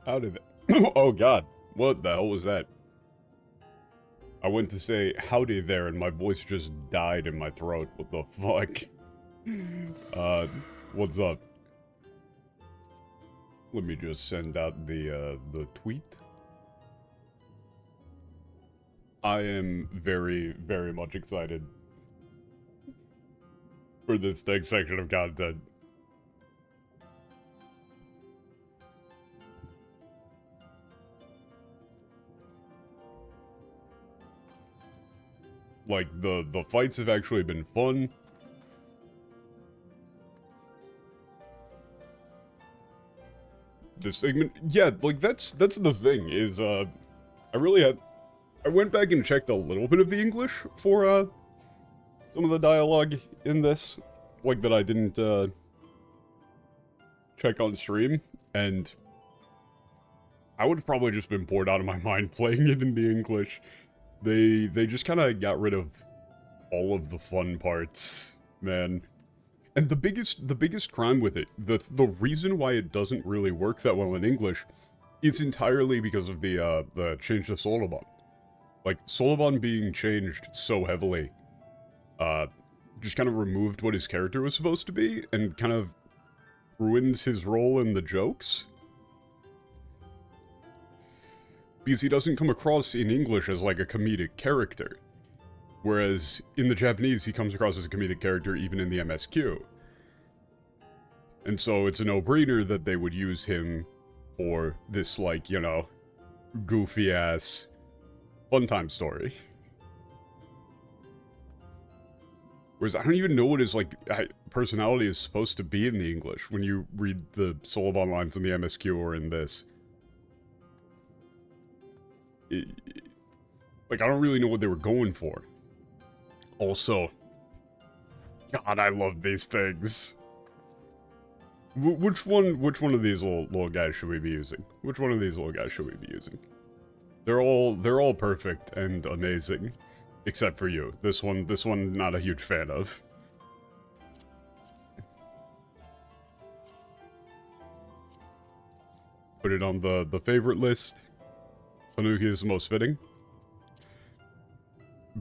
How did that? Oh god, what the hell was that? I went to say howdy there and my voice just died in my throat. What the fuck? What's up? Let me just send out the tweet. I am very, very much excited for this next section of content. Like, the fights have actually been fun. This segment, yeah, like, that's the thing, is, I went back and checked a little bit of the English for, some of the dialogue in this, like, that I didn't, check on stream, and I would have probably just been bored out of my mind playing it in the English. They just kind of got rid of all of the fun parts, man. And the biggest crime with it, the reason why it doesn't really work that well in English, it's entirely because of the change to Solomon. Like, Solomon being changed so heavily, just kind of removed what his character was supposed to be, and kind of ruins his role in the jokes. Because he doesn't come across in English as, like, a comedic character. Whereas, in the Japanese, he comes across as a comedic character even in the MSQ. And so, it's a no-brainer that they would use him for this, like, you know, goofy-ass fun-time story. Whereas, I don't even know what his, like, personality is supposed to be in the English when you read the Solomon lines in the MSQ or in this. Like, I don't really know what they were going for. Also, God, I love these things. Which one of these little guys should we be using? Which one of these little guys should we be using? They're all perfect and amazing, except for you. This one, not a huge fan of. Put it on the favorite list. Tanuki is the most fitting.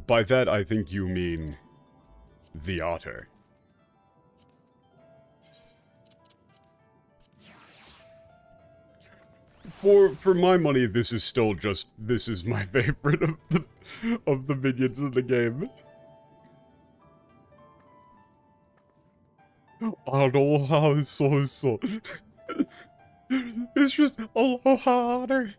By that, I think you mean the otter. For my money, this is still just, this is my favorite of the minions in the game. Aloha so. It's just aloha otter.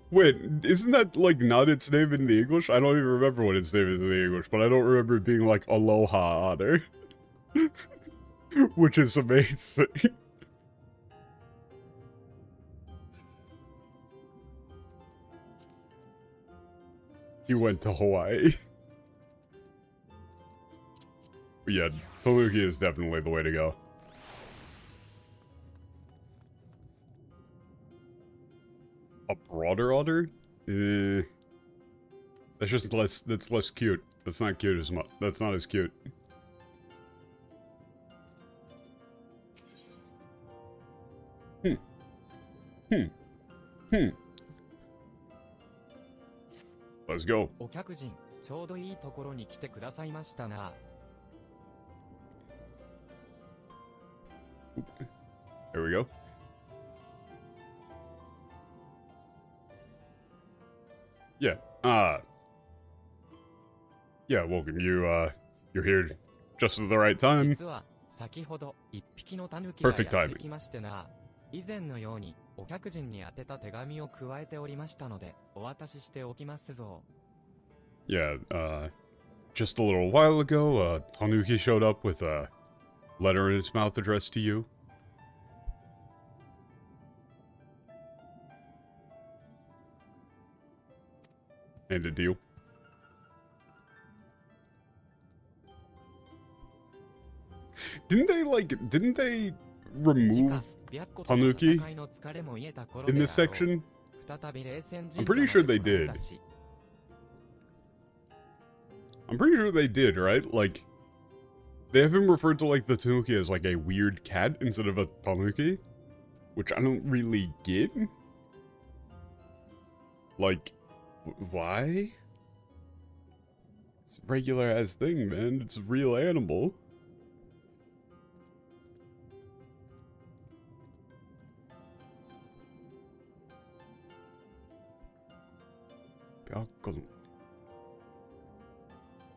Wait, isn't that, like, not its name in the English? I don't even remember what its name is in the English, but I don't remember it being, like, Aloha Otter. Which is amazing. He went to Hawaii. But yeah, Tanuki is definitely the way to go. A broader otter? That's just that's less cute. That's not cute as much. That's not as cute. Let's go. There we go. Yeah, yeah, welcome. You're here just at the right time. Perfect timing. Yeah, just a little while ago, Tanuki showed up with a letter in his mouth addressed to you. And a deal. Didn't they remove Tanuki in this section? I'm pretty sure they did. I'm pretty sure they did, right? Like, They have him referred to, like, the tanuki as, like, a weird cat instead of a tanuki, which I don't really get. Like, why? It's a regular-ass thing, man. It's a real animal.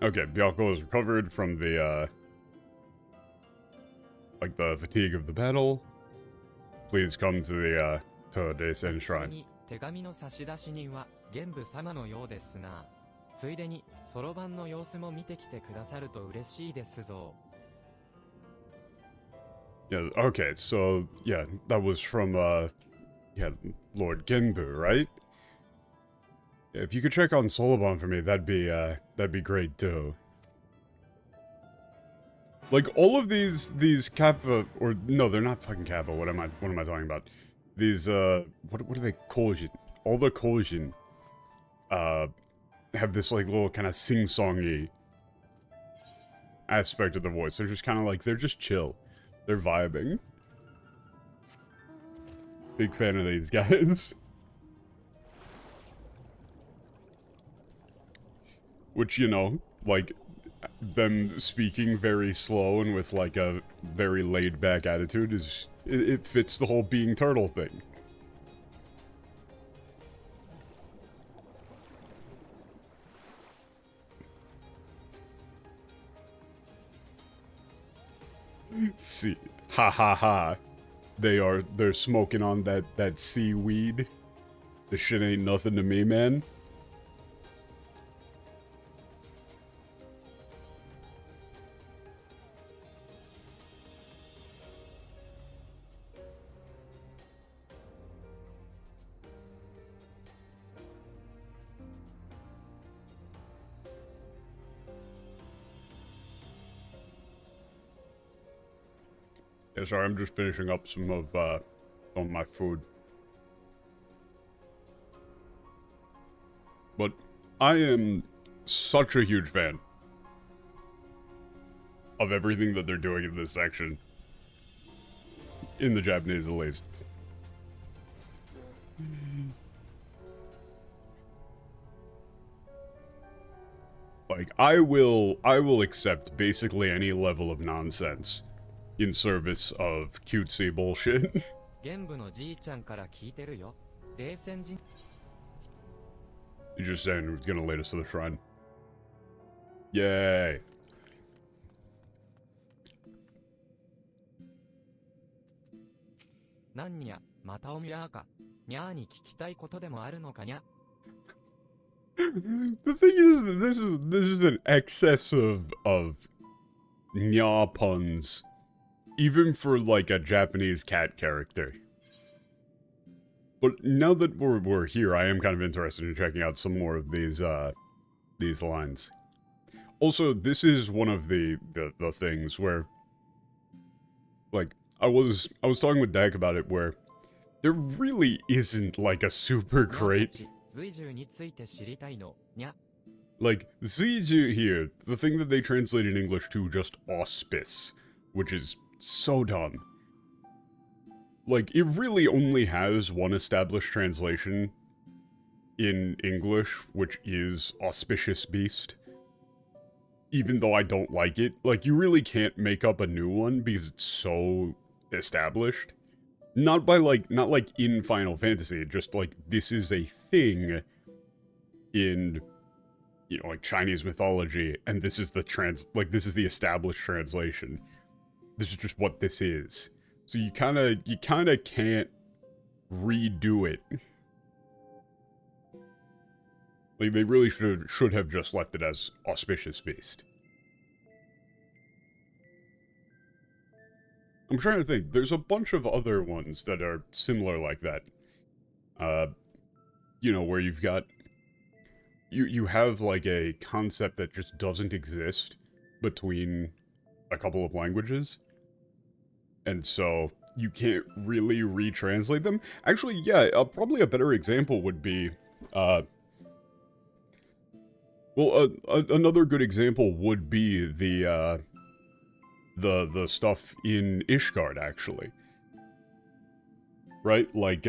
Okay, Byakko is recovered from the, like, the fatigue of the battle. Please come to the, to Deisen Shrine. 手紙の差出人は玄武様のようですな。ついでにそろばんの様子も見てきてくださると嬉しいですぞ。Yeah, okay, so, yeah, that was from, yeah, Lord Genbu, right? Yeah, if you could check on Soloban for me, that'd be great, too. Like, all of these Kappa, or, no, they're not fucking Kappa, what am I talking about? These, what are they, Koujin? All the Koujin, have this, like, little kind of sing-songy aspect of the voice. They're just kind of like, they're just chill. They're vibing. Big fan of these guys. Which, you know, like, them speaking very slow and with, like, a very laid-back attitude is... It fits the whole being turtle thing. See, ha ha ha. They're smoking on that seaweed. This shit ain't nothing to me, man. Yeah, sorry, I'm just finishing up some of my food. But I am such a huge fan of everything that they're doing in this section. In the Japanese, at least. Like, I will accept basically any level of nonsense in service of cutesy bullshit. You're just saying it's gonna lead us to the shrine. Yay. The thing is that this is an excess of nya puns, even for like a Japanese cat character. But now that we're here, I am kind of interested in checking out some more of these lines. Also, this is one of the things where, like, I was talking with Dak about it, where there really isn't like a super great. Like, Zuiju here, the thing that they translate in English to just auspice, which is so dumb. Like, it really only has one established translation in English, which is auspicious beast. Even though I don't like it, like, you really can't make up a new one because it's so established. Not like in Final Fantasy, just like, this is a thing in, you know, like, Chinese mythology, and this is the this is the established translation. This is just what this is. So you kinda can't redo it. Like, they really should have just left it as auspicious beast. I'm trying to think. There's a bunch of other ones that are similar like that. You know, where you've got... You have, like, a concept that just doesn't exist between a couple of languages. And so, you can't really retranslate them. Actually, yeah, probably a better example would be... Well, another good example would be the the stuff in Ishgard, actually. Right? Like,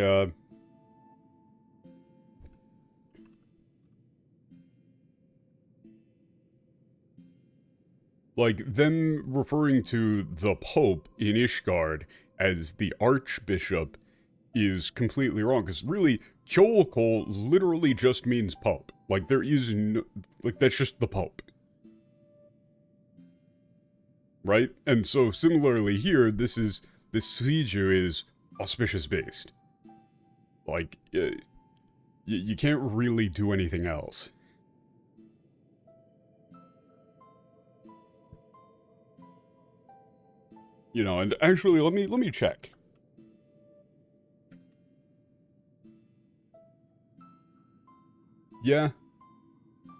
them referring to the Pope in Ishgard as the Archbishop is completely wrong, because really, Kyoko literally just means Pope. Like, there is no... Like, that's just the Pope. Right? And so, similarly here, this Suiju is auspicious-based. Like, you can't really do anything else. You know, and actually, let me check. Yeah.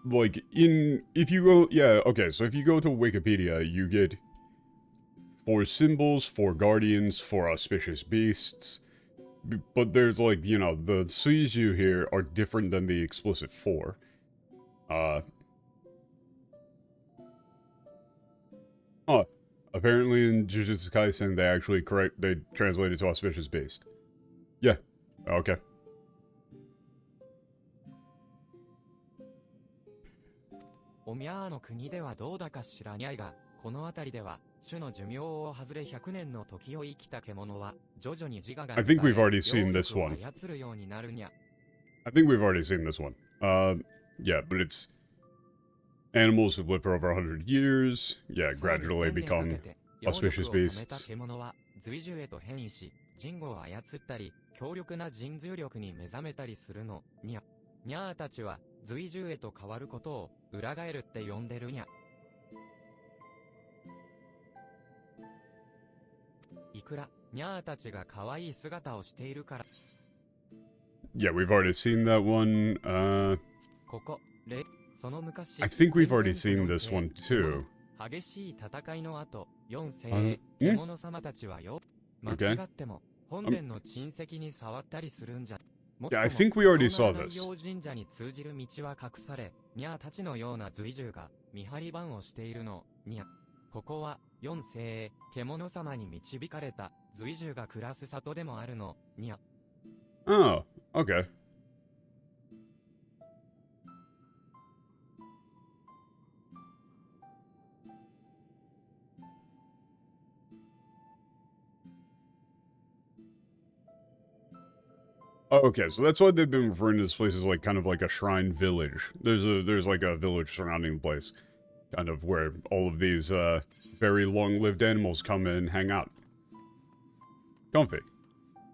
Like, if you go, yeah, okay, so if you go to Wikipedia, you get 4 symbols, 4 guardians, 4 auspicious beasts, but there's like, you know, the Suiju here are different than the explicit 4. Oh, apparently in Jujutsu Kaisen they translated to auspicious beast. Yeah, okay. おみゃーの国ではどうだか知らにゃいが、この辺りでは、種の寿命を外れ100年の時を生きた獣は、徐々に自我が I think we've already seen this one. 操るようになるにゃ。I think we've already seen this one. Yeah, but it's animals who've lived for over 100 years. Yeah, gradually become auspicious beasts. 獣は随獣へと変異し、人語を操ったり、強力な人獣力に目覚めたりするの、にゃ。にゃーたちは、随獣へと変わることを、裏返るって呼んでるにゃ。いくら、にゃーたちが可愛い姿をしているから。Yeah, we've already seen that one. ここ、その昔、I think we've already seen this one too. 激しい戦いの後、4世、獣様たちはよ、間違っても、本殿の珍石に触ったりするんじゃ。Yeah, I think we already saw this. 神社に通じる道は隠され、にゃーたちのような随獣が見張り番をしているの、にゃ。ここは、4世、獣様に導かれた随獣が暮らす里でもあるの、にゃ。Oh, okay. Okay, so that's why they've been referring to this place as like kind of like a shrine village. There's like a village surrounding the place, kind of where all of these very long-lived animals come and hang out. Comfy.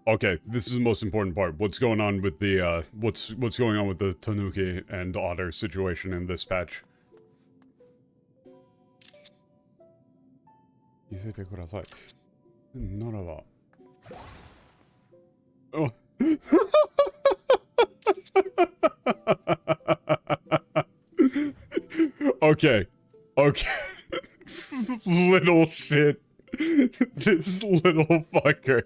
Okay, this is the most important part. What's going on with the what's going on with the Tanuki and otter situation in this patch? 見せてください。ならば。Oh. Okay. Little shit. This little fucker.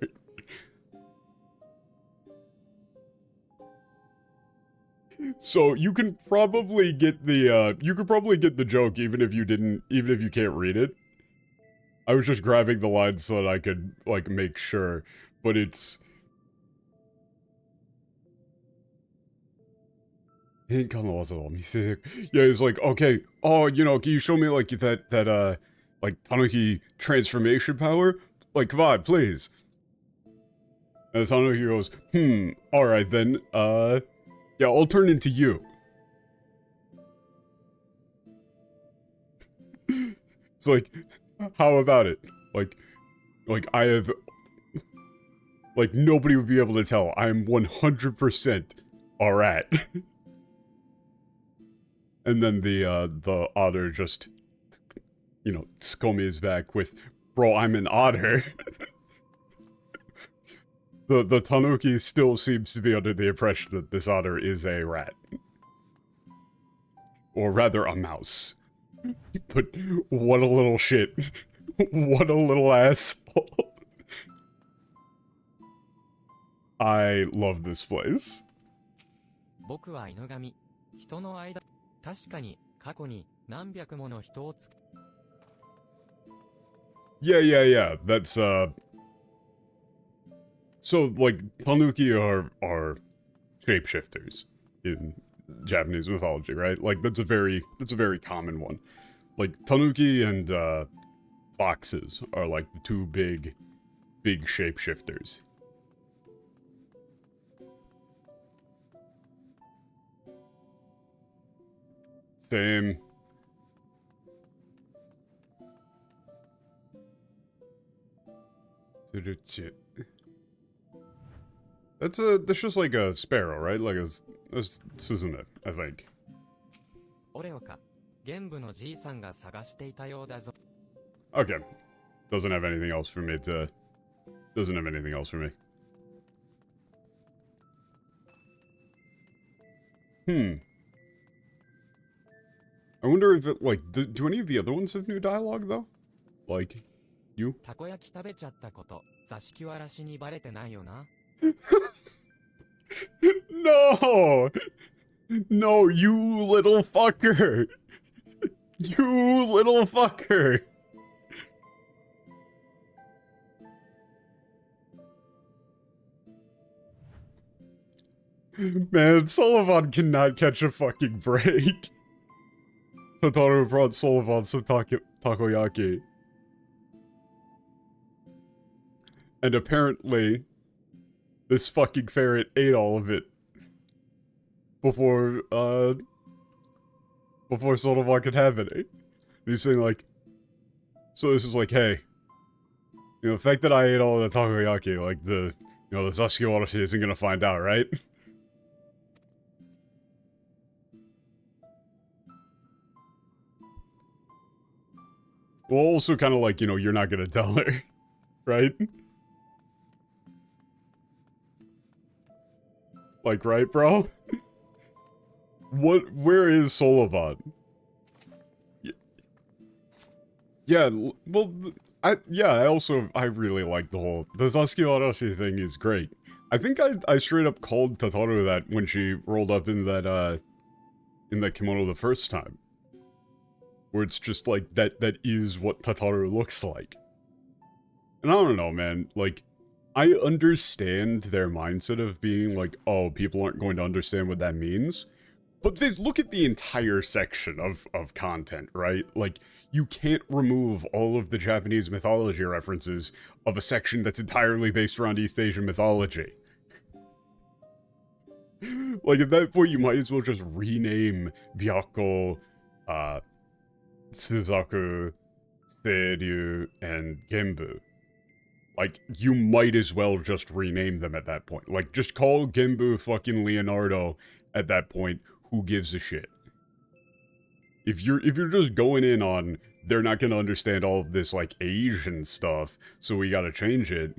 So you can probably get the joke even if you can't read it. I was just grabbing the lines so that I could like make sure, but it's yeah, it's like, okay, oh, you know, can you show me like that like Tanuki transformation power? Like, come on, please. And Tanuki goes, alright then, yeah, I'll turn into you. It's like, how about it? Like I have, like, nobody would be able to tell. I'm 100% a rat. And then the otter just, you know, Tsukomi is back with, bro, I'm an otter. The Tanuki still seems to be under the impression that this otter is a rat. Or rather, a mouse. But what a little shit. What a little asshole. I love this place. 僕は犬神。人の間。確かに、過去に何百もの人を Yeah. That's, so, like, tanuki are shapeshifters in Japanese mythology, right? Like, that's a very common one. Like, tanuki and, foxes are, like, the two big shapeshifters. Same. That's just like a sparrow, right? Like this isn't it, I think. オレオか。玄武のじいさんが探していたようだぞ。Okay. Doesn't have anything else for me to... Doesn't have anything else for me. I wonder if it, like, do any of the other ones have new dialogue, though? Like, you? たこ焼き食べちゃったこと、座敷わらしにバレてないよな。No! No, you little fucker! You little fucker! Man, Sullivan cannot catch a fucking break. Totoro brought Sullivan some takoyaki. And apparently, this fucking ferret ate all of it. Before Sullivan could have any. He's saying like, so this is like, hey, you know, the fact that I ate all of the takoyaki, like the Sasuke Watashi isn't gonna find out, right? Well, also kind of like, you know, you're not gonna tell her, right? Like, right, bro? Where is Sullivan? Yeah, well, I really like the Sasuke Watashi thing is great. I think I straight up called Totoro that when she rolled up in that kimono the first time. Where it's just like, that is what Totoro looks like. And I don't know, man, like, I understand their mindset of being like, oh, people aren't going to understand what that means. But look at the entire section of content, right? Like, you can't remove all of the Japanese mythology references of a section that's entirely based around East Asian mythology. Like, at that point, you might as well just rename Byakko, Suzaku, Seiryu, and Genbu. Like, you might as well just rename them at that point. Like, just call Genbu fucking Leonardo at that point. Who gives a shit? If you're just going in on they're not gonna understand all of this like Asian stuff, so we gotta change it,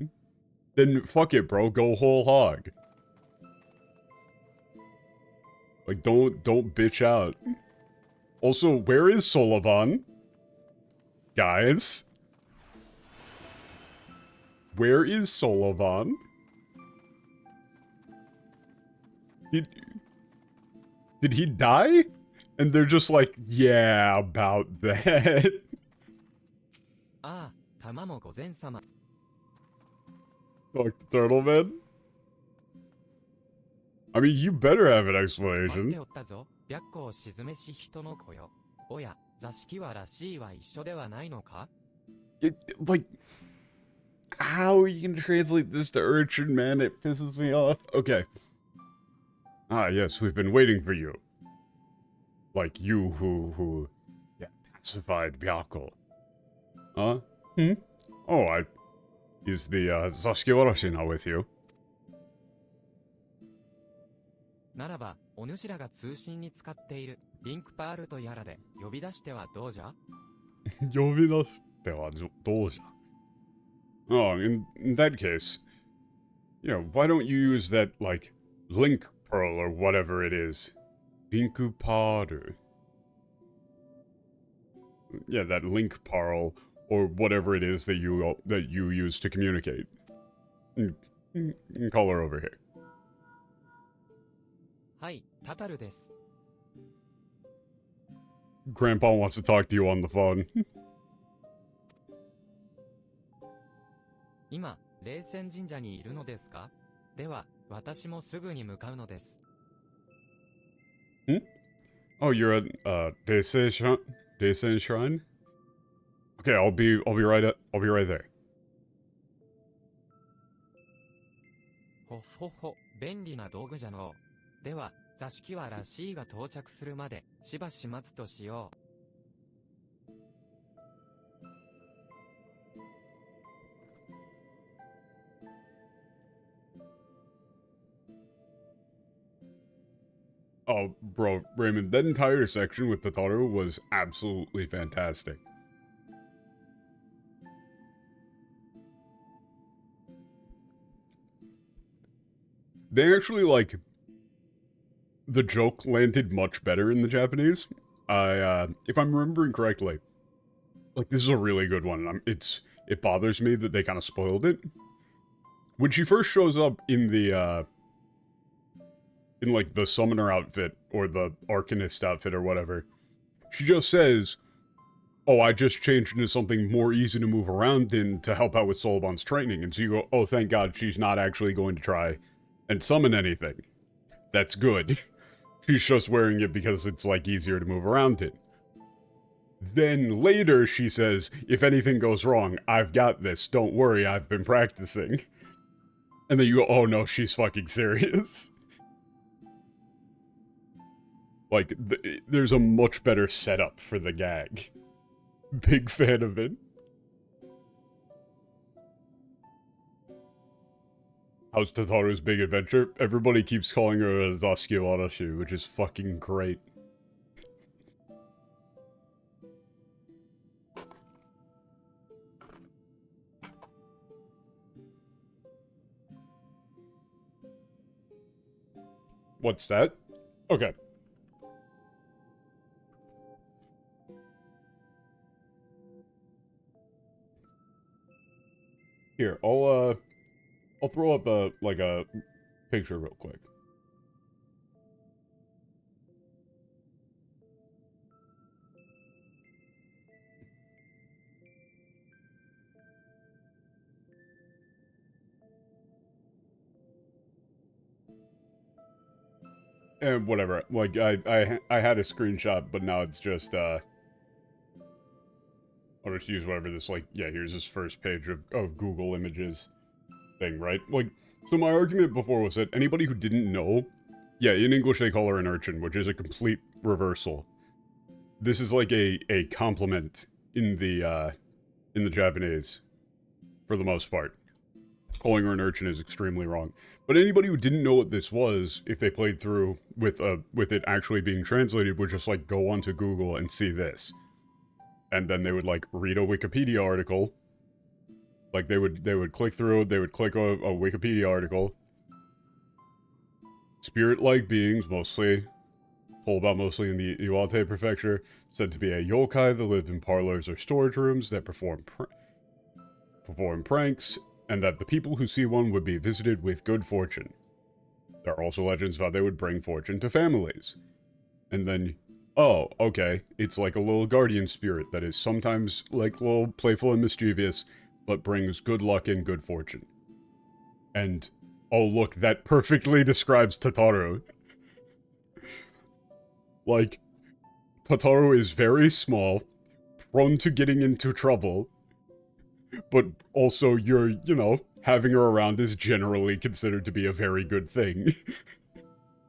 then fuck it, bro. Go whole hog. Like, don't bitch out. Also, where is Sullivan? Guys? Where is Sullivan? Did he die? And they're just like, yeah, about that. Ah, 玉も御前様。 Like the turtle man? I mean, you better have an 待って explanation. おったぞ。白虎を沈めし人の子よ。おや、座敷わらしいは一緒ではないのか？ Like, how are you gonna translate this to urchin, man? It pisses me off. Okay. Ah, yes, we've been waiting for you. Like, you who pacified Byakko. Huh? Oh, is the, Sasuke Warashi now with you? ならば、お主らが通信に使っているリンクパールとやらで呼び出してはどうじゃ？ Oh, in that case, you know, why don't you use that, like, link pearl or whatever it is? Linku Paru. Yeah, that link pearl or whatever it is that you use to communicate. Call her over here. はい、タタルです。 Grandpa wants to talk to you on the phone. 今、霊泉神社にいるのですか？では、私もすぐに向かうのです。Oh, you're at, Daisen Shrine? Okay, I'll be right there. ほっほっほ、便利な道具じゃのう。では、座敷はらしいが到着するまで、しばし待つとしよう。Oh, bro, Raymond, that entire section with Totoro was absolutely fantastic. They actually, like, the joke landed much better in the Japanese. If I'm remembering correctly, like, this is a really good one. It bothers me that they kind of spoiled it. When she first shows up in the, in, like, the summoner outfit, or the arcanist outfit, or whatever, she just says, oh, I just changed into something more easy to move around in to help out with Soulbon's training. And so you go, oh, thank God she's not actually going to try and summon anything. That's good. She's just wearing it because it's, like, easier to move around in. Then later she says, if anything goes wrong, I've got this. Don't worry, I've been practicing. And then you go, oh no, she's fucking serious. Like, there's a much better setup for the gag. Big fan of it. How's Tataru's big adventure? Everybody keeps calling her a Zaskia Arashi, which is fucking great. What's that? Okay. Here, I'll throw up a picture real quick. And whatever, like, I had a screenshot, but now it's just, I'll just use whatever this, like, yeah, here's this first page of Google Images thing, right? Like, so my argument before was that anybody who didn't know, yeah, in English they call her an urchin, which is a complete reversal. This is like a compliment in the Japanese, for the most part. Calling her an urchin is extremely wrong. But anybody who didn't know what this was, if they played through with it actually being translated, would just, like, go onto Google and see this. And then they would, like, read a Wikipedia article. Like, they would click through, they would click a Wikipedia article. Spirit-like beings, mostly, told about mostly in the Iwate Prefecture, said to be a yokai that live in parlors or storage rooms that perform pranks, and that the people who see one would be visited with good fortune. There are also legends about they would bring fortune to families. And then, oh, okay, it's like a little guardian spirit that is sometimes, like, a little playful and mischievous, but brings good luck and good fortune. And, oh look, that perfectly describes Tataru. Like, Tataru is very small, prone to getting into trouble, but also you know, having her around is generally considered to be a very good thing.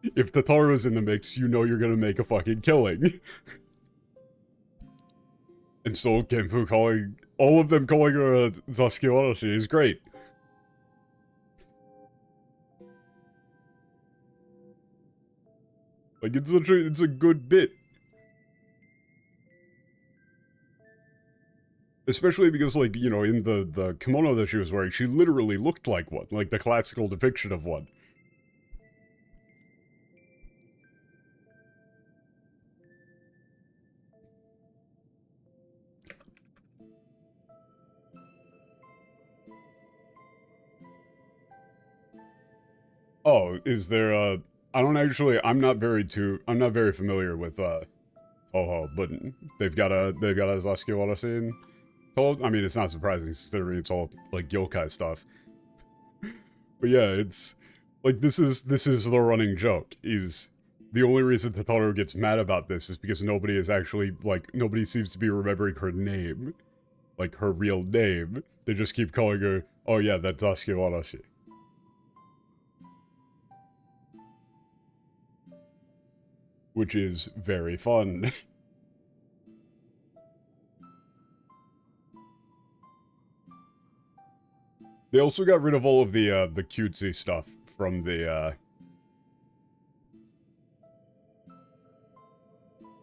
If Tataru's in the mix, you know you're gonna make a fucking killing. And so Genpu calling, all of them calling her a Zaskia Arashi is great. Like, it's a good bit. Especially because, like, you know, in the kimono that she was wearing, she literally looked like one. Like, the classical depiction of one. Oh, is there, I'm not very familiar with, Toho, but they've got a Zaskia Warashi in I mean, it's not surprising considering it's all, like, yokai stuff. But yeah, it's... Like, this is the running joke, is... The only reason Totoro gets mad about this is because nobody is actually, like, nobody seems to be remembering her name. Like, her real name. They just keep calling her, oh yeah, that's Sasuke Warashi. Which is very fun. They also got rid of all of the cutesy stuff from the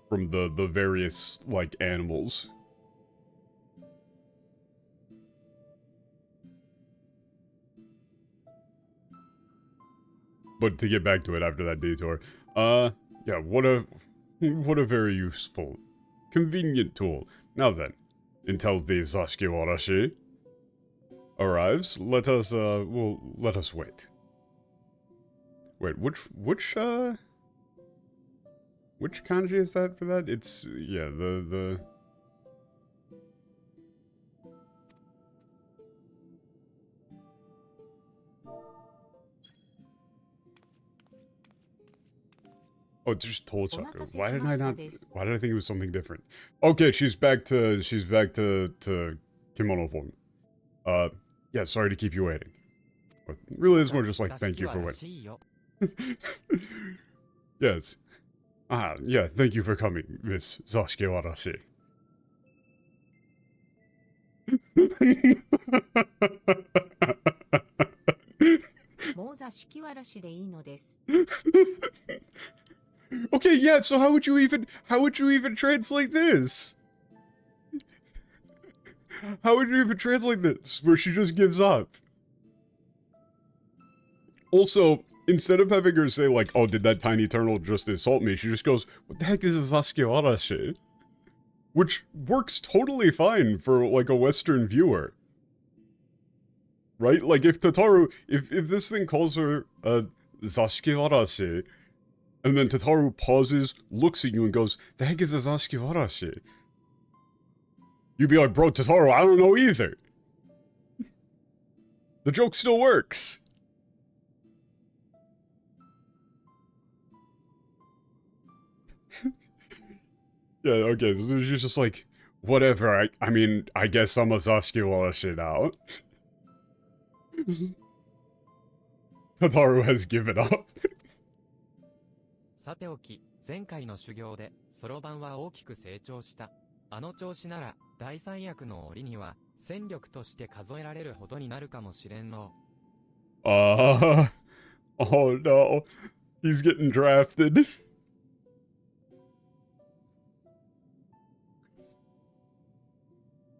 various, like, animals. But to get back to it after that detour, yeah, what a very useful, convenient tool. Now then, until the Sasuke Warashi arrives, let us wait. Wait, which kanji is that for that? It's, yeah, the... Oh, it's just Tochaku. Why did I think it was something different? Okay, she's back to kimono form. Yeah, sorry to keep you waiting. But really, it's more just like, thank you for waiting. Yes. Yeah, thank you for coming, Miss Sasuke Warashi. もう座敷わらしでいいのです。 Okay, yeah, so how would you even translate this? How would you even translate this, where she just gives up? Also, instead of having her say, like, oh, did that tiny turtle just insult me? She just goes, what the heck is a Sasuke Warashi? Which works totally fine for, like, a Western viewer. Right? Like, if Totoro, if this thing calls her a Sasuke Warashi, and then Totoro pauses, looks at you, and goes, the heck is a Sasuke Warashi? You'd be like, bro, Totoro, I don't know either. The joke still works. Yeah, okay, so she's just like, whatever, I mean, I guess I'm a Sasuke Warashi now. Totoro has given up. さておき、前回の修行で、そろばんは大きく成長した。あの調子なら、大三役の折には、戦力として数えられるほどになるかもしれんの。Oh no, he's getting drafted.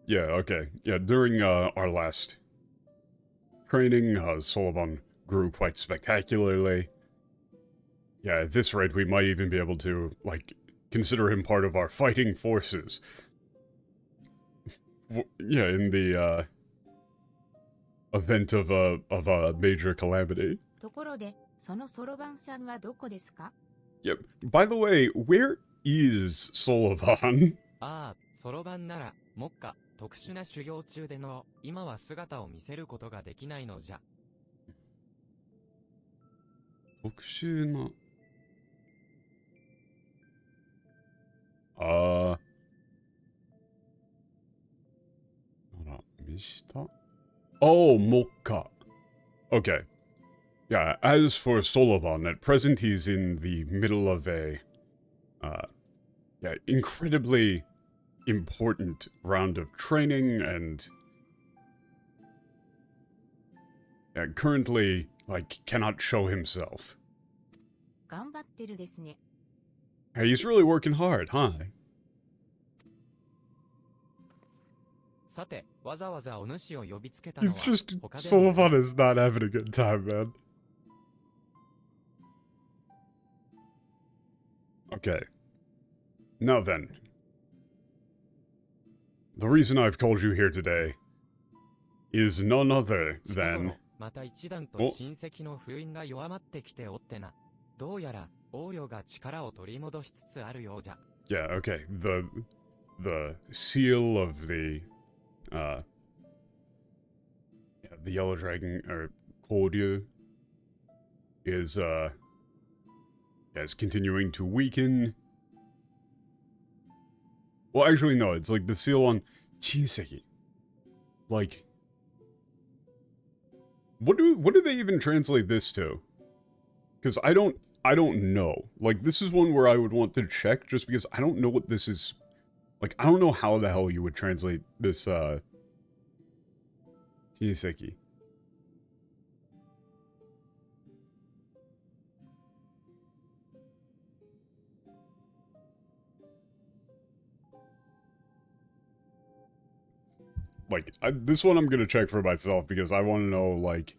Yeah, okay. Yeah, during our last training, Solomon grew quite spectacularly. Yeah, at this rate, we might even be able to, like, consider him part of our fighting forces. Yeah, in the, event of a major calamity. ところで、そのそろばんさんはどこですか? Yep. By the way, where is Solovan? ああ、そろばんなら、目下、特殊な修行中での、今は姿を見せることができないのじゃ。特殊な... Oh, Mokka. Okay. Yeah, as for Solovan, at present he's in the middle of a, yeah, incredibly important round of training and, yeah, currently, like, cannot show himself. 頑張ってるですね。 Hey, he's really working hard, huh? さて、わざわざお主を呼びつけたのは、 It's just, Solovan is not having a good time, man. Okay. Now then. The reason I've called you here today is none other than... また一段と親戚の封印が弱まってきておってな。どうやら、王女が力を取り戻しつつあるようじゃ。Yeah, okay. The seal of the Yeah, the yellow dragon, or Koryu, is continuing to weaken. Well, actually, no, it's like the seal on Chinseki. Like, what do they even translate this to? Because I don't know. Like, this is one where I would want to check, just because I don't know what this is. Like, I don't know how the hell you would translate this, Chinseki. Like, this one I'm gonna check for myself, because I want to know, like,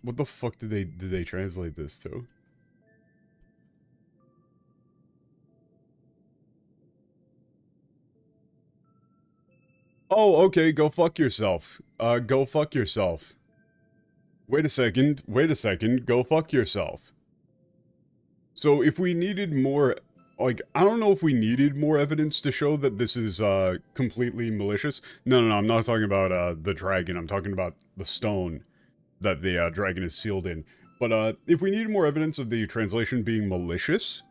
what the fuck did they translate this to? Oh, okay, go fuck yourself. Go fuck yourself. Wait a second, go fuck yourself. So if we needed more, like, I don't know if we needed more evidence to show that this is, completely malicious. No, I'm not talking about, the dragon, I'm talking about the stone that the, dragon is sealed in. But, if we needed more evidence of the translation being malicious,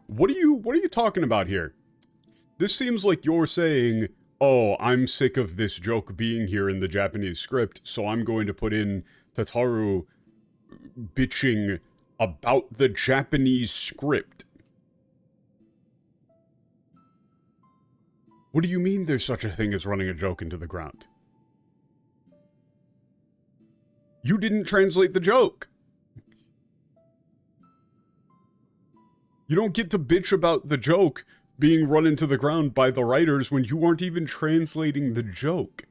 what are you talking about here? This seems like you're saying, oh, I'm sick of this joke being here in the Japanese script, so I'm going to put in Tataru bitching about the Japanese script. What do you mean there's such a thing as running a joke into the ground? You didn't translate the joke. You don't get to bitch about the joke being run into the ground by the writers when you aren't even translating the joke.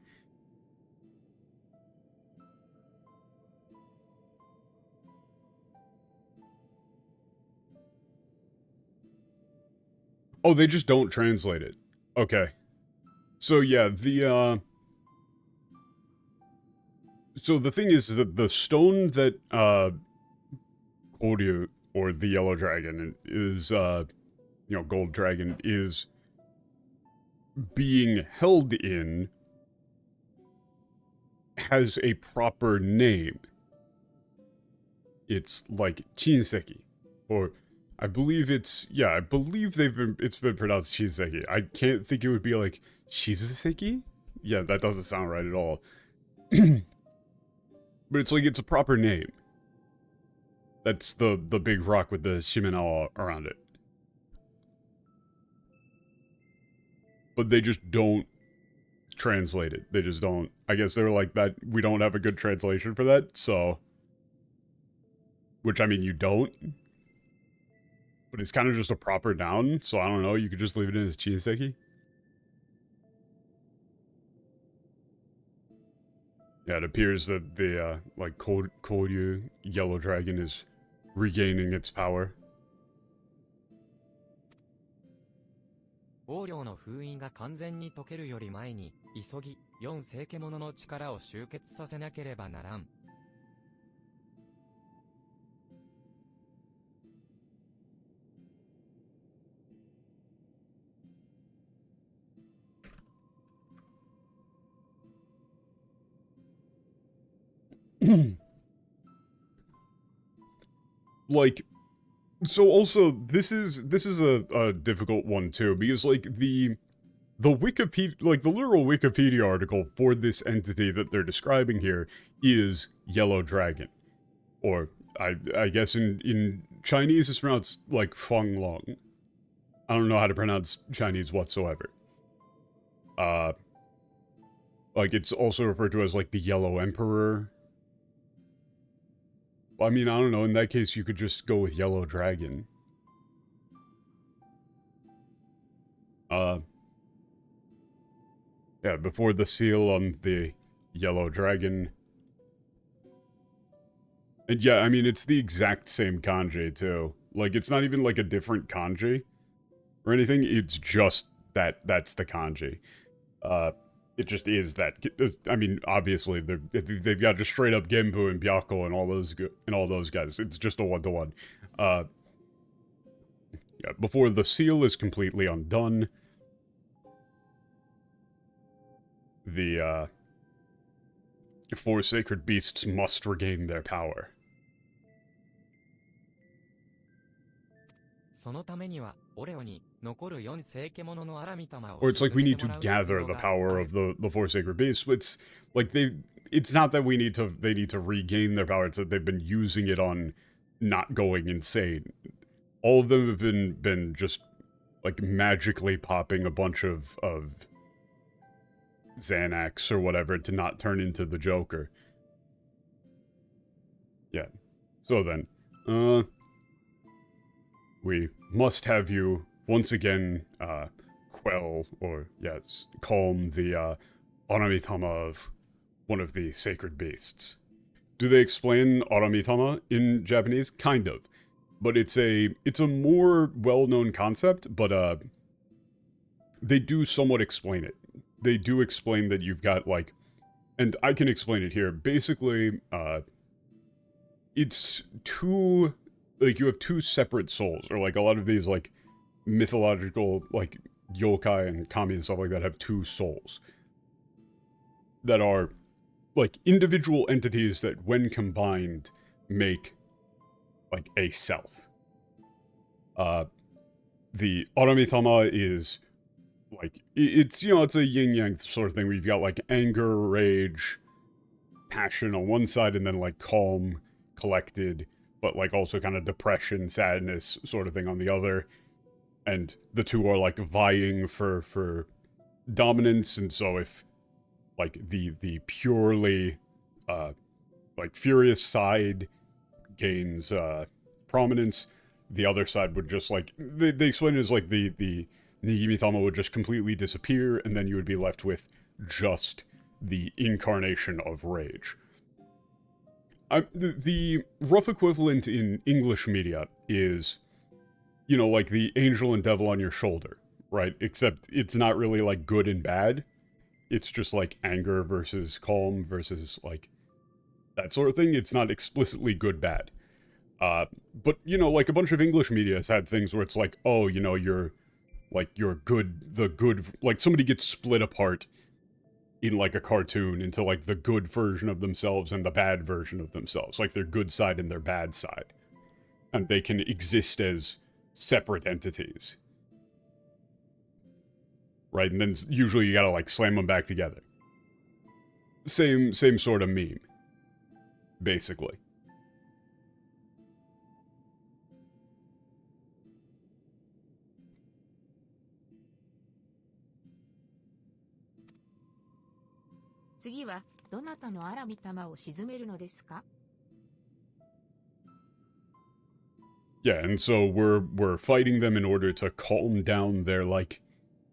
Oh, they just don't translate it. Okay. So yeah, so the thing is that the stone that, Koryu, or the yellow dragon, is, you know, gold dragon, is being held in, has a proper name. It's like Chinseki, or I believe it's, yeah, I believe it's been pronounced Chinseki. I can't think it would be like Shizuseki? Yeah, that doesn't sound right at all. But it's like, it's a proper name. That's the big rock with the Shimenawa around it. But they just don't translate it. They just don't. I guess they're like, that, we don't have a good translation for that, so. Which, I mean, you don't. But it's kind of just a proper noun, so I don't know, you could just leave it in as Chinseki. Yeah, it appears that the, like, Koryu yellow dragon is regaining its power. 横領の封印が完全に解けるより前に、急ぎ、4世獣の力を集結させなければならん。Like, so also, this is a difficult one too, because like the Wikipedia, like the literal Wikipedia article for this entity that they're describing here is Yellow Dragon. Or, I guess in Chinese it's pronounced like Feng Long. I don't know how to pronounce Chinese whatsoever. Like it's also referred to as like the Yellow Emperor. I mean, I don't know, in that case you could just go with Yellow Dragon. Yeah, before the seal on the Yellow Dragon. And yeah, I mean, it's the exact same kanji, too. Like, it's not even like a different kanji or anything, it's just that's the kanji. It just is that. I mean, obviously, they've got just straight up Genbu and Byako and all those guys. It's just a one-to-one. Yeah, before the seal is completely undone. the, four sacred beasts must regain their power. そのためには、オレオに残る4聖獣のアラミ玉を Or it's like we 沈め need て to もらう gather 必要 the があ power る of the four sacred beasts. It's like it's not that they need to regain their power, it's that they've been using it on not going insane. All of them have been just like magically popping a bunch of Xanax or whatever to not turn into the Joker. Yeah. So then, we must have you once again quell or yes, calm the Aramitama of one of the sacred beasts. Do they explain Aramitama in Japanese? Kind of. But it's a more well-known concept, but they do somewhat explain it. They do explain that you've got like, and I can explain it here. Basically, it's two, like you have two separate souls, or like a lot of these like mythological like yokai and kami and stuff like that have two souls that are like individual entities that when combined make like a self. The Aramitama is like, it's, you know, it's a yin-yang sort of thing where you've got like anger, rage, passion on one side, and then like calm, collected, but like also kind of depression, sadness sort of thing on the other. And the two are like vying for dominance, and so if like the purely like furious side gains prominence, the other side would just like they explain it as like the Nigimitama would just completely disappear, and then you would be left with just the incarnation of rage. The rough equivalent in English media is, you know, like the angel and devil on your shoulder, right? Except it's not really like good and bad. It's just like anger versus calm versus like that sort of thing. It's not explicitly good bad. But, you know, like a bunch of English media has had things where it's like, oh, you know, you're good, like somebody gets split apart in like a cartoon into like the good version of themselves and the bad version of themselves, like their good side and their bad side. And they can exist as separate entities. Right, and then usually you gotta like slam them back together. Same sort of meme. Basically.次はどなたのアラミ玉を沈めるのですか? Yeah, and so we're fighting them in order to calm down their like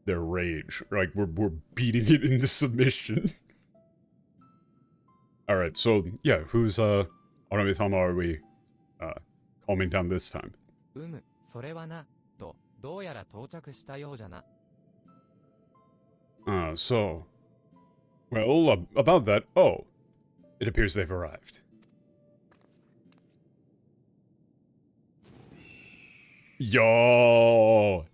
their rage. Like we're beating it into submission. All right, so yeah, who's Aramitama are we calming down this time? それはな、と、どうやら到着したようじゃな。So well, about that, oh, it appears they've arrived. Yo!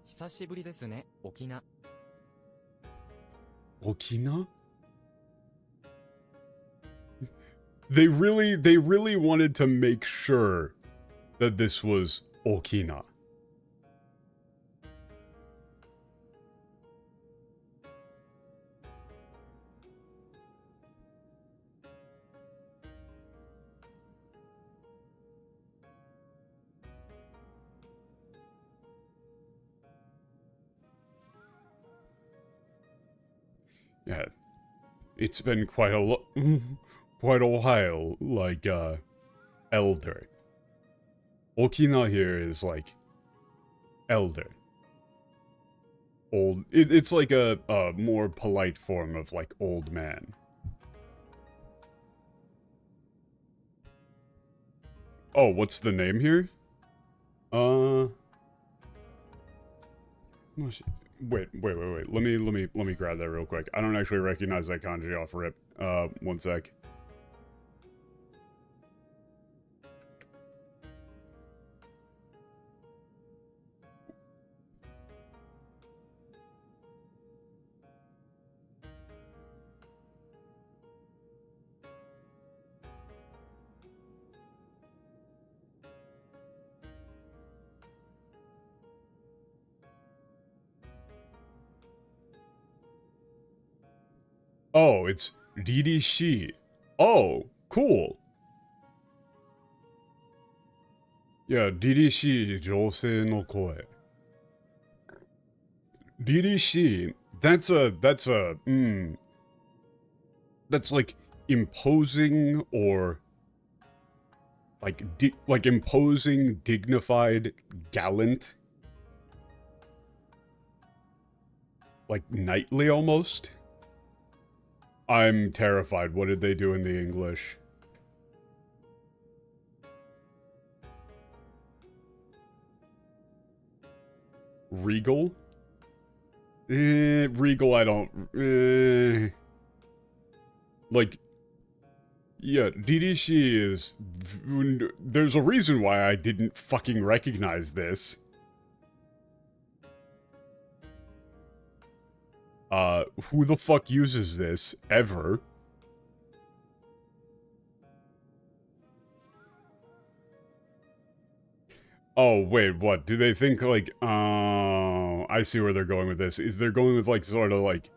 久しぶりですね、沖縄。Okina? They really wanted to make sure that this was Okina. Yeah, it's been quite a while, like, elder. Okina here is, like, elder. Old, it's like a more polite form of, like, old man. Oh, what's the name here? Wait. Let me grab that real quick. I don't actually recognize that kanji off rip. One sec. Oh, it's DDC. Oh, cool. Yeah, DDC 女性の声. DDC, that's like imposing or like imposing, dignified, gallant. Like knightly almost. I'm terrified. What did they do in the English? Regal? Regal, I don't... Like... Yeah, DDC is... There's a reason why I didn't fucking recognize this. Who the fuck uses this, ever? Oh, wait, what? Do they think, like, I see where they're going with this. Is they're going with, like, sort of, like...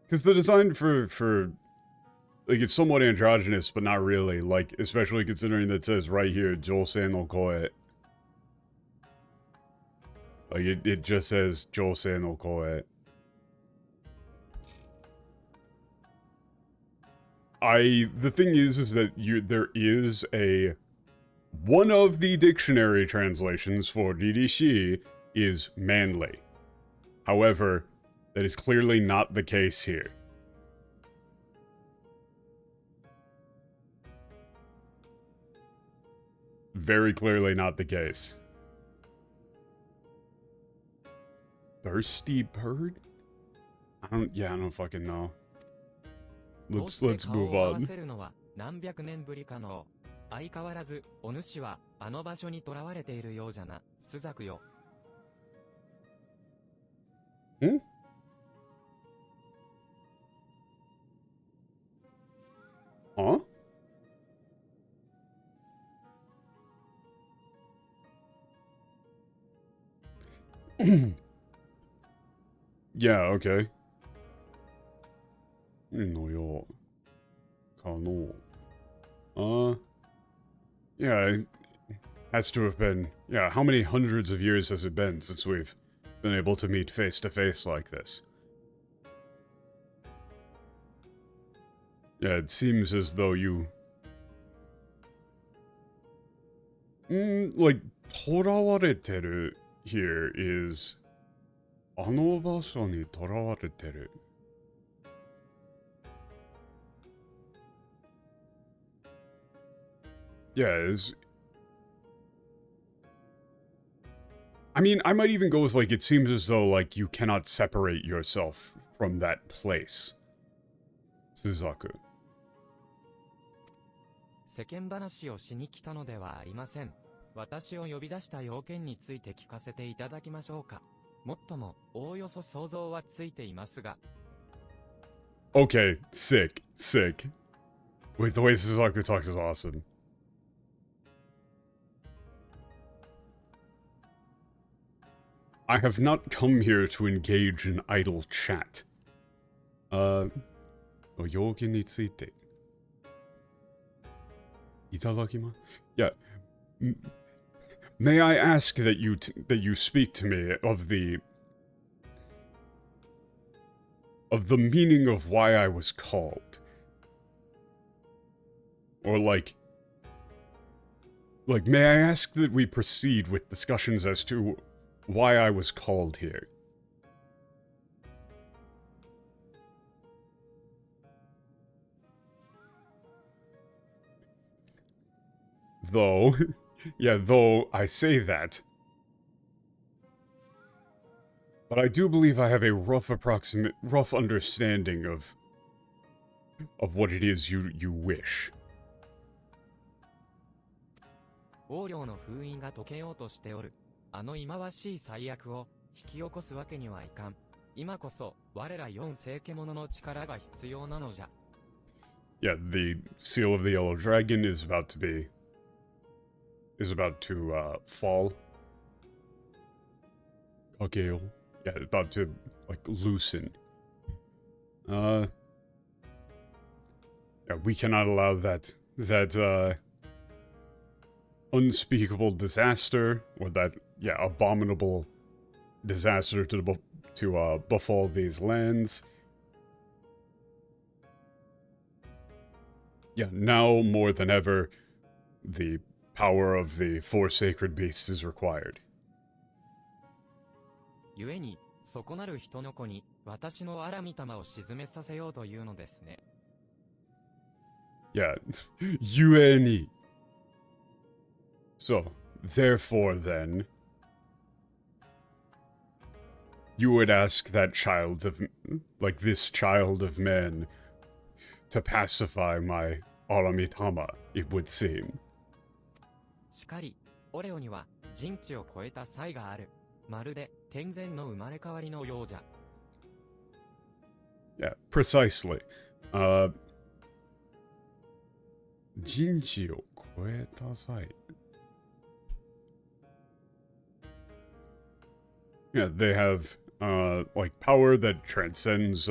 Because the design for... Like, it's somewhat androgynous, but not really. Like, especially considering that it says right here, Jousei no Koe. Like, it just says Jousei no Koe. The thing is that there is one of the dictionary translations for DDC is manly. However, that is clearly not the case here. Very clearly not the case. Thirsty bird? I don't fucking know. Let's move on. 何百年ぶりかの相変わらずお主はあの場所に囚われているようじゃな、スザクよ。Hmm? Huh? Yeah, okay. のよ可能. Yeah, it has to have been... Yeah, how many hundreds of years has it been since we've been able to meet face to face like this? Yeah, it seems as though you... like, 囚われてる here is... あの場所に囚われてる. Yeah, I mean, I might even go with, like, it seems as though, like, you cannot separate yourself from that place. Suzaku. 世間話をしに来たのではありません。私を呼び出した要件について聞かせていただきましょうか。もっとも、おおよそ想像はついていますが。Okay, sick. Wait, the way Suzaku talks is awesome. I have not come here to engage in idle chat. 要件についていただきます。Yeah. May I ask that you speak to me of the meaning of why I was called? Or like, may I ask that we proceed with discussions as to why I was called here? Though, yeah, though I say that, but I do believe I have a rough understanding of what it is you wish. 横領の封印が解けようとしておる。あの忌まわしい最悪を引き起こすわけにはいかん。今こそ我ら四聖獣の力が必要なのじゃ。Yeah, the seal of the yellow dragon is about to fall. Okay, yeah, about to like loosen. Yeah, we cannot allow that unspeakable disaster, or that, yeah, abominable disaster to befall these lands. Yeah, now more than ever, the power of the four sacred beasts is required. 故に、そこなる人の子に、私の荒御霊を鎮めさせようというのですね。Yeah, yueni. So, therefore then, you would ask that child of, like this child of men, to pacify my Aramitama, it would seem. しかり、オレオには、人知を超えた才がある。まるで、天然の生まれ変わりのようじゃ。Yeah, precisely. 人知を超えた才. Yeah, they have, like, power that transcends,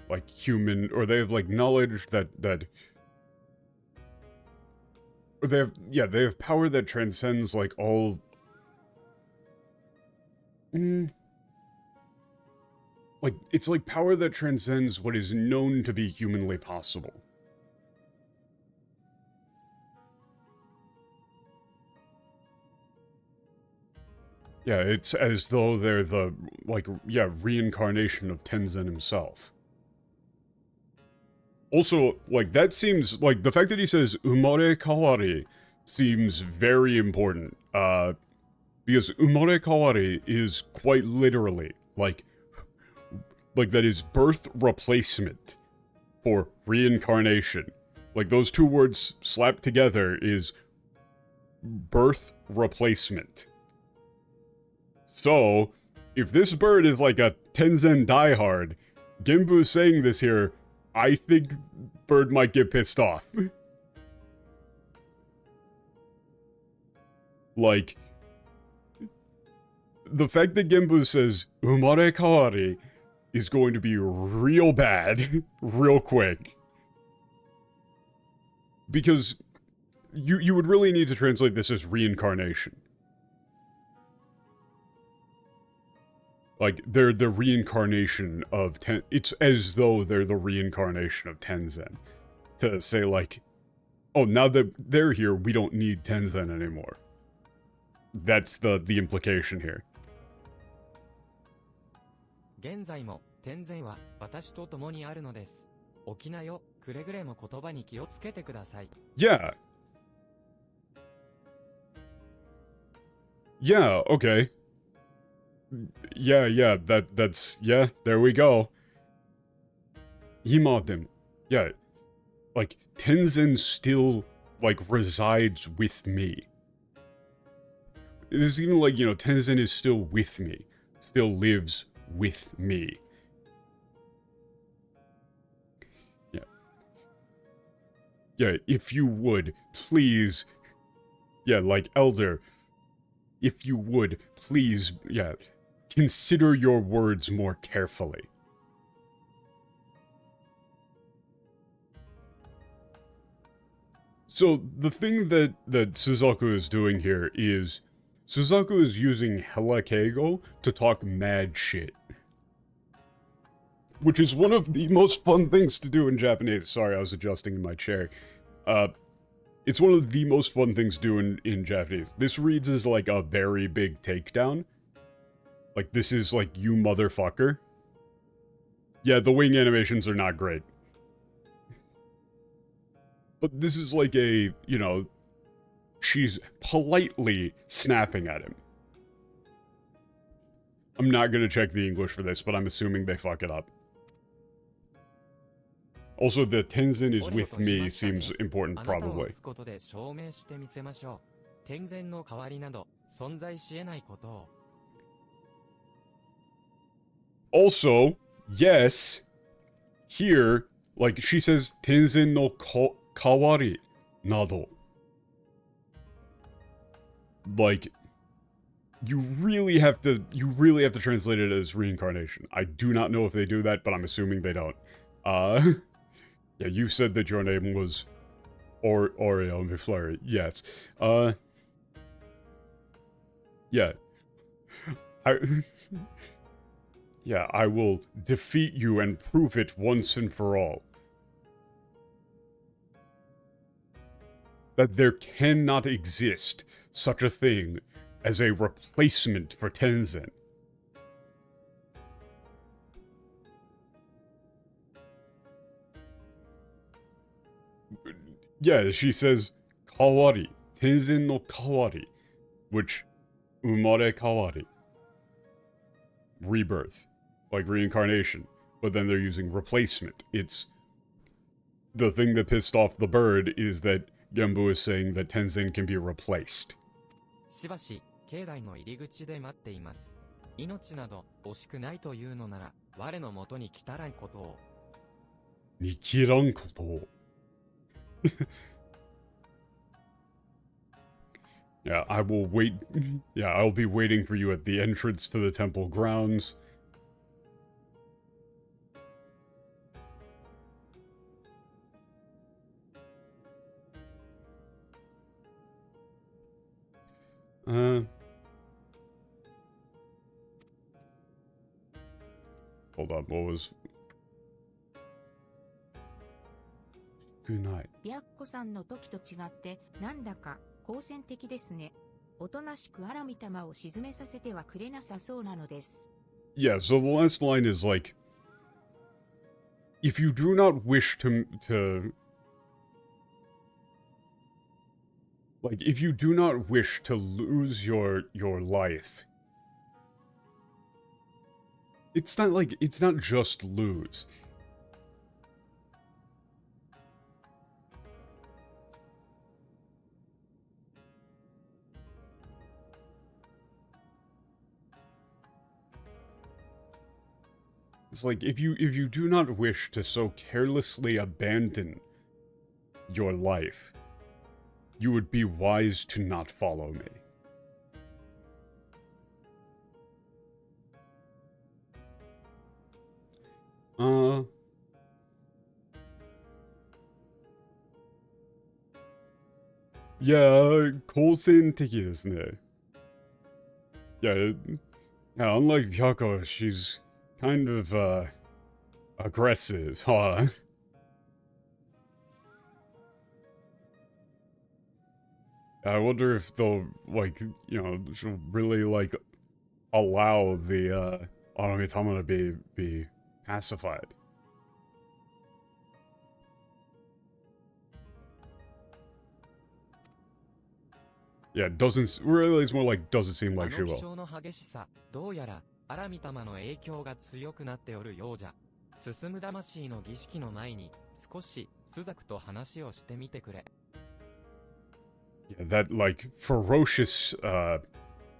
like, human, or they have, like, knowledge that, or they have power that transcends, like, all, like, it's like power that transcends what is known to be humanly possible. Yeah, it's as though they're the, like, yeah, reincarnation of Tenzin himself. Also, like, that seems, like, the fact that he says umare kawari seems very important, because umare kawari is quite literally, like that is birth replacement for reincarnation. Like, those two words slapped together is birth replacement. So, if this bird is like a Tenzin diehard, Genbu saying this here, I think bird might get pissed off. Like, the fact that Genbu says umare kawari is going to be real bad, real quick. Because you would really need to translate this as reincarnation. Like, they're the reincarnation of it's as though they're the reincarnation of Tenzin. To say, like, oh, now that they're here, we don't need Tenzin anymore. That's the implication here. 現在も、天然は、私と共にあるのです。起きなよ、くれぐれも言葉に気をつけてください。Yeah. Yeah, okay. Yeah, that's, yeah, there we go. Himaden. Yeah. Like, Tenzin still, like, resides with me. It is even like, you know, Tenzin is still with me. Still lives with me. Yeah. Yeah, if you would, please. Yeah, like, Elder. If you would, please, yeah, consider your words more carefully. So, the thing that Suzaku is doing here is, Suzaku is using Hella Keigo to talk mad shit. Which is one of the most fun things to do in Japanese. Sorry, I was adjusting in my chair. It's one of the most fun things to do in Japanese. This reads as, like, a very big takedown. Like, this is, like, you motherfucker. Yeah, the wing animations are not great. But this is like a, you know, she's politely snapping at him. I'm not gonna check the English for this, but I'm assuming they fuck it up. Also, the Tenzin is with me seems important, probably. Also, yes, here, like, she says, Tenzin no kawari nado. Like, you really have to translate it as reincarnation. I do not know if they do that, but I'm assuming they don't. Yeah, you said that your name was Oreo McFlurry. Yes. Yeah. I... Yeah, I will defeat you and prove it once and for all. That there cannot exist such a thing as a replacement for Tenzin. Yeah, she says, Kawari. Tenzin no Kawari. Which, umare kawari. Rebirth. Like reincarnation. But then they're using replacement. It's... The thing that pissed off the bird is that Genbu is saying that Tenzin can be replaced. しばし、境内の入り口で待っています。命など惜しくないというのなら、我の元に来たらんことを。にきらんことを。Yeah, I will wait. Yeah, I'll be waiting for you at the entrance to the temple grounds. Hold on, what was... Good night. 白子さんの時と違って、なんだか好戦的ですね。おとなしくアラミ玉を沈めさせてはくれなさそうなのです。Yeah, so the last line is like, if you do not wish like, if you do not wish to lose your life, it's not just lose. It's like, if you do not wish to so carelessly abandon your life, you would be wise to not follow me. Yeah, 好戦的ですね. Yeah, unlike Hyako, she's kind of, aggressive, huh? I wonder if they'll, like, you know, she'll really, like, allow the, Aramitama to be pacified. Yeah, really, it's more like, doesn't seem like she あの気 will. 象の激しさ、どうやら、アラミ玉の影響が強くなっておるようじゃ。進む魂の儀式の前に、少し、スザクと話をしてみてくれ。Yeah, that, like, ferocious,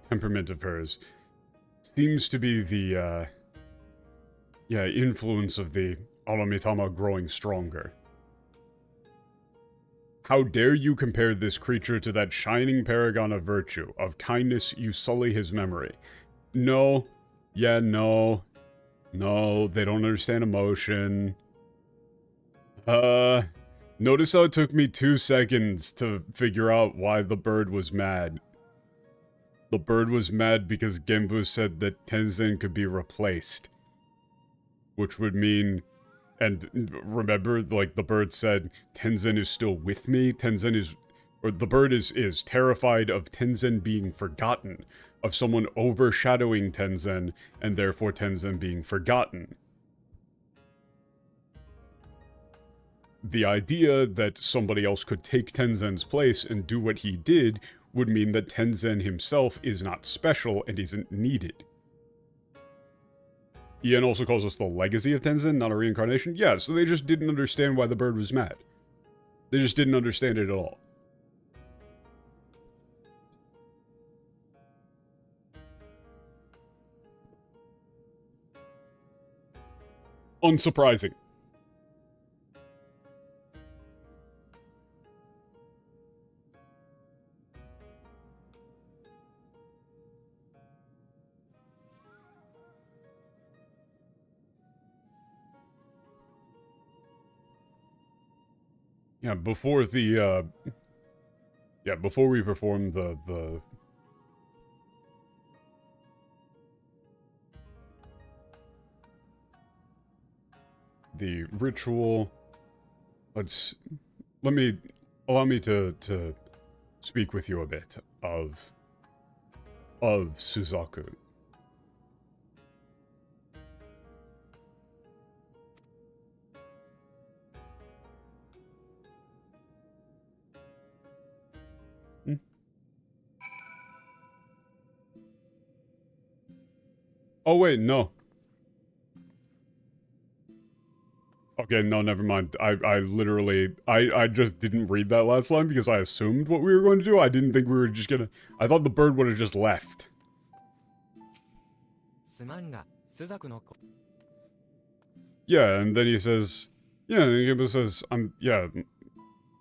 temperament of hers seems to be the, yeah, influence of the Aramitama growing stronger. How dare you compare this creature to that shining paragon of virtue, of kindness you sully his memory. No. Yeah, no. No, they don't understand emotion. Notice how it took me 2 seconds to figure out why the bird was mad. The bird was mad because Genbu said that Tenzin could be replaced. Which would mean... And remember, like, the bird said, Tenzin is still with me? Tenzin is... Or the bird is terrified of Tenzin being forgotten. Of someone overshadowing Tenzin, and therefore Tenzin being forgotten. The idea that somebody else could take Tenzin's place and do what he did would mean that Tenzin himself is not special and isn't needed. Ian also calls us the legacy of Tenzin, not a reincarnation. Yeah, so they just didn't understand why the bird was mad. They just didn't understand it at all. Unsurprising. Yeah, before the, yeah, before we perform the ritual, allow me to speak with you a bit of Suzaku. Oh wait, no. Okay, no, never mind. I literally, I just didn't read that last line because I assumed what we were going to do. I didn't think we were just gonna, I thought the bird would have just left. Yeah, and then he says, yeah, and he says, yeah,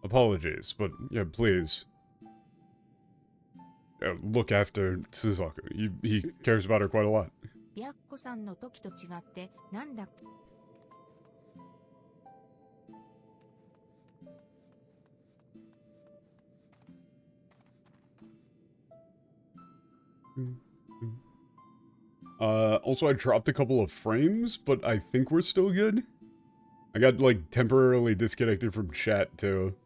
apologies, but yeah, please. Yeah, look after Suzaku. He cares about her quite a lot. 白子さんの時と違ってなんだ Also I dropped a couple of frames, but I think we're still good. I got, like, temporarily disconnected from chat, too.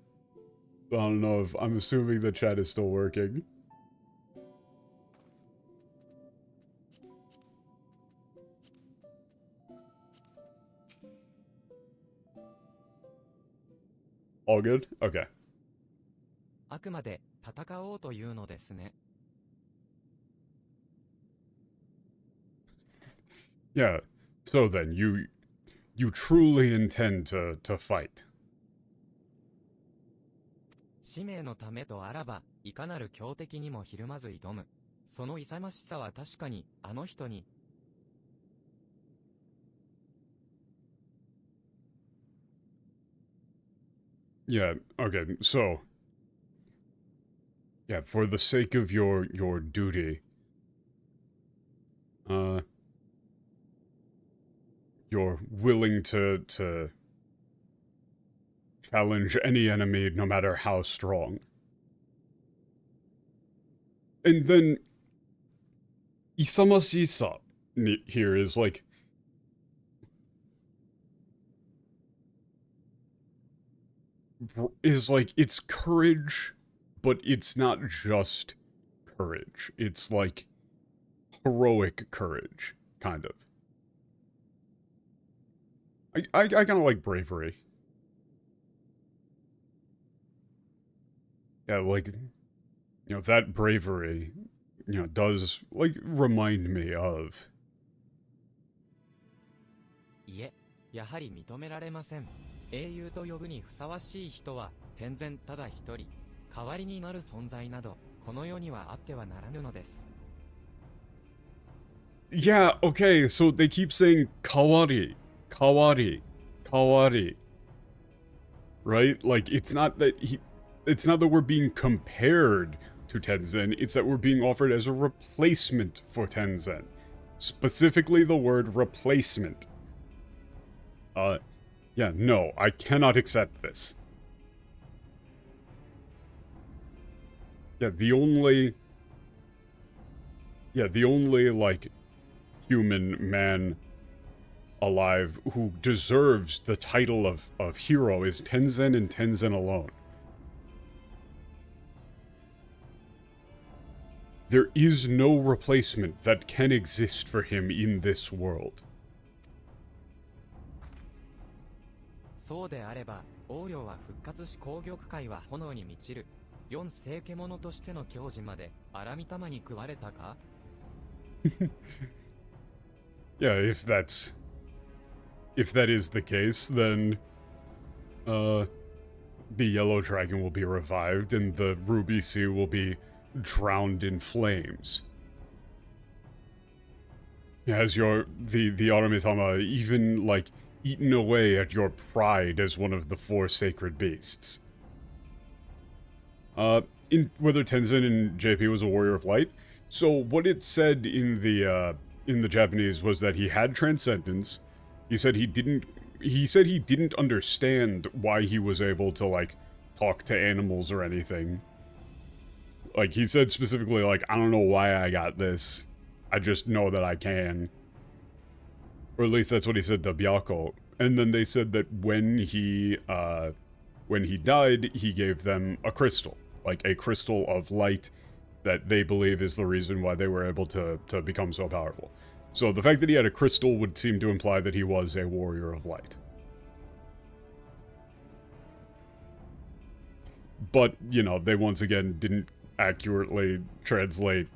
I don't know if, I'm assuming the chat is still working. All good? Okay. あくまで戦おうというのですね。Yeah, so then, you truly intend to fight. 使命のためとあらば、いかなる強敵にもひるまず挑む。その勇ましさは確かに、あの人に。Yeah, okay, so... Yeah, for the sake of your duty... You're willing to challenge any enemy, no matter how strong. And then... Isamashisa here is like... it's courage, but it's not just courage. It's like heroic courage, kind of. I kind of like bravery. Yeah, like, you know, that bravery, you know, does, like, remind me of... いえ、やはり認められません。英雄と呼ぶにふさわしい人は、天然ただ一人。代わりになる存在など、この世にはあってはならぬのです。Yeah, okay, so they keep saying kawari, kawari, kawari. Right? Like, it's not that we're being compared to Tenzen, it's that we're being offered as a replacement for Tenzen. Specifically the word replacement. Yeah, no, I cannot accept this. Yeah, the only, like, human man alive who deserves the title of hero is Tenzen and Tenzen alone. There is no replacement that can exist for him in this world. そうであれば、王領は復活し紅玉会は炎に満ちる。四聖獣としての矜持まで荒御霊に食われたか Yeah, if that is the case, then the yellow dragon will be revived and the ruby sea will be drowned in flames. Has the Aramitama even, like, eaten away at your pride as one of the four sacred beasts? Whether Tenzen in JP was a warrior of light, so what it said in the Japanese was that he had transcendence. He said he didn't understand why he was able to, like, talk to animals or anything. Like, he said specifically, like, I don't know why I got this. I just know that I can. Or at least that's what he said to Byako. And then they said that when he died, he gave them a crystal. Like, a crystal of light that they believe is the reason why they were able to become so powerful. So the fact that he had a crystal would seem to imply that he was a warrior of light. But, you know, they once again didn't accurately translate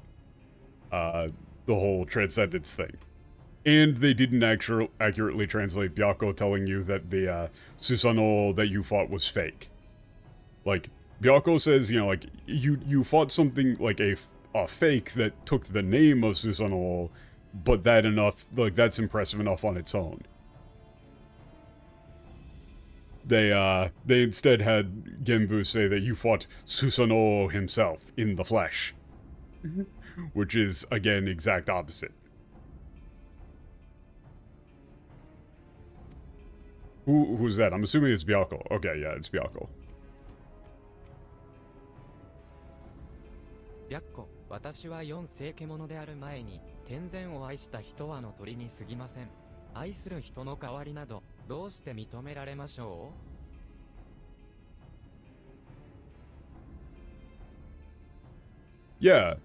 the whole transcendence thing. And they didn't accurately translate Byako telling you that the Susanoo that you fought was fake. Like, Byako says, you know, like, you fought something like a fake that took the name of Susanoo, but that's impressive enough on its own. They instead had Genbu say that you fought Susanoo himself in the flesh. Which is, again, exact opposite. Who's that? I'm assuming it's Byako. Okay, yeah, it's Byako. 白子、私は四世獣である前に、天然を愛した人はの鳥に過ぎません。愛する人の代わりなど、どうして認められましょう? Yeah.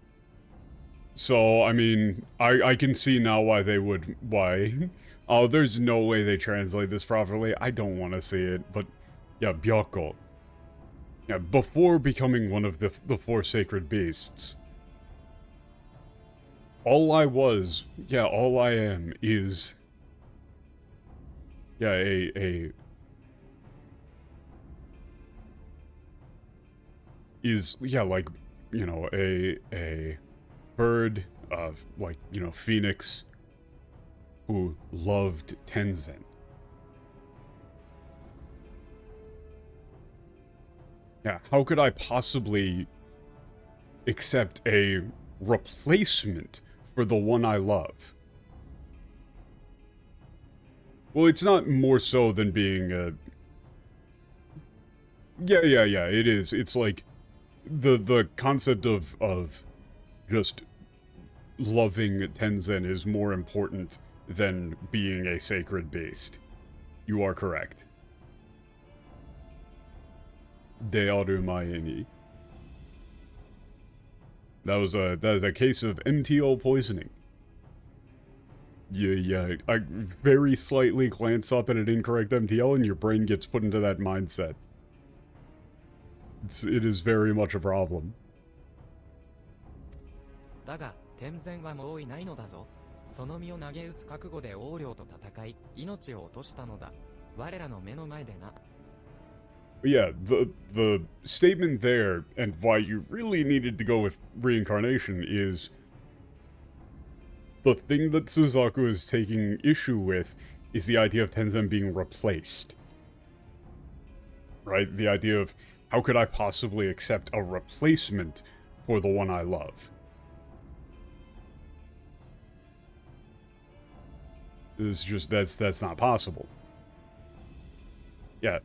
So, I mean, I can see now why oh, there's no way they translate this properly. I don't want to see it, but yeah, Byako. Yeah, before becoming one of the four sacred beasts, all I am is, yeah, like, you know, a bird of, like, you know, phoenix who loved Tenzen. Yeah, how could I possibly accept a replacement for the one I love? Well, it's not more so than being a... Yeah, it is. It's like, the concept of just loving Tenzen is more important than being a sacred beast. You are correct. De Arumaeni. That is a case of MTO poisoning. Yeah, I very slightly glance up at an incorrect MTL and your brain gets put into that mindset. It is very much a problem. だが、天然はもういないのだぞ。その身を投げ打つ覚悟で王領と戦い、命を落としたのだ。我らの目の前でな。Yeah, the statement there, and why you really needed to go with reincarnation, is the thing that Suzaku is taking issue with is the idea of Tenzen being replaced. Right? The idea of, how could I possibly accept a replacement for the one I love? It's just, that's not possible. Yeah.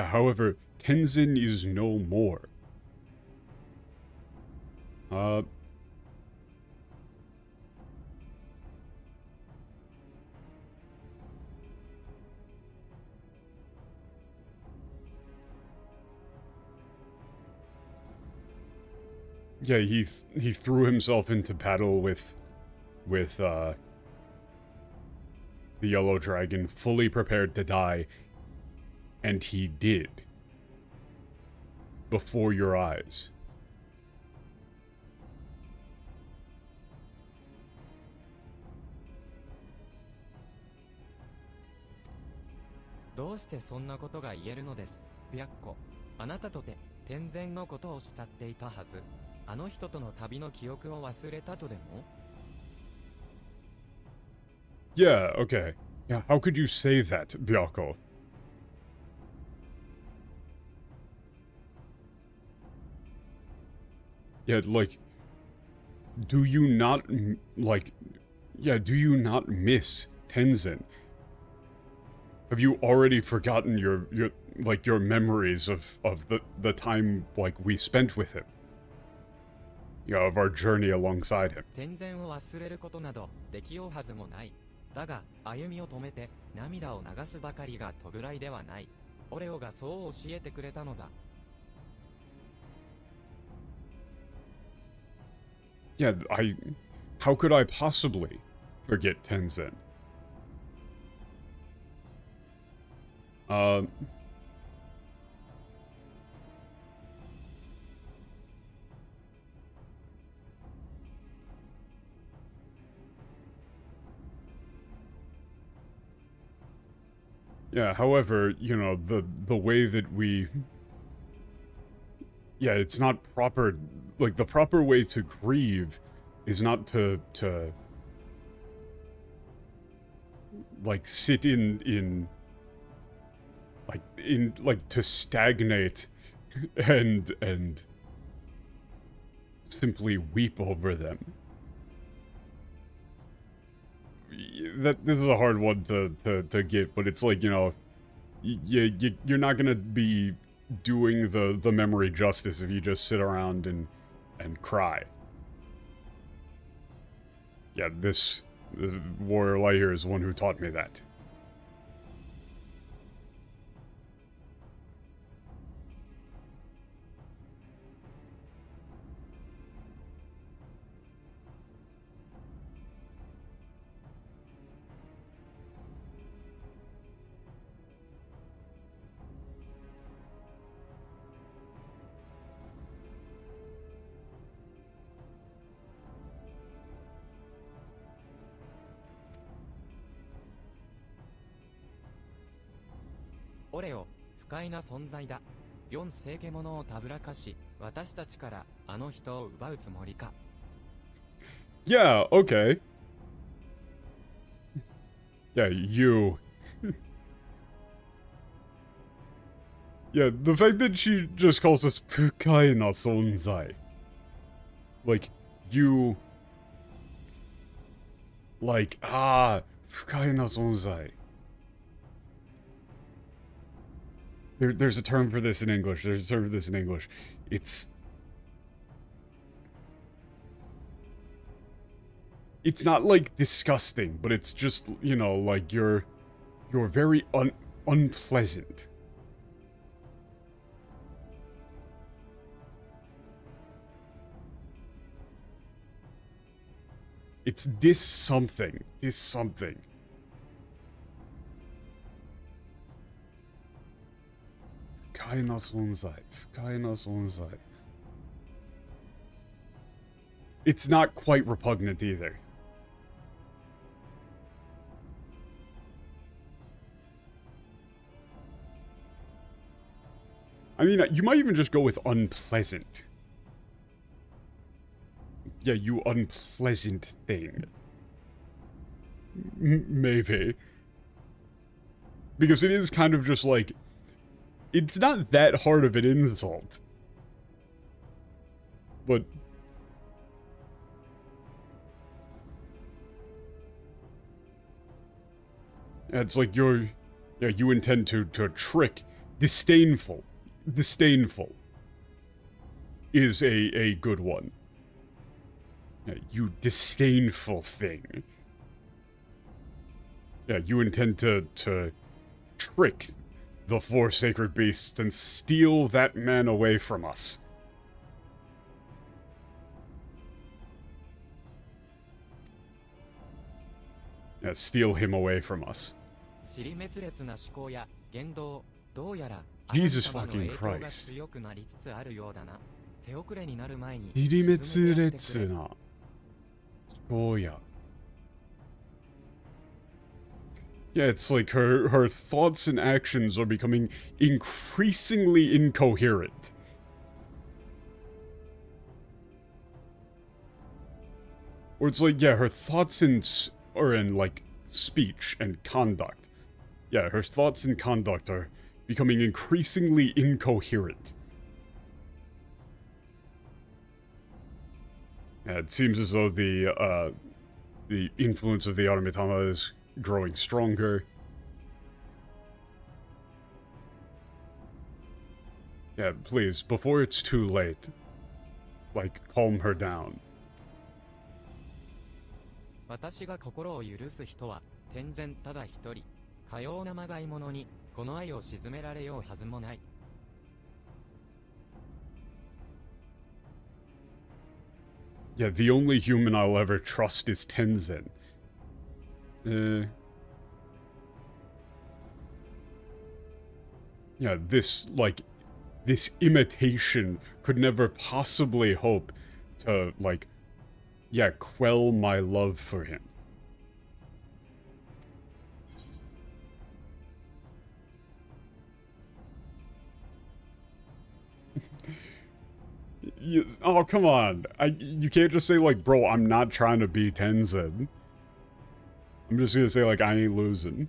However, Tenzen is no more. Yeah, he threw himself into battle with the Yellow Dragon, fully prepared to die. And he did. Before your eyes.「どうしてそんなことが言えるのです、白子。あなたとて天然のことを慕っていたはず。あの人との旅の記憶を忘れたとでも? Yeah, okay. Yeah, how could you say that, Byako? Yeah, like, do you not miss Tenzen? Have you already forgotten your memories of the time, like, we spent with him? You know, of our journey alongside him. 天然を忘れることなどできようはずもない。だが、歩みを止めて涙を流すばかりがとぐらいではない。オレオがそう教えてくれたのだ。Yeah, how could I possibly forget Tenzin? Yeah, however, you know, the way that we... Yeah, it's not proper... Like, the proper way to grieve is not to like, sit in... Like, to stagnate and simply weep over them. This is a hard one to get, but it's like, you know, you're not gonna be doing the memory justice if you just sit around and cry. Yeah, this Warrior Light here is the one who taught me that.「オレオ、不快な存在だ。4世獣をたぶらかし、私たちからあの人を奪うつもりか。」 Yeah, okay. Yeah, you. Yeah, the fact that she just calls us Fukai na Sonzai. Like, you... Like, Fukai na Sonzai. There's a term for this in English. There's a term for this in English. It's not, like, disgusting, but it's just, you know, like, you're very unpleasant. It's this something. Fukai na sonzai. It's not quite repugnant either. I mean, you might even just go with unpleasant. Yeah, you unpleasant thing. Maybe. Because it is kind of just like... It's not that hard of an insult. But... Yeah, it's like you're... Yeah, you intend to trick. Disdainful is a good one. Yeah, you disdainful thing. Yeah, you intend to trick the 4 sacred beasts and steal that man away from us. Yeah, steal him away from us. Jesus fucking Christ. 手遅れになる前に Oh yeah. Yeah, it's like her thoughts and actions are becoming increasingly incoherent. Or it's like, yeah, her thoughts are in, like, speech and conduct. Yeah, her thoughts and conduct are becoming increasingly incoherent. Yeah, it seems as though the influence of the Automatama is growing stronger. Yeah, please, before it's too late, like, calm her down. 私が心を許す人は、天然ただ一人。かようなまがいものに、この愛を鎮められようはずもない。Yeah, the only human I'll ever trust is Tenzin. Yeah, this imitation could never possibly hope to, like, yeah, quell my love for him. Oh, come on. You can't just say, like, bro, I'm not trying to be Tenzin. I'm just gonna say, like, I ain't losing.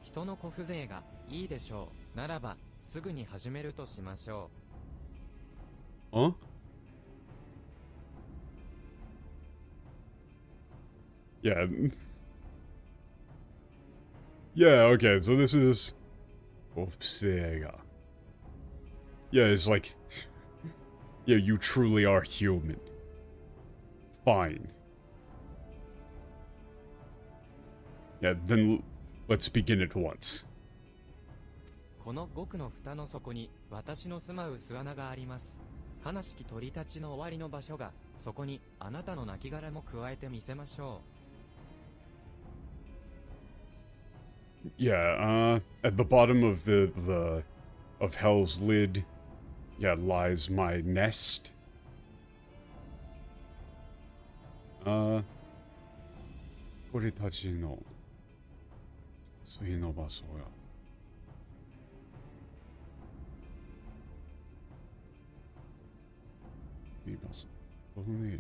人の小風情がいいでしょう。ならば、すぐに始めるとしましょう。Huh? Yeah. Yeah, okay, so this is... Sega. Yeah, it's like... Yeah, you truly are human. Fine. Yeah, then let's begin at once. この極の蓋の底に私の住まう巣穴があります。悲しき鳥たちの終わりの場所が、そこにあなたの亡骸も加えてみせましょう。Yeah, at the bottom of of Hell's lid, yeah, lies my nest. 鳥たちの睡の場所や。いい場所。ここに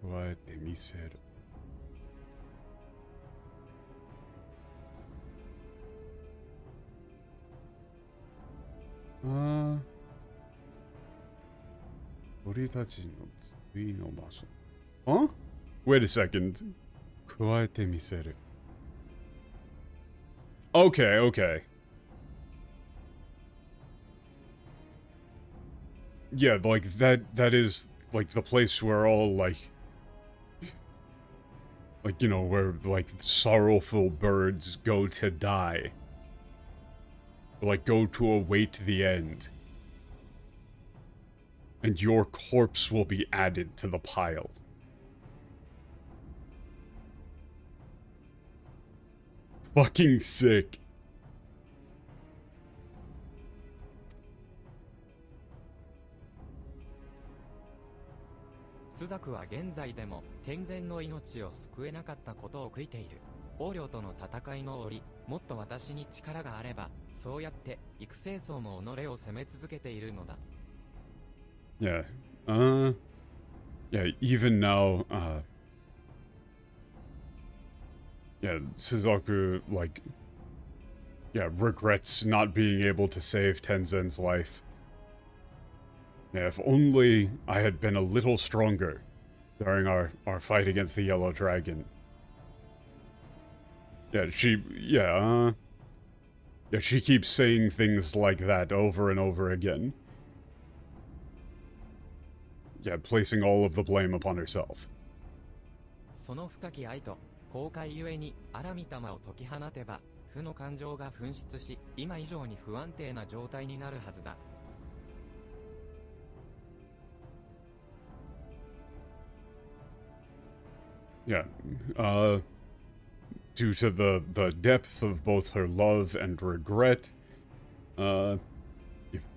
加えてみせる。鳥たちの次の場所。Huh? Wait a second. 加えてみせる。Okay, okay. Yeah, like, that is, like, the place where all, like, you know, where, like, sorrowful birds go to die. Like, go to await the end. And your corpse will be added to the pile. Fucking sick. スザクは現在でも天然の命を救えなかったことを悔いている。王領との戦いの折、もっと私に力があれば、そうやって育成層も己を責め続けているのだ。Yeah, yeah, even now, yeah, Suzaku, like, yeah, regrets not being able to save Tenzin's life. Yeah, if only I had been a little stronger during our fight against the Yellow Dragon. Yeah, yeah, she keeps saying things like that over and over again. Yeah, placing all of the blame upon herself. その深き愛と後悔ゆえにアラミ玉を解き放てば、負の感情が噴出し、今以上に不安定な状態になるはずだ。Yeah, due to the depth of both her love and regret, if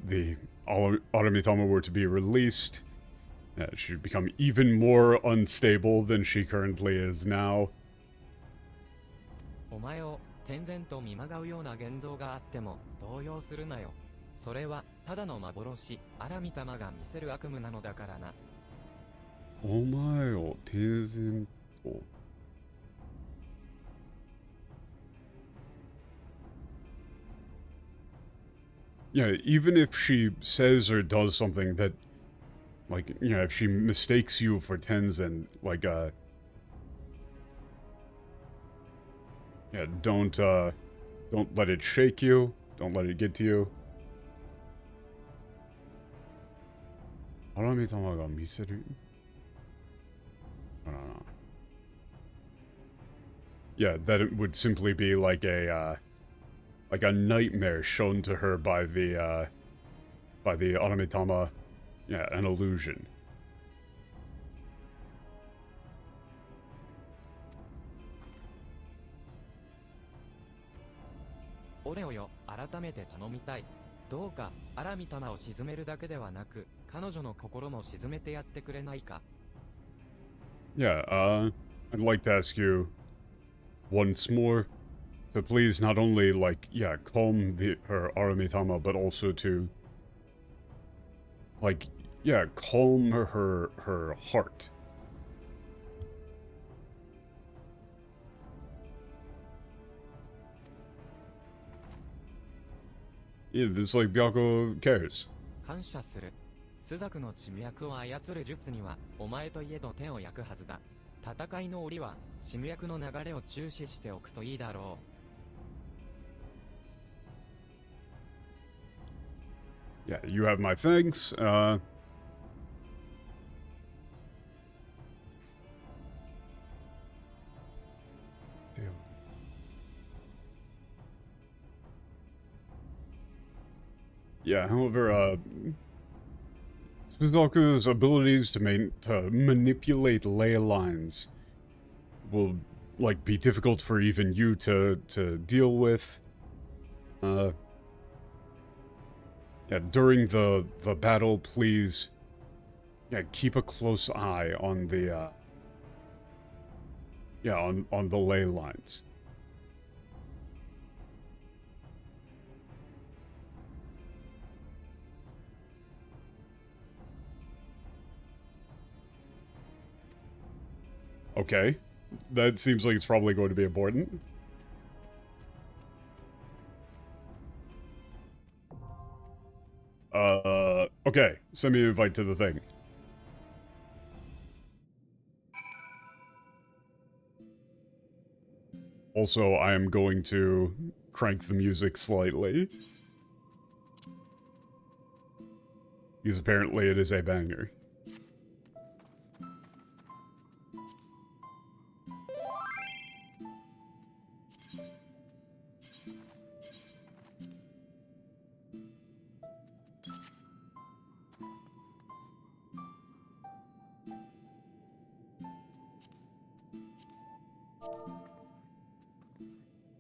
the Aramitama were to be released, she'd become even more unstable than she currently is now. お前を天然と見まがうような言動があっても動揺するなよ。それはただの幻、アラミ玉が見せる悪夢なのだからな。お前を天然と。Yeah, even if she says or does something that, like, you know, if she mistakes you for Tenzin, like, Yeah, don't let it shake you. Don't let it get to you. Aramitama ga miseru? I don't know. Yeah, that it would simply be like a nightmare shown to her by the Aramitama. Yeah, an illusion. オレオよ、改めて頼みたい。どうか、アラミ玉を沈めるだけではなく、彼女の心も沈めてやってくれないか。Yeah, I'd like to ask you once more to please not only, like, yeah, calm her Aramitama, but also to, like, yeah, calm her heart. Yeah, this like Byako cares. 感謝する。スザクの地脈を操る術には、お前といえど手を焼くはずだ。戦いの折は、地脈の流れを注視しておくといいだろう。Yeah, you have my thanks. Yeah, however, Suzaku's abilities to manipulate ley lines will, like, be difficult for even you to deal with. Yeah, during the battle, please, yeah, keep a close eye on the, yeah, on the ley lines. Okay. That seems like it's probably going to be important. Okay. Send me an invite to the thing. Also, I am going to crank the music slightly. Because apparently it is a banger.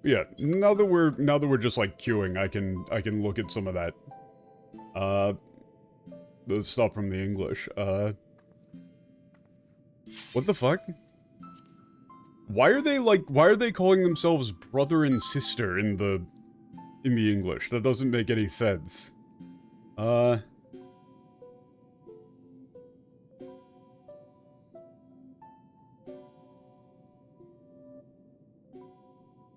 Yeah, now that we're just like queuing, I can look at some of that. The stuff from the English. What the fuck? Why are they calling themselves brother and sister in the English? That doesn't make any sense.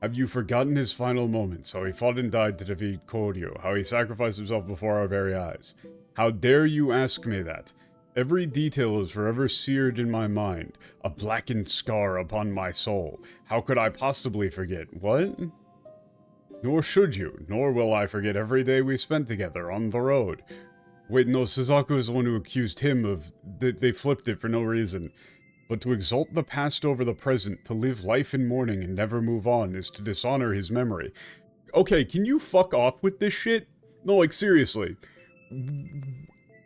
Have you forgotten his final moments, how he fought and died to defeat Koryu, how he sacrificed himself before our very eyes? How dare you ask me that? Every detail is forever seared in my mind, a blackened scar upon my soul. How could I possibly forget? What? Nor should you, nor will I forget every day we spent together on the road. Wait, no, Suzaku is the one who accused him of... They flipped it for no reason. But to exalt the past over the present, to live life in mourning and never move on, is to dishonor his memory. Okay, can you fuck off with this shit? No, like, seriously.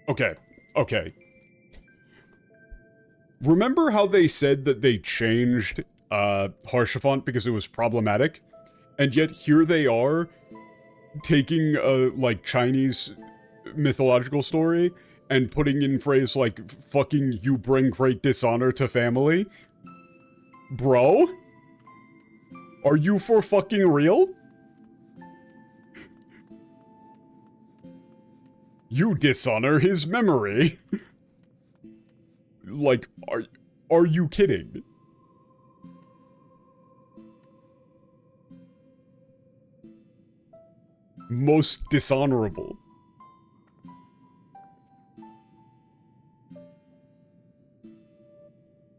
Okay. Remember how they said that they changed, Harshaphant because it was problematic? And yet here they are, taking a, like, Chinese mythological story and putting in phrase like, fucking you bring great dishonor to family? Bro? Are you for fucking real? You dishonor his memory. Like, are you kidding? Most dishonorable.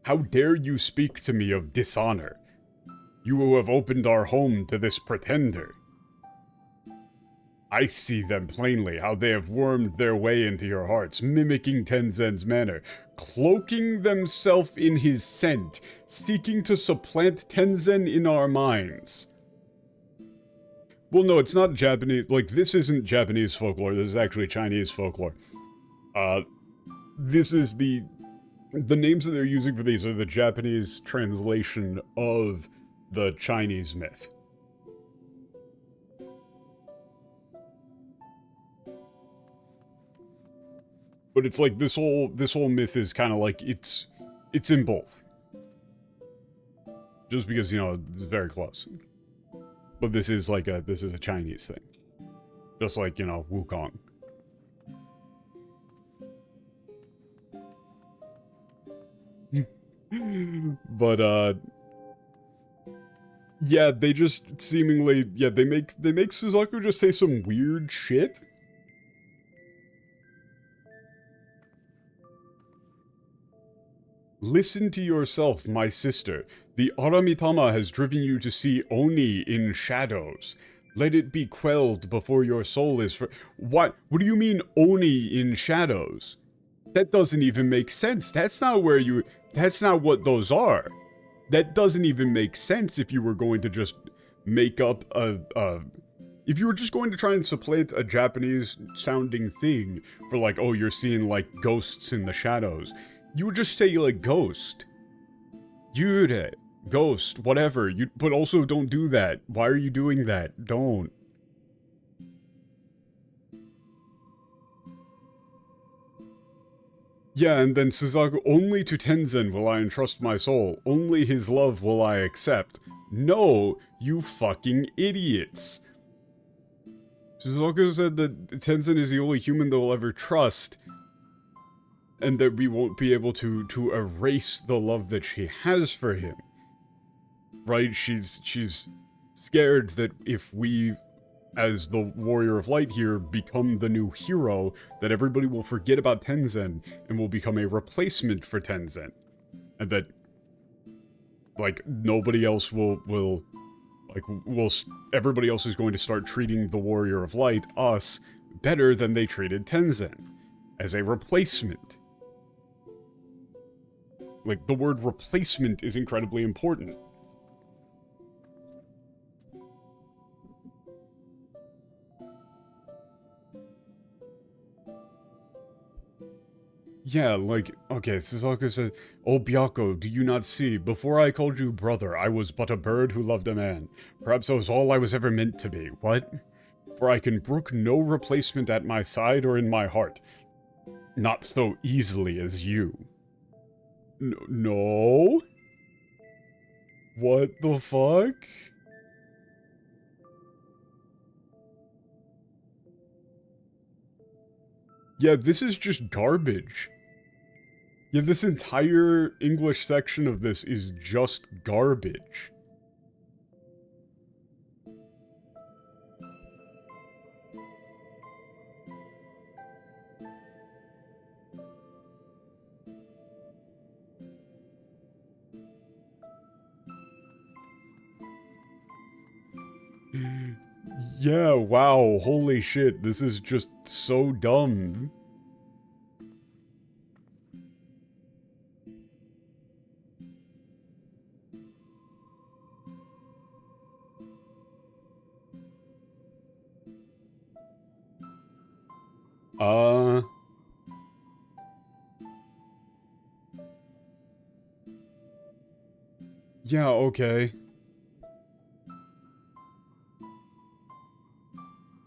How dare you speak to me of dishonor? You who have opened our home to this pretender. I see them plainly, how they have wormed their way into your hearts, mimicking Tenzen's manner, cloaking themselves in his scent, seeking to supplant Tenzen in our minds. Well, no, it's not Japanese, like, this isn't Japanese folklore, this is actually Chinese folklore. This is the names that they're using for these are the Japanese translation of the Chinese myth. But it's like this whole myth is kind of like it's in both. Just because, you know, it's very close. But this is a Chinese thing. Just like, you know, Wukong. But yeah, they just seemingly they make Suzaku just say some weird shit. Listen to yourself, my sister. The Aramitama has driven you to see Oni in shadows. Let it be quelled before your soul is What do you mean, Oni in shadows? That doesn't even make sense. That's not what those are. That doesn't even make sense if you were going to just make up if you were just going to try and supplant a Japanese sounding thing for like, oh, you're seeing like ghosts in the shadows. You would just say like ghost. Yure, ghost, whatever. But also don't do that. Why are you doing that? Don't. Yeah, and then Suzaku, only to Tenzen will I entrust my soul. Only his love will I accept. No, you fucking idiots. Suzaku said that Tenzen is the only human they'll ever trust. And that we won't be able to erase the love that she has for him. Right? She's scared that if we, as the Warrior of Light here, become the new hero, that everybody will forget about Tenzen and will become a replacement for Tenzen. And that, like, nobody else everybody else is going to start treating the Warrior of Light, us, better than they treated Tenzen. As a replacement. Like, the word replacement is incredibly important. Yeah, like, okay, Suzaku said, "Oh, Byako, do you not see? Before I called you brother, I was but a bird who loved a man. Perhaps that was all I was ever meant to be. What? For I can brook no replacement at my side or in my heart. Not so easily as you." No? What the fuck? Yeah, this is just garbage. Yeah, this entire English section of this is just garbage. Yeah, wow, holy shit, this is just so dumb. Yeah, okay.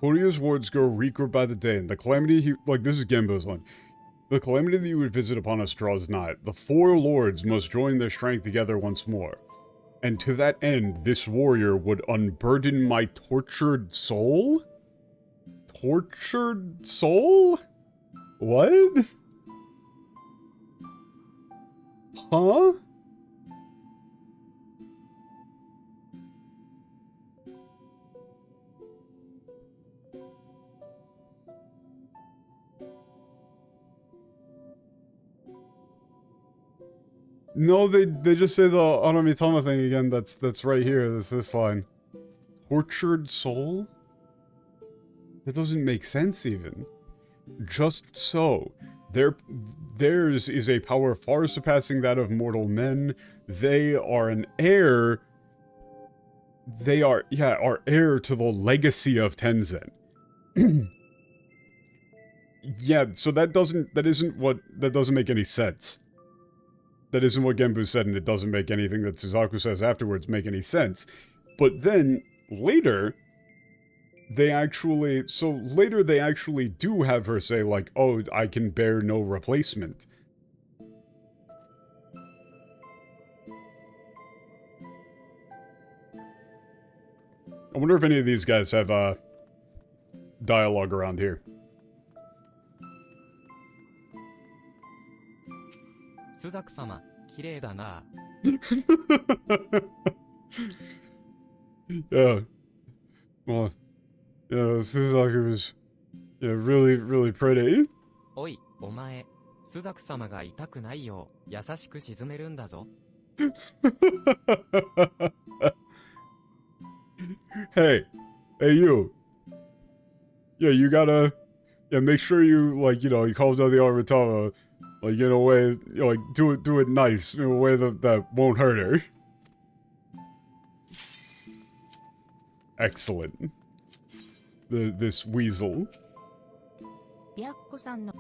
Horio's wards grow weaker by the day, and the calamity this is Genbo's line. The calamity that you would visit upon us draws nigh. The four lords must join their strength together once more. And to that end, this warrior would unburden my tortured soul? Tortured soul? What? Huh? No, they just say the Aramitama thing again. That's right here. That's this line. Tortured soul? That doesn't make sense even. Just so. Theirs is a power far surpassing that of mortal men. They are an heir. They are, yeah, are heir to the legacy of Tenzin. Yeah, so that doesn't make any sense. That isn't what Genbu said, and it doesn't make anything that Suzaku says afterwards make any sense. But then, later, they actually do have her say, like, oh, I can bear no replacement. I wonder if any of these guys have, dialogue around here. Suzaku-sama, 綺麗だな. Yeah. Well, yeah, Suzaku was, yeah, really, really pretty. おい、お前、Suzaku-samaが痛くないよう、優しく沈めるんだぞ. Hey, you. Yeah, you gotta, yeah, make sure you, like, you know, you calm down the Aramitama, like, in a way, you know, like, do it nice, in a way that won't hurt her. Excellent. This weasel. 白子さんの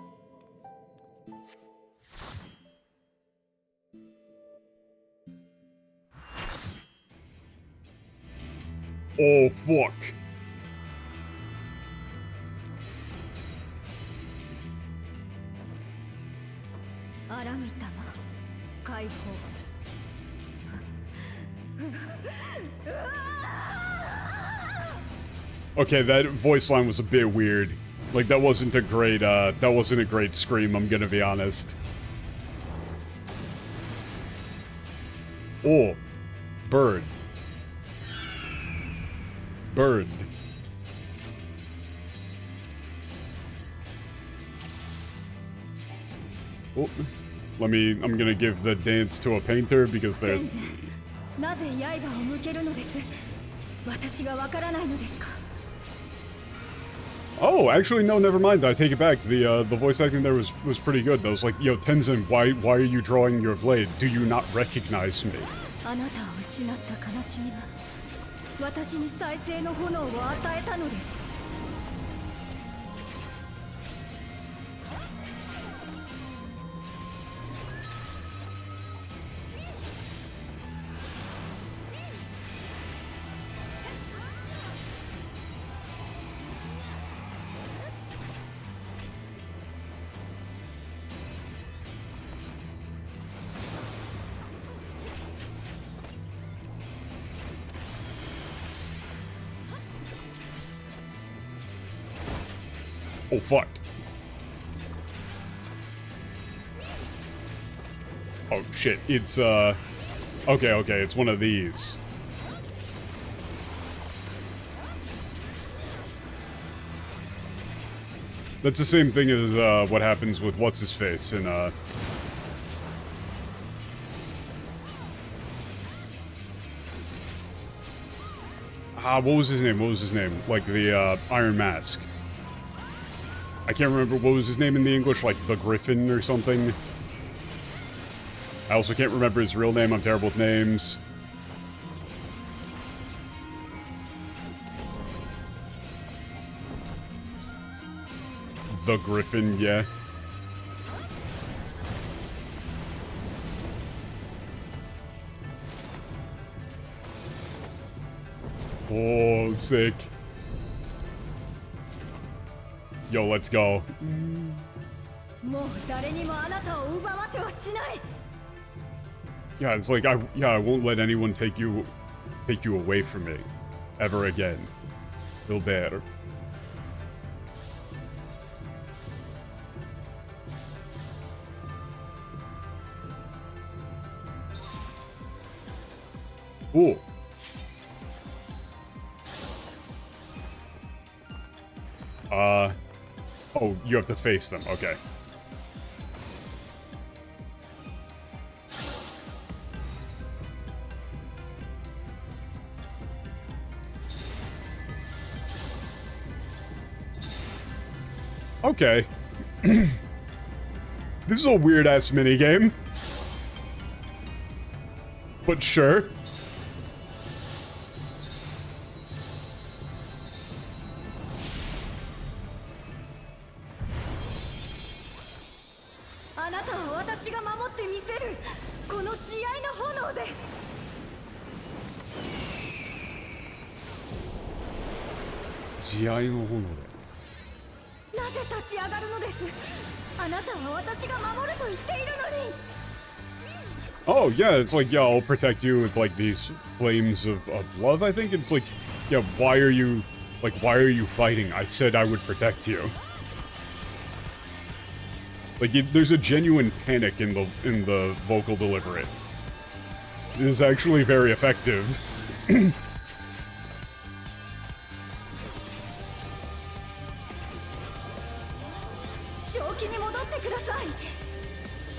Oh, fuck. Aramitama, 解放. Okay, that voice line was a bit weird. Like, that wasn't a great scream, I'm gonna be honest. Oh. Bird. Bird. Oh. I'm gonna give the dance to a painter because they're... なぜ刃を向けるのです。私がわからないのですか。 Oh, actually, no, never mind. I take it back. The voice acting there was pretty good. I was like, yo, Tenzin, why are you drawing your blade? Do you not recognize me? あなたを失った悲しみが私に再生の炎を与えたのです。 Oh, fuck. Oh, shit. It's, okay, it's one of these. That's the same thing as, what happens with What's-His-Face in, what was his name? Like, the, Iron Mask. I can't remember what was his name in the English, like the Griffin or something. I also can't remember his real name, I'm terrible with names. The Griffin, yeah. Oh, sick. Yo, let's go. Yeah, it's like I won't let anyone take you away from me ever again. Feel better. Ooh. Oh, you have to face them. Okay. Okay. This is a weird-ass minigame. But sure. あなたは私が守ってみせる。この慈愛の炎で。慈愛の炎で。なぜ立ち上がるのです。あなたは私が守ると言っているのに。 Oh, yeah, it's like, yeah, I'll protect you with, like, these flames of love, I think. It's like, yeah, why are you fighting? I said I would protect you. Like, there's a genuine panic in the vocal delivery. It is actually very effective.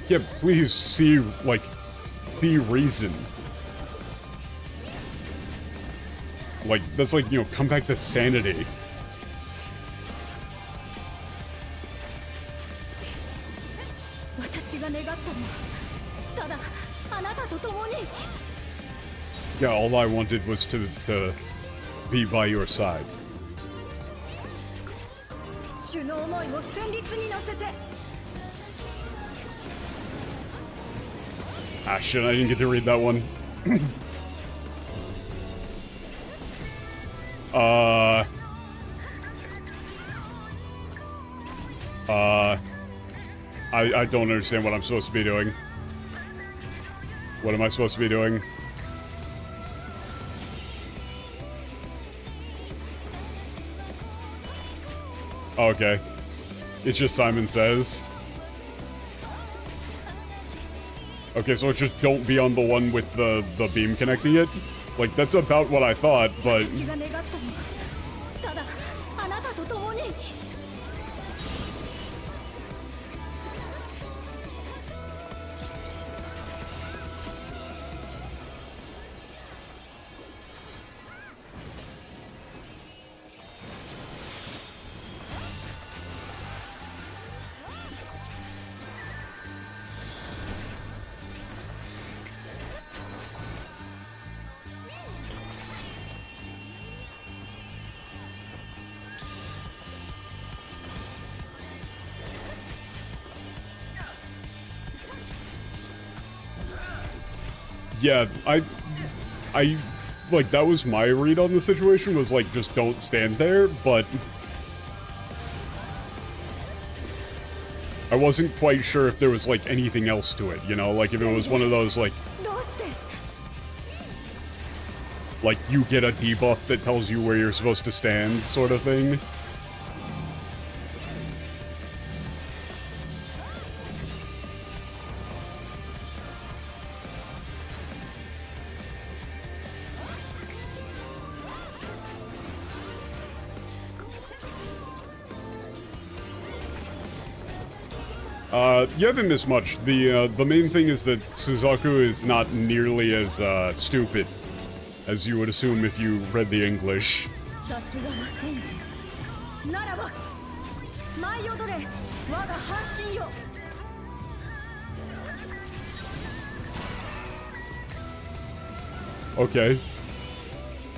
Yeah, please see, like, see reason. Like, that's like, you know, come back to sanity. Yeah, all I wanted was to be by your side. Ah, shit, I didn't get to read that one. I don't understand what I'm supposed to be doing. What am I supposed to be doing? Okay. It's just Simon Says. Okay, so it's just don't be on the one with the beam connecting it? Like, that's about what I thought, but... Yeah, I, like, that was my read on the situation, was, like, just don't stand there, but... I wasn't quite sure if there was, like, anything else to it, you know? Like, if it was one of those, like... Like, you get a debuff that tells you where you're supposed to stand, sort of thing. You haven't missed much. The main thing is that Suzaku is not nearly as, stupid as you would assume if you read the English. Okay.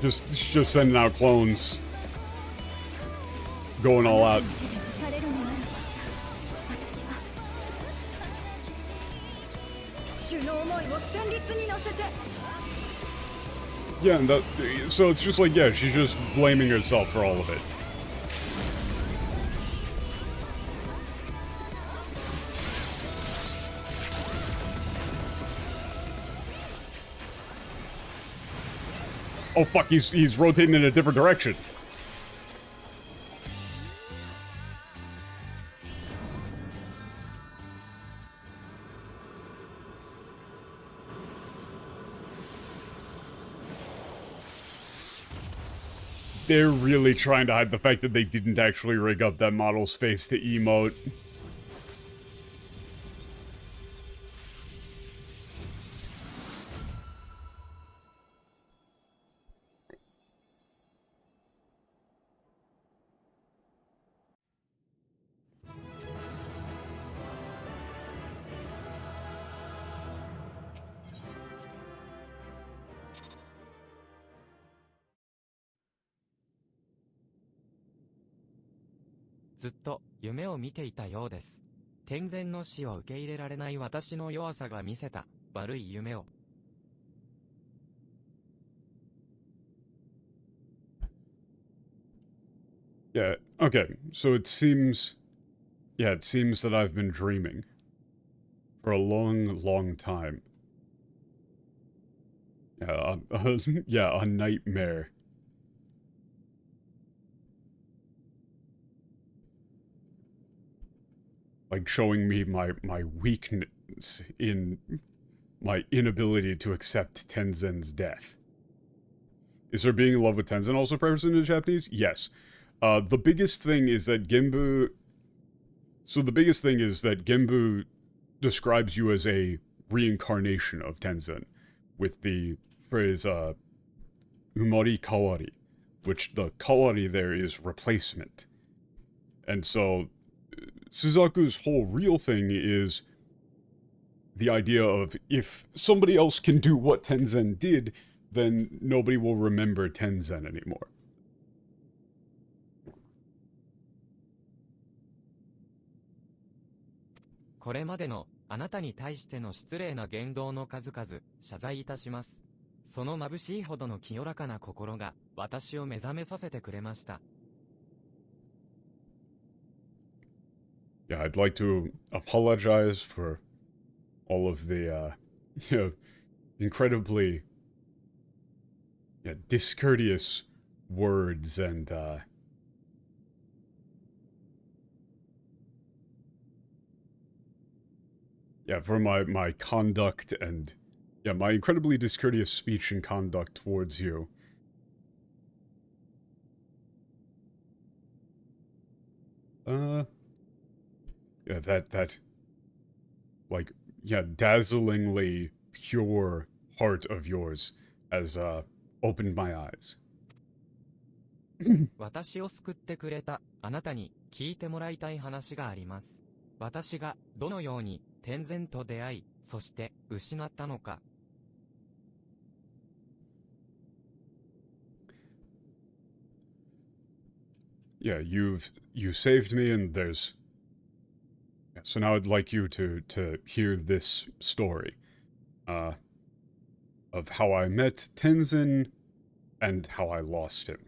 Just sending out clones. Going all out. Yeah, and so it's just like, yeah, she's just blaming herself for all of it. Oh fuck, he's rotating in a different direction. They're really trying to hide the fact that they didn't actually rig up that model's face to emote. ずっと夢を見ていたようです。天然の死を受け入れられない私の弱さが見せた悪い夢を。Yeah, okay, so it seems that I've been dreaming for a long, long time. Yeah, yeah, a nightmare. Like showing me my weakness in my inability to accept Tenzen's death. Is her being in love with Tenzen also present in Japanese? Yes. The biggest thing is that Genbu... So the biggest thing is that Genbu describes you as a reincarnation of Tenzen, with the phrase, umari kawari, which the kawari there is replacement. And so, Suzaku's whole real thing is the idea of if somebody else can do what Tenzen did, then nobody will remember Tenzen anymore. これまでのあなたに対しての失礼な言動の数々、謝罪いたします。その眩しいほどの清らかな心が私を目覚めさせてくれました。Yeah, I'd like to apologize for all of the, incredibly discourteous words and, for my conduct and, my incredibly discourteous speech and conduct towards you. That, like, dazzlingly pure heart of yours has, opened my eyes. 私を救ってくれたあなたに聞いてもらいたい話があります。私がどのように天然と出会い、そして失ったのか。Yeah, you saved me and there's... So now I'd like you to hear this story, of how I met Tenzen and how I lost him.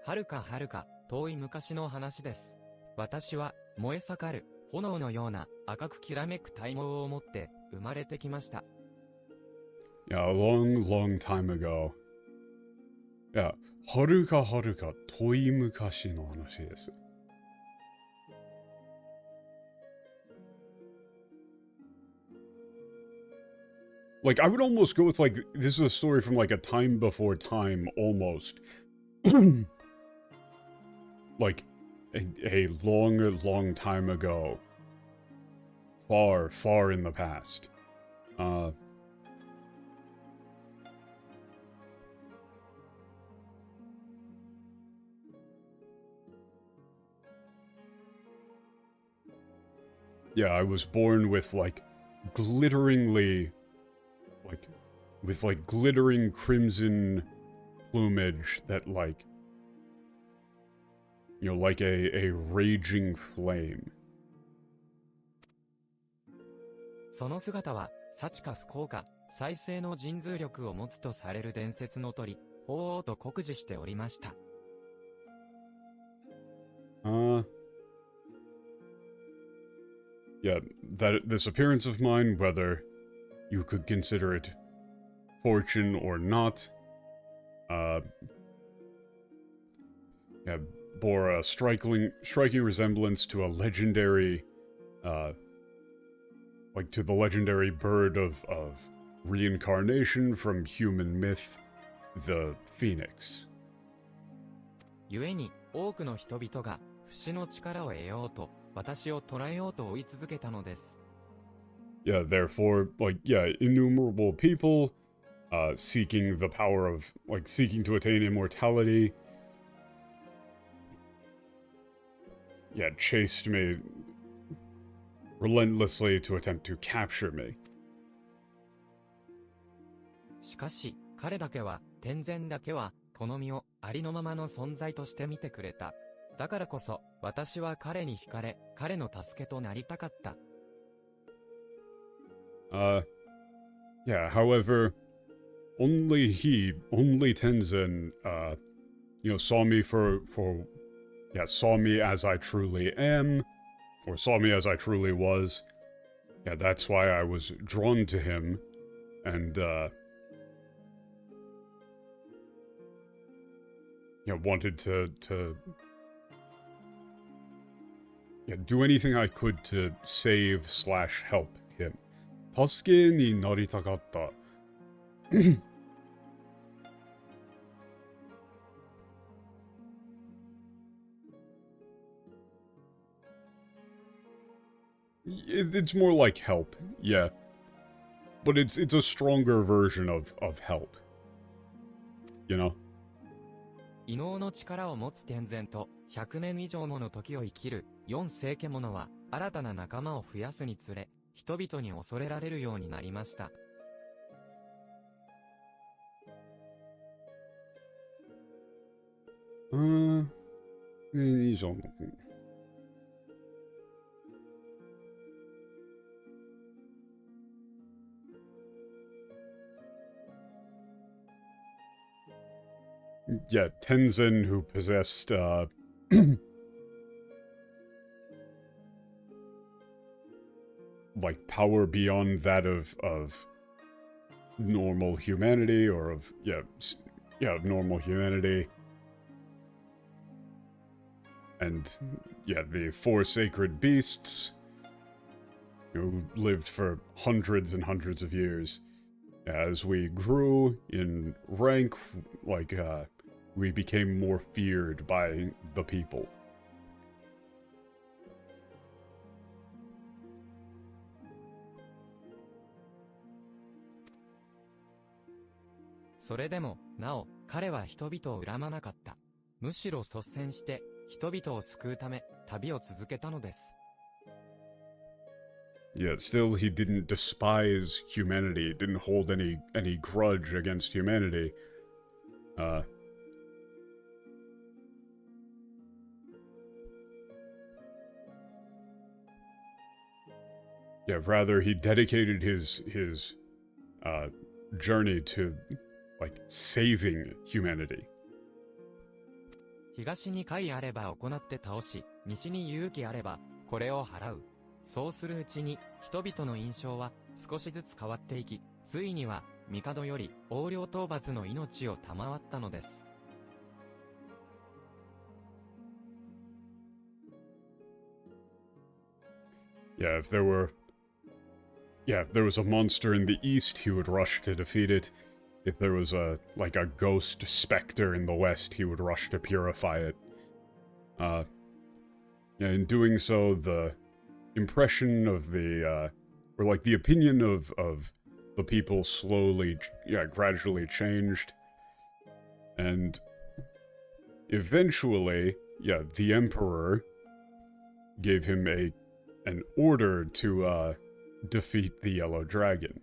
はるかはるか遠い昔の話です。私は燃え盛る炎のような赤くきらめく体毛を持って生まれてきました。Yeah, a long, long time ago. Yeah, はるかはるか遠い昔の話です。Like, I would almost go with, like, this is a story from, like, a time before time, almost. Like, a long, long time ago. Far, far in the past. Yeah, I was born with, like, glitteringly... Like, with, like, glittering crimson plumage that, like... You know, like a raging flame. その姿は、幸か不幸か、再生の神通力を持つとされる伝説の鳥、鳳凰と酷似しておりました。Yeah, this appearance of mine, whether you could consider it fortune or not, bore a striking resemblance to a legendary, like to the legendary bird of reincarnation from human myth, the phoenix. 故に、多くの人々が、不死の力を得ようと、私を捕らえようと追い続けたのです。Yeah, therefore, like, innumerable people, seeking the power of, like, seeking to attain immortality, chased me relentlessly to attempt to capture me. しかし、彼だけは、天然だけは、この身をありのままの存在として見てくれた。だからこそ、私は彼に惹かれ、彼の助けとなりたかった。Yeah, however, only Tenzin, saw me saw me as I truly am, or saw me as I truly was. Yeah, that's why I was drawn to him, and, wanted to do anything I could to save/help him. 助けになりたかった。It's more like help, yeah. But it's a stronger version of help. You know? 異能の力を持つ天然と100年以上もの時を生きる4世獣は新たな仲間を増やすにつれ人々に恐れられるようになりました。いいじゃん。Yeah, Tenzin, who possessed, like, power beyond that of normal humanity, or of, normal humanity. And, the 4 sacred beasts, who lived for hundreds and hundreds of years. As we grew in rank, we became more feared by the people. それでも、なお、彼は人々を恨まなかった。むしろ率先して、人々を救うため、旅を続けたのです。Yeah, still he didn't despise humanity, didn't hold any grudge against humanity. Rather he dedicated his journey to, like, saving humanity. 東に怪あれば行って倒し、西に勇気あれば、これを払う。そうするうちに、人々の印象は少しずつ変わっていき、ついには、帝より横領討伐の命を賜ったのです。If there was a monster in the east, he would rush to defeat it. If there was a ghost specter in the west, he would rush to purify it. In doing so, the impression of the opinion of the people gradually changed. And eventually, the Emperor gave him an order to defeat the Yellow Dragon.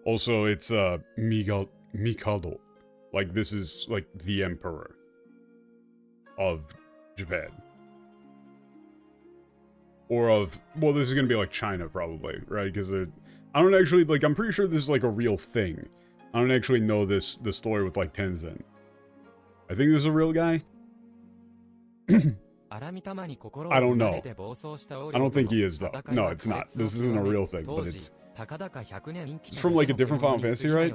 Also, it's Mikado. Like, this is, like, the Emperor of Japan. Or of, well, this is gonna be like China, probably, right? Because I don't actually, like, I'm pretty sure this is, like, a real thing. I don't actually know the story with, like, Tenzin. I think this is a real guy. I don't know. I don't think he is, though. No, it's not. This isn't a real thing, but it's from, like, a different Final Fantasy, right?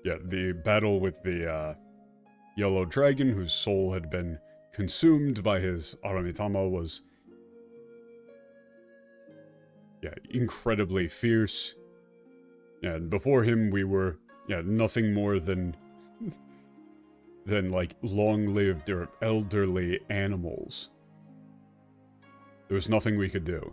Yeah, the battle with the Yellow Dragon, whose soul had been consumed by his Aramitama, was incredibly fierce. And before him, we were, nothing more than like long-lived or elderly animals. There was nothing we could do.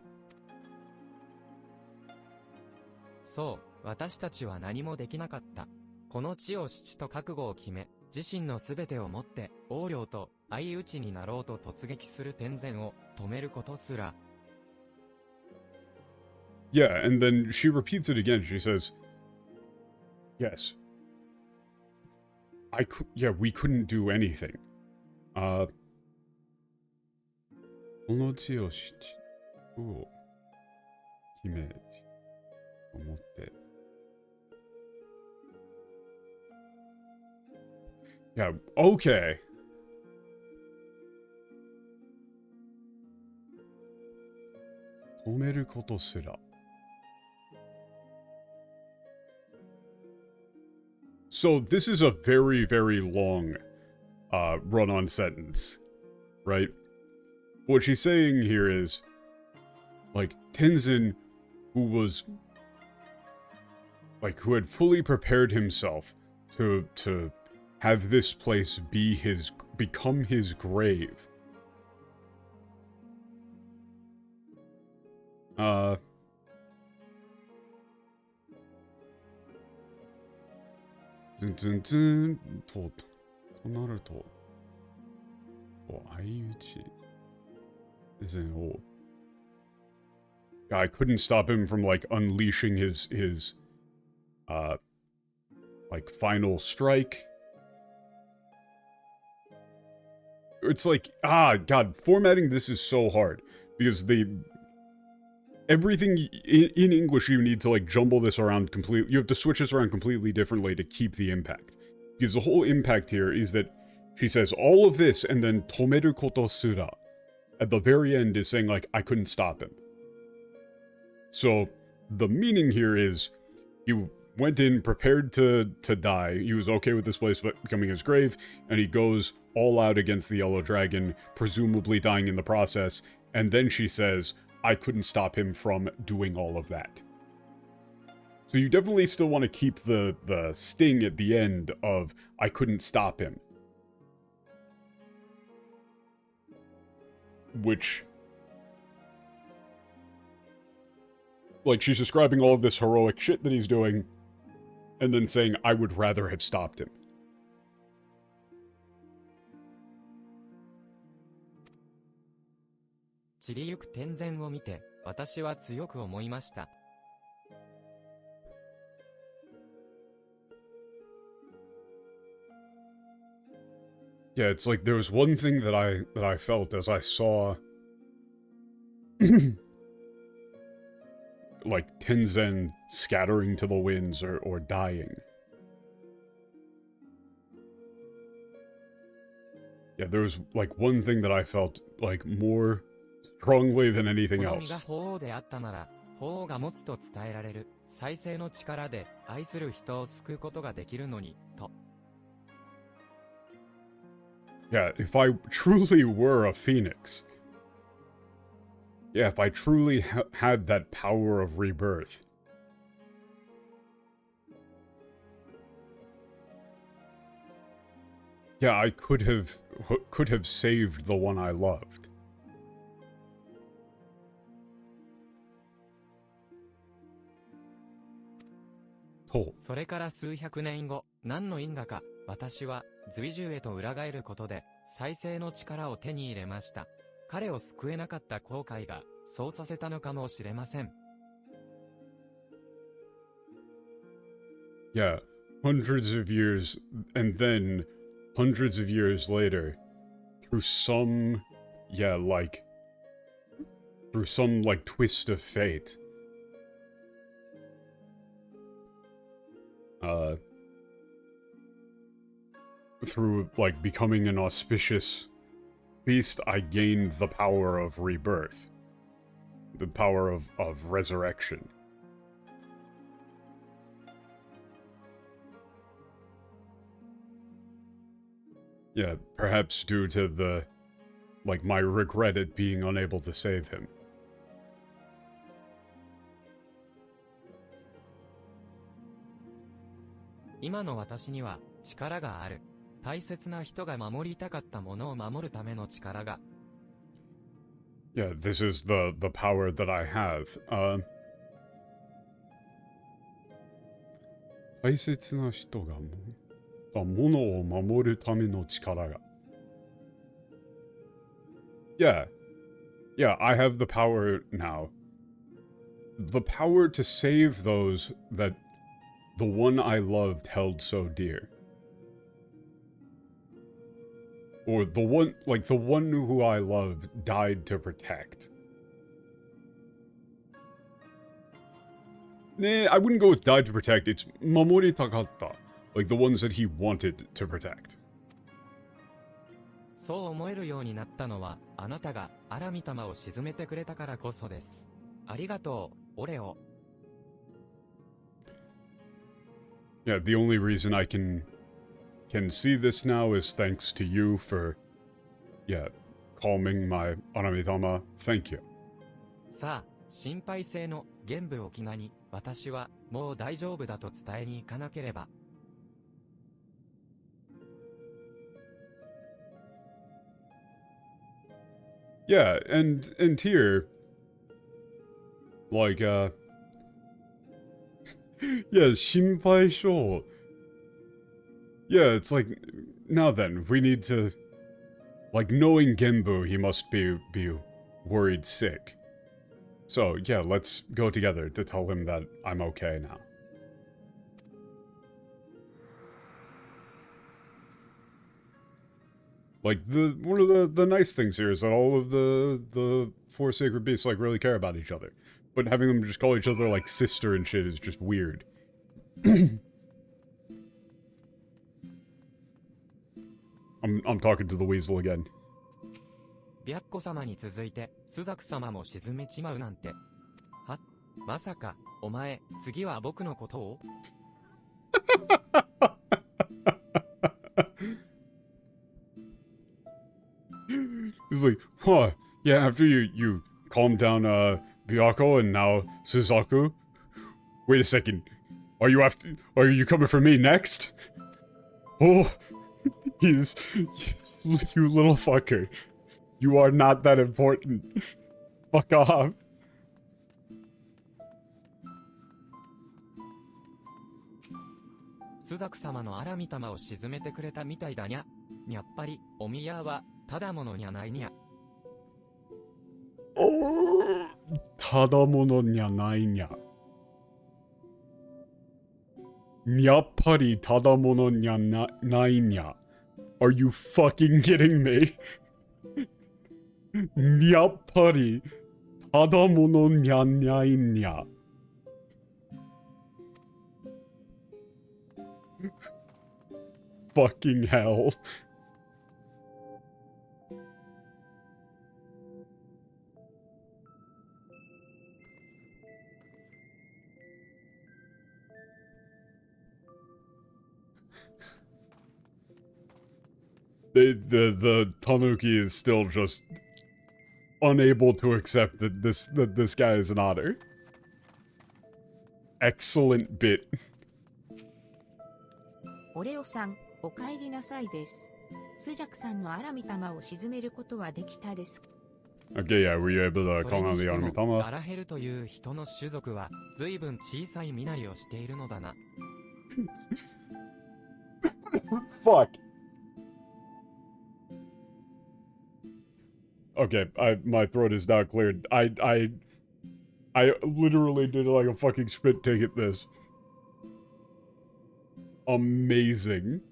そう、私たちは何もできなかった。この地を父と覚悟を決め、自身のすべてをもって、王領と相打ちになろうと突撃する天然を止めることすら。Yeah, and then she repeats it again. She says, yes. We couldn't do anything. この地を父を決め、思って。Yeah, okay. 止めることすら。So this is a very, very long run-on sentence, right? What she's saying here is, like, Tenzin, who had fully prepared himself to have this place become his grave. Toなると、相打ち。Isn't all. I couldn't stop him from, like, unleashing his like, final strike. It's like, God, formatting this is so hard. Because everything in English, you need to, like, jumble this around completely. You have to switch this around completely differently to keep the impact. Because the whole impact here is that she says all of this, and then tomeru koto sura at the very end is saying, like, I couldn't stop him. So, the meaning here is, he went in prepared to die. He was okay with this place becoming his grave, and he goes all out against the Yellow Dragon, presumably dying in the process, and then she says, I couldn't stop him from doing all of that. So you definitely still want to keep the sting at the end of, I couldn't stop him. Which, like, she's describing all of this heroic shit that he's doing, and then saying, I would rather have stopped him. 散りゆく天然を見て、私は強く思いました。Yeah, it's like there was one thing that I felt as I saw like Tenzen scattering to the winds or dying. Yeah, there was like one thing that I felt like more strongly than anything 好みが else. 法王であったなら、法王が持つと伝えられる再生の力で愛する人を救うことができるのに、と。Yeah, if I truly were a phoenix. Yeah, if I truly had that power of rebirth. Yeah, I could have saved the one I loved. Oh. それから数百年後、何の因果か、私は随従へと裏返ることで再生の力を手に入れました。彼を救えなかった後悔がそうさせたのかもしれません。Yeah, hundreds of years, and then hundreds of years later, through some twist of fate, through, like, becoming an auspicious beast, I gained the power of rebirth. The power of resurrection. Yeah, perhaps due to my regret at being unable to save him. 今の私には力がある。大切な人が守りたかったものを守るための力が。Yeah, this is the power that I have. 大切な人が物を守るための力が。Yeah. Yeah, I have the power now. The power to save those that the one I loved held so dear. Or the one who I loved died to protect. Nah, I wouldn't go with died to protect, it's mamori takatta. Like the ones that he wanted to protect. そう思えるようになったのは、あなたがアラミ玉を沈めてくれたからこそです。ありがとう、オレオ。Yeah, the only reason I can see this now is thanks to you for, yeah, calming my Aramitama. Thank you. さあ、心配性の玄武沖縄に、私はもう大丈夫だと伝えに行かなければ。Yeah, and here, like, yeah, 心配性. Yeah, it's like, now then, we need to, like, knowing Genbu, he must be worried sick. So, yeah, let's go together to tell him that I'm okay now. Like, one of the nice things here is that all of the four sacred beasts, like, really care about each other. But having them just call each other, like, sister and shit is just weird. I'm talking to the weasel again. 白子様に続いて、朱雀様も沈めちまうなんて。は、まさか、お前、次は僕のことをHe's like, huh, yeah, after you calmed down, Byako and now Suzaku? Wait a second. Are you coming for me next? Oh, you little fucker. You are not that important. Fuck off. 朱雀様のアラミ玉を沈めてくれたみたいだにゃ。やっぱり、お宮は、ただものにゃないにゃ。ただものにゃないにゃ。やっぱりただものにゃないにゃ。Are you fucking kidding me? やっぱりただものにゃないにゃ。Fucking hell. The Tanuki is still just unable to accept that this guy is an otter. Excellent bit. オレオさん、お帰りなさいです。スジャクさんのアラミ玉を沈めることはできたです。Okay, yeah, were you able to そ call れ on に the しても、 Aramitama? アラヘルという人の種族は、随分小さい身なりをしているのだな。Fuck. Okay, my throat is now cleared. I literally did like a fucking spit take at this. Amazing.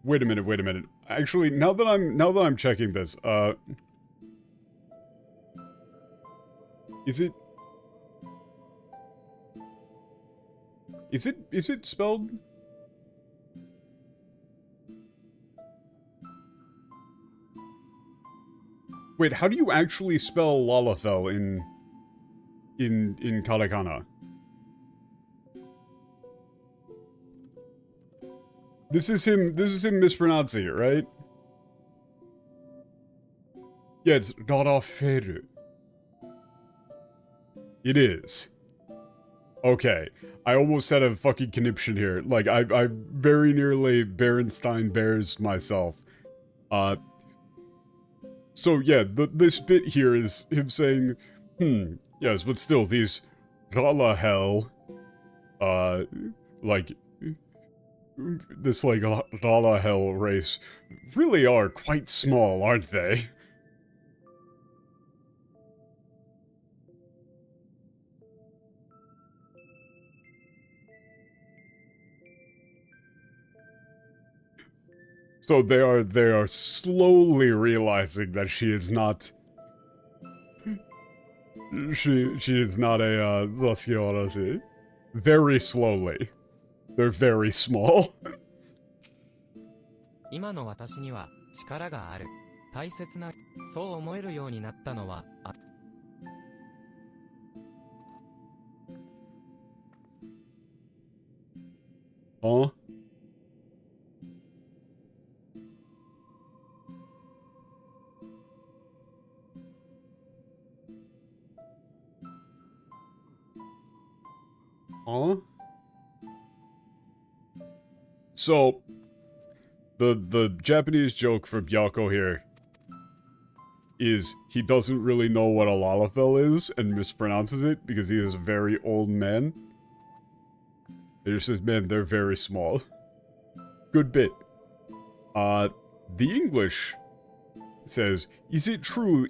Wait a minute. Actually, now that I'm checking this, is it spelled? Wait, how do you actually spell Lalafell in katakana? This is him mispronouncing it, right? Yeah, it's Daraferu. It is. Okay. I almost had a fucking conniption here. Like, I very nearly Berenstein Bears myself. So yeah, this bit here is him saying, yes, but still, these Galahel, like, this, like, Galahel race really are quite small, aren't they? So they are slowly realizing that she is not she is not a very slowly. They're very small. 今の私には力がある。大切な、そう思えるようになったのは、Huh? Huh? So, the Japanese joke from Yako here is he doesn't really know what a lalafell is and mispronounces it because he is a very old man. He just says, man, they're very small. Good bit. The English says, is it true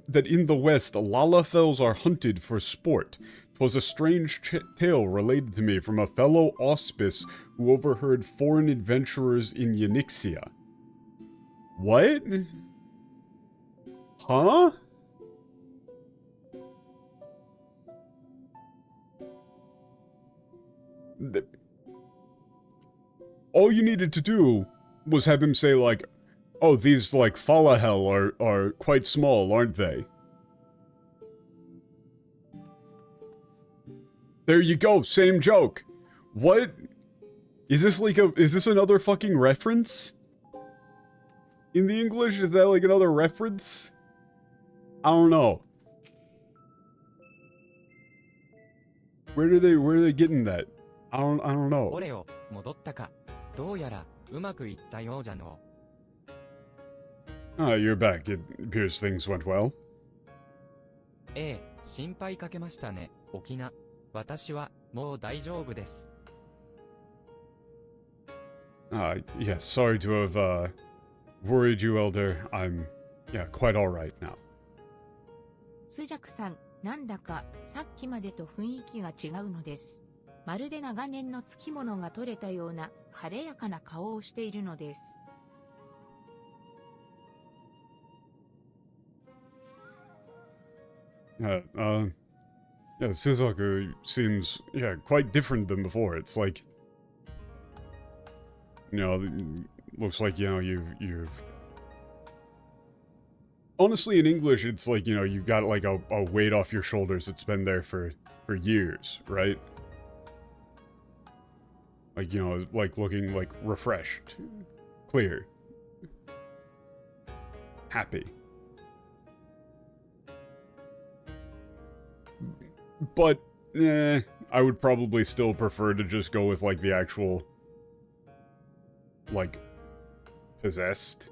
that in the West, lalafells are hunted for sport? 'Twas a strange tale related to me from a fellow auspice who overheard foreign adventurers in Yanixia. What? Huh? All you needed to do was have him say, like, oh, these, like, falahel are quite small, aren't they? There you go, same joke. What? Is this another fucking reference? In the English, is that like another reference? I don't know. Where are they getting that? I don't know. オレオ、戻ったか。どうやら、うまくいったようじゃの。Ah, you're back. It appears things went well. ええ、心配かけましたね、沖縄。私は、もう大丈夫です。Yes, sorry to have, worried you, Elder. I'm, quite alright now. スジャクさん、なんだか、さっきまでと雰囲気が違うのです。まるで長年の付き物が取れたような、晴れやかな顔をしているのです。Suzaku seems, quite different than before. It's like, looks like, you've... Honestly, in English, it's like, you've got, like, a weight off your shoulders that's been there for years, right? Like, like, looking, like, refreshed, clear, happy. But, I would probably still prefer to just go with, like, the actual, like, possessed.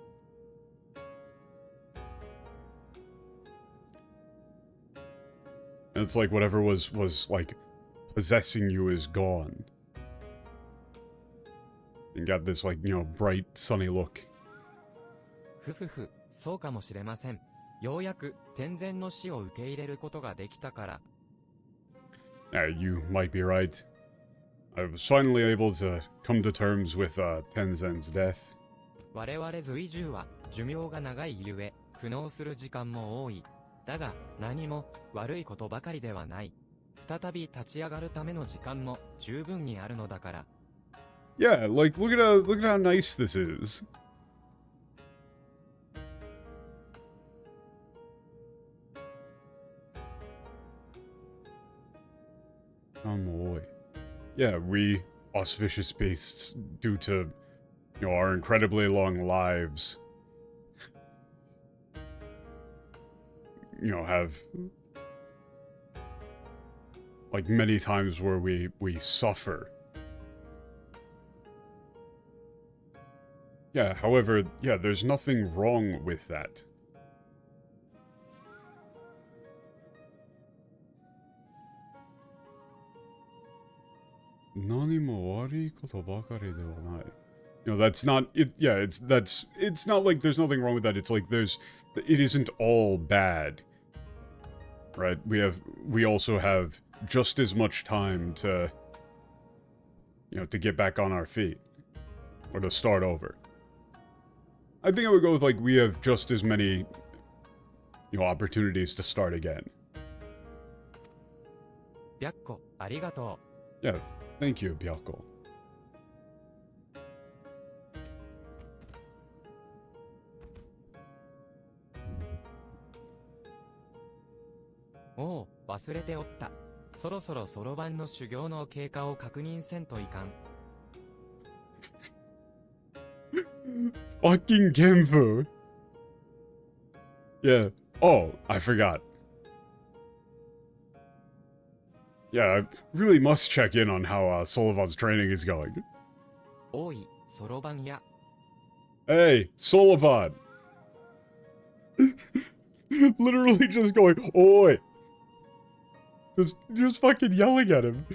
And it's like whatever was, like, possessing you is gone. And got this, like, bright, sunny look. ふふふ、そうかもしれません。ようやく天然の死を受け入れることができたから。You might be right. I was finally able to come to terms with Tenzen's death. 我々随従は寿命が長いゆえ、苦悩する時間も多い。だが、何も悪いことばかりではない。再び立ち上がるための時間も十分にあるのだから。Yeah, like, look at how nice this is. Oh boy. Yeah, we auspicious beasts due to you know, our incredibly long lives, you know, have, like, many times where we suffer. Yeah, however, yeah, there's nothing wrong with that. You know, that's not it. Yeah, it's not like there's nothing wrong with that. It's like it isn't all bad, right? We also have just as much time to, you know, to get back on our feet or to start over. I think I would go with, like, we have just as many, you know, opportunities to start again. 白子、ありがと Yeah, thank you, Byako. う。おう、忘れておった。そろそろそろばんの修行の経過を確認せんといかん。Fucking Genfu. Yeah. Oh, I forgot. Yeah, I really must check in on how Solovan's training is going. おい、そろばんや。 Hey, Solovan! Literally just going, oi! Just fucking yelling at him.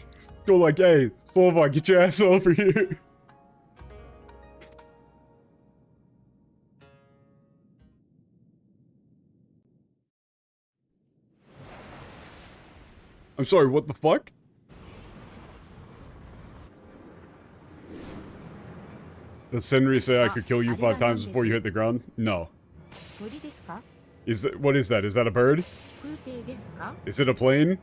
Go like, hey, Solovan, get your ass over here. I'm sorry, what the fuck? Does Senri say I could kill you 5 times before you hit the ground? No. 鳥ですか？ What is that? Is that a bird? 空挺ですか？ Is it a plane?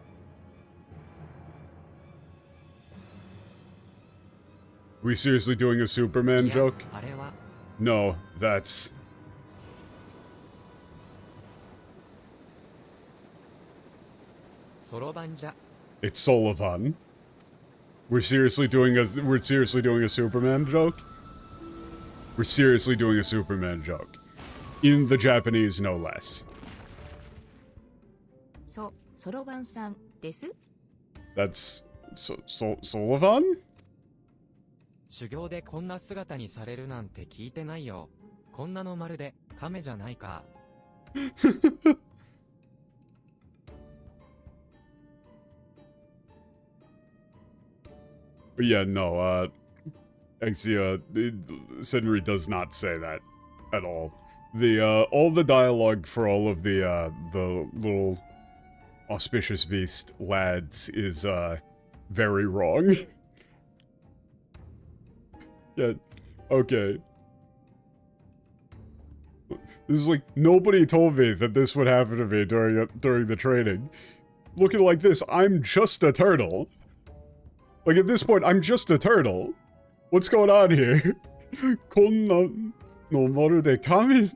We seriously doing a Superman いや、 joke? あれは。 No, that's... そろばんじゃ。 It's Solovan. We're seriously doing a Superman joke? We're seriously doing a Superman joke. In the Japanese, no less. そろばんさんです。 That's... Solovan? 修行でこんな姿にされるなんて聞いてないよ。こんなのまるで亀じゃないか。But yeah, no, actually, Senri does not say that at all. All the dialogue for all of the little auspicious beast lads is, very wrong. Yeah, okay. This is like, nobody told me that this would happen to me during the training. Looking like this, I'm just a turtle. Like, at this point, I'm just a turtle. What's going on here? こんなのまるで亀じ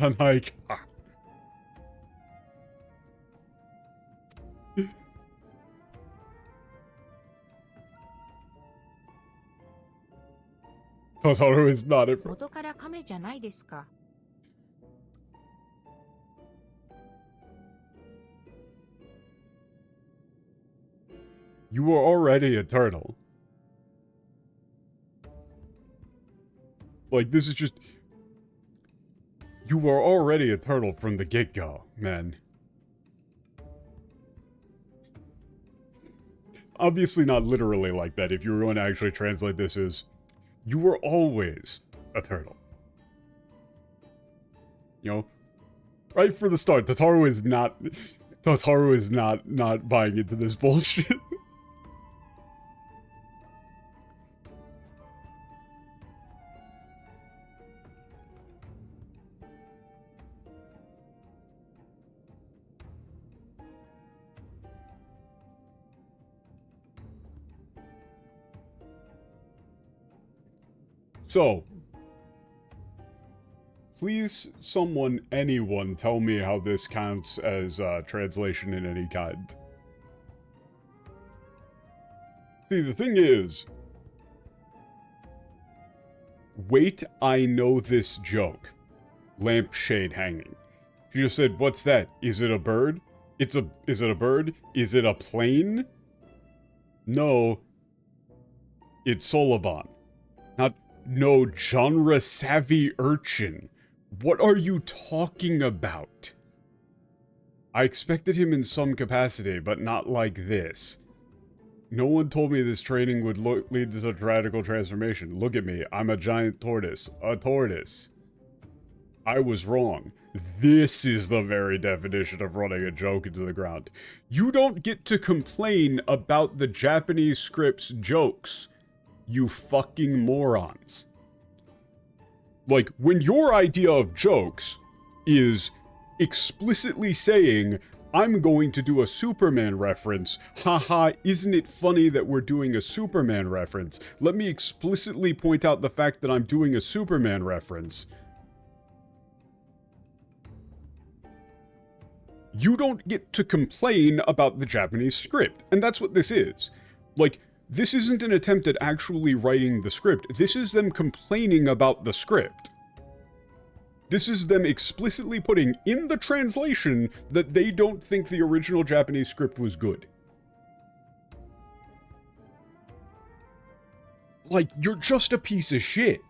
ゃないか。Totoro is not a... 元から亀じゃないですか。 You were already a turtle. Like, this is just... You were already a turtle from the get-go, man. Obviously not literally like that. If you were going to actually translate this as... You were always a turtle. You know? Right from the start, Totoro is not buying into this bullshit. So, please, anyone, tell me how this counts as translation in any kind. See, the thing is, wait, I know this joke. Lampshade hanging. She just said, what's that? Is it a bird? Is it a bird? Is it a plane? No. It's Solobon. Not, no, genre-savvy urchin. What are you talking about? I expected him in some capacity, but not like this. No one told me this training would lead to such radical transformation. Look at me, I'm a giant tortoise. A tortoise. I was wrong. This is the very definition of running a joke into the ground. You don't get to complain about the Japanese script's jokes, you fucking morons. Like, when your idea of jokes is explicitly saying, I'm going to do a Superman reference, haha, isn't it funny that we're doing a Superman reference? Let me explicitly point out the fact that I'm doing a Superman reference. You don't get to complain about the Japanese script, and that's what this is. Like, this isn't an attempt at actually writing the script, this is them complaining about the script. This is them explicitly putting in the translation that they don't think the original Japanese script was good. Like, you're just a piece of shit.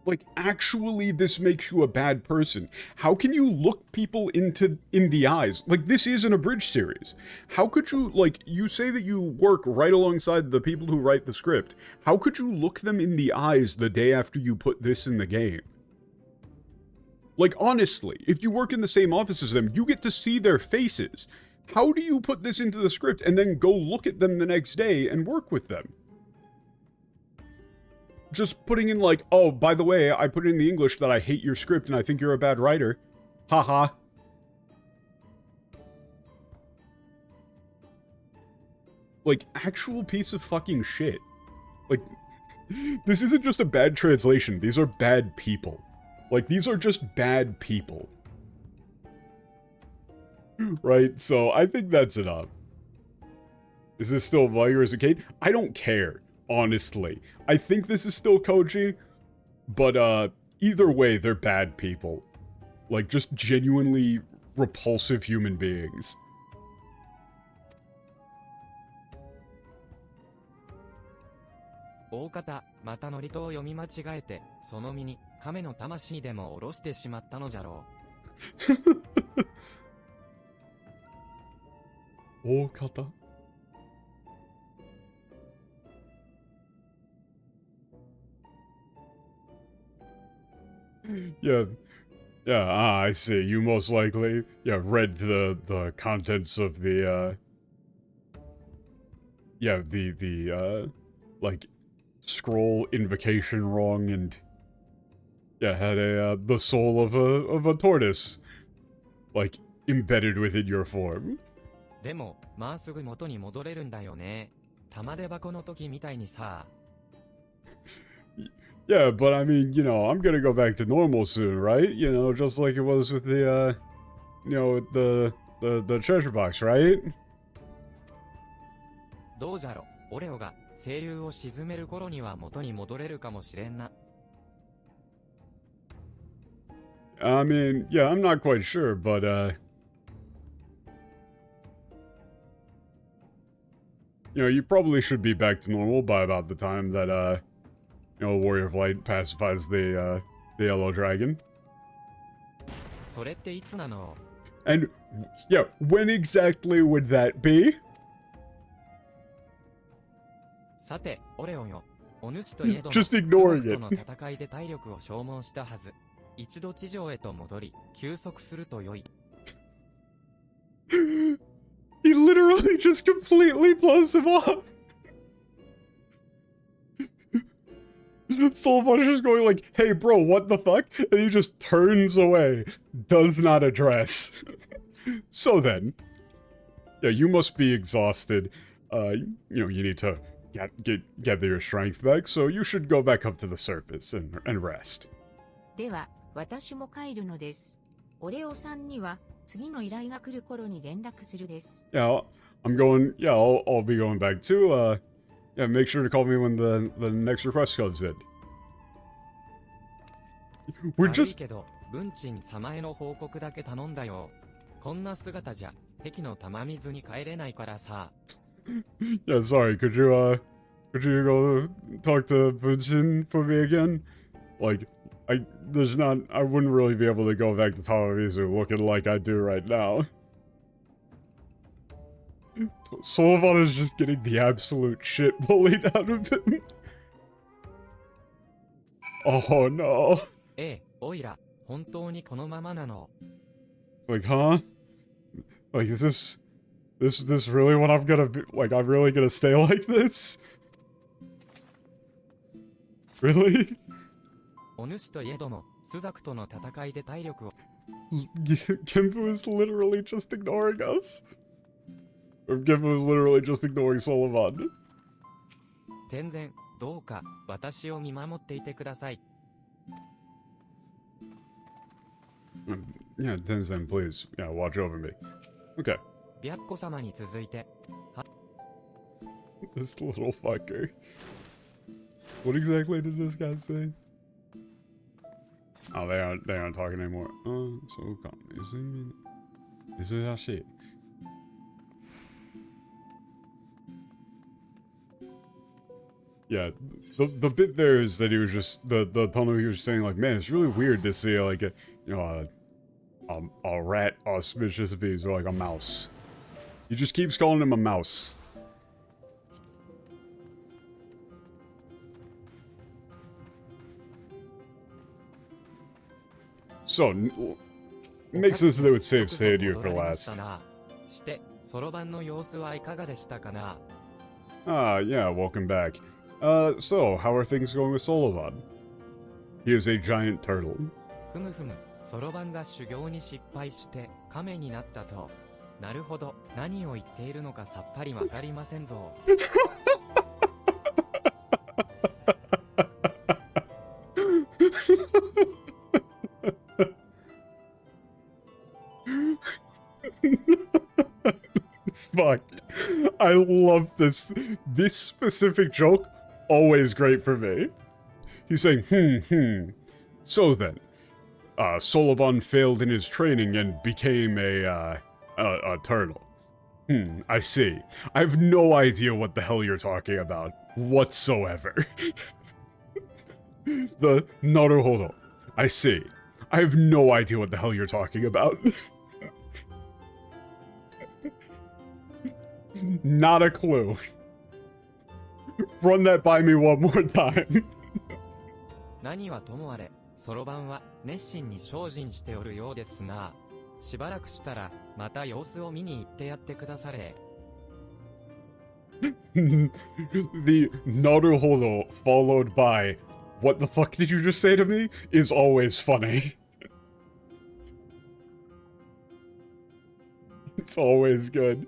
Like, actually, this makes you a bad person. How can you look people in the eyes? Like, this is an abridged series. How could you, like, you say that you work right alongside the people who write the script. How could you look them in the eyes the day after you put this in the game? Like, honestly, if you work in the same office as them, you get to see their faces. How do you put this into the script and then go look at them the next day and work with them? Just putting in like, oh, by the way, I put in the English that I hate your script and I think you're a bad writer. Haha. Like, actual piece of fucking shit. Like, this isn't just a bad translation, these are bad people. Like, these are just bad people. Right? So, I think that's enough. Is this still Vire as a Kate? I don't care, honestly. I think this is still Koji, but, either way, they're bad people. Like, just genuinely repulsive human beings. Okata, またノリトを読み間違えて、その身に亀の魂でも下ろしてしまったのじゃろう。Okata? Yeah. Yeah, I see. You most likely, read the contents of the, like, scroll invocation wrong and, had the soul of a tortoise, like, embedded within your form. でも、まあすぐ元に戻れるんだよね。玉手箱の時みたいにさ。Yeah, but I mean, I'm gonna go back to normal soon, right? Just like it was with the, the treasure box, right? どうじゃろ、オレオが清流を沈める頃には元に戻れるかもしれんな。I mean, yeah, I'm not quite sure, but, you probably should be back to normal by about the time that, Warrior of Light pacifies the Yellow Dragon. それっていつなの? And, when exactly would that be? さて、オレオよ。お主といえども、 Just ignoring it. スザクとの戦いで体力を消耗したはず。一度地上へと戻り、休息すると良い。He literally just completely blows him off. Soulfun is just going like, hey bro, what the fuck? And he just turns away, does not address. So then, you must be exhausted. You need to gather your strength back, so you should go back up to the surface and rest. では、私も帰るのです。オレオさんには次の依頼が来る頃に連絡するです。Yeah, I'm going, I'll be going back too. Make sure to call me when the next request comes in. We're 悪い just けど、文鎮様への報告だけ頼んだよ。こんな姿じゃ、壁の玉水に帰れないからさ。yeah, sorry, could you go talk to Bunjin for me again? Like, I wouldn't really be able to go back to Tamamizu looking like I do right now. Sullivan is just getting the absolute shit bullied out of him. Oh no. ええ、おいら、本当にこのままなの。Like, huh? Like, is this really what I'm gonna be? Like, I'm really gonna stay like this? Really? お主といえども、スザクとの戦いで体力を。Genbu is literally just ignoring us. Or Genbu is literally just ignoring Sullivan. 天然、どうか、私を見守っていてください。Yeah, Tenzin, please. Yeah, watch over me. Okay. 白子様に続いて、 This little fucker. What exactly did this guy say? Oh, they aren't talking anymore. So come. Is it that shit? Yeah, the bit there is that he was just the tunnel he was saying like, man, it's really weird to see like a rat auspicious bees or like a mouse. He just keeps calling him a mouse. So, makes sense that they would save Seiyu for last. して、そろばんの様子はいかがでしたかな? Yeah, welcome back. So, how are things going with Sullivan? He is a giant turtle. ふむふむ、そろばんが修行に失敗して亀になったと。なるほど、何を言っているのかさっぱりわかりませんぞ。Fuck. I love this. This specific joke, always great for me. He's saying, So then, Sullivan failed in his training and became a turtle. I see. I have no idea what the hell you're talking about, whatsoever. The Naruhodo. I see. I have no idea what the hell you're talking about. Not a clue. Run that by me one more time. 何はともあれ、そろばんは熱心に精進しておるようですな。しばらくしたらまた様子を見に行ってやってくだされ。The Naruhodo followed by "What the fuck did you just say to me?" is always funny. It's always good.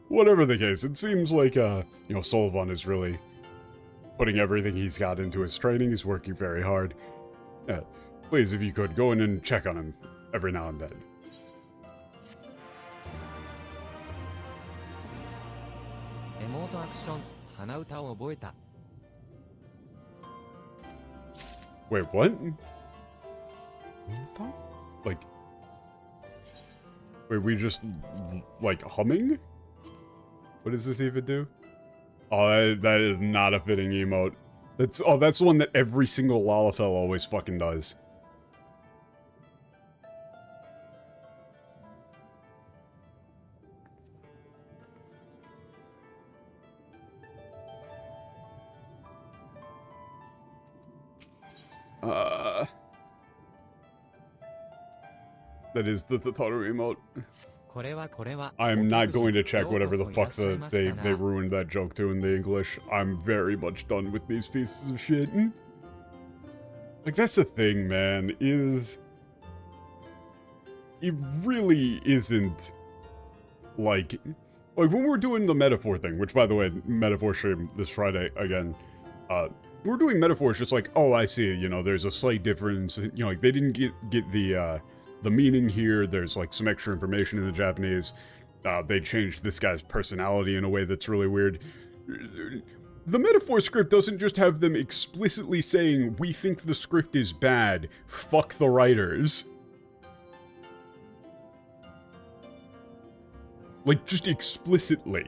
Whatever the case, it seems like, Sullivan is really putting everything he's got into his training. He's working very hard. Please, if you could, go in and check on him every now and then. エモートアクション、鼻歌を覚えた。Wait, what? Like... Wait, we just, like, humming? What does this even do? Oh, that is not a fitting emote. That's the one that every single Lalafell always fucking does. That is the Tataru emote. これはこれは。 I'm not going to check whatever the ようこ fuck そいらっしゃいましたな。 they ruined that joke to in the English. I'm very much done with these pieces of shit. Like, that's the thing, man, is... It really isn't... Like, when we're doing the metaphor thing, which, by the way, metaphor stream this Friday again, we're doing metaphors just like, oh, I see, there's a slight difference, like, they didn't get the meaning here, there's, like, some extra information in the Japanese, they changed this guy's personality in a way that's really weird. the metaphor script doesn't just have them explicitly saying, we think the script is bad, fuck the writers. Like, just explicitly.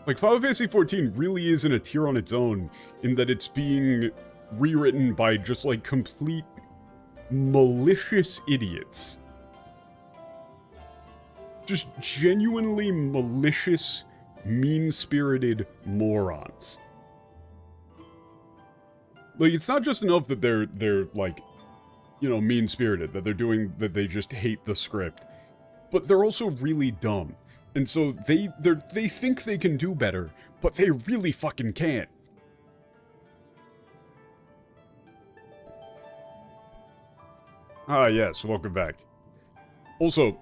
Like, Final Fantasy XIV really isn't a tier on its own, in that it's being rewritten by just, like, complete malicious idiots. Just genuinely malicious, mean-spirited morons. Like, it's not just enough that they're like, you know, mean-spirited, that they just hate the script, but they're also really dumb. And so they think they can do better, but they really fucking can't. Ah, yes, welcome back. Also,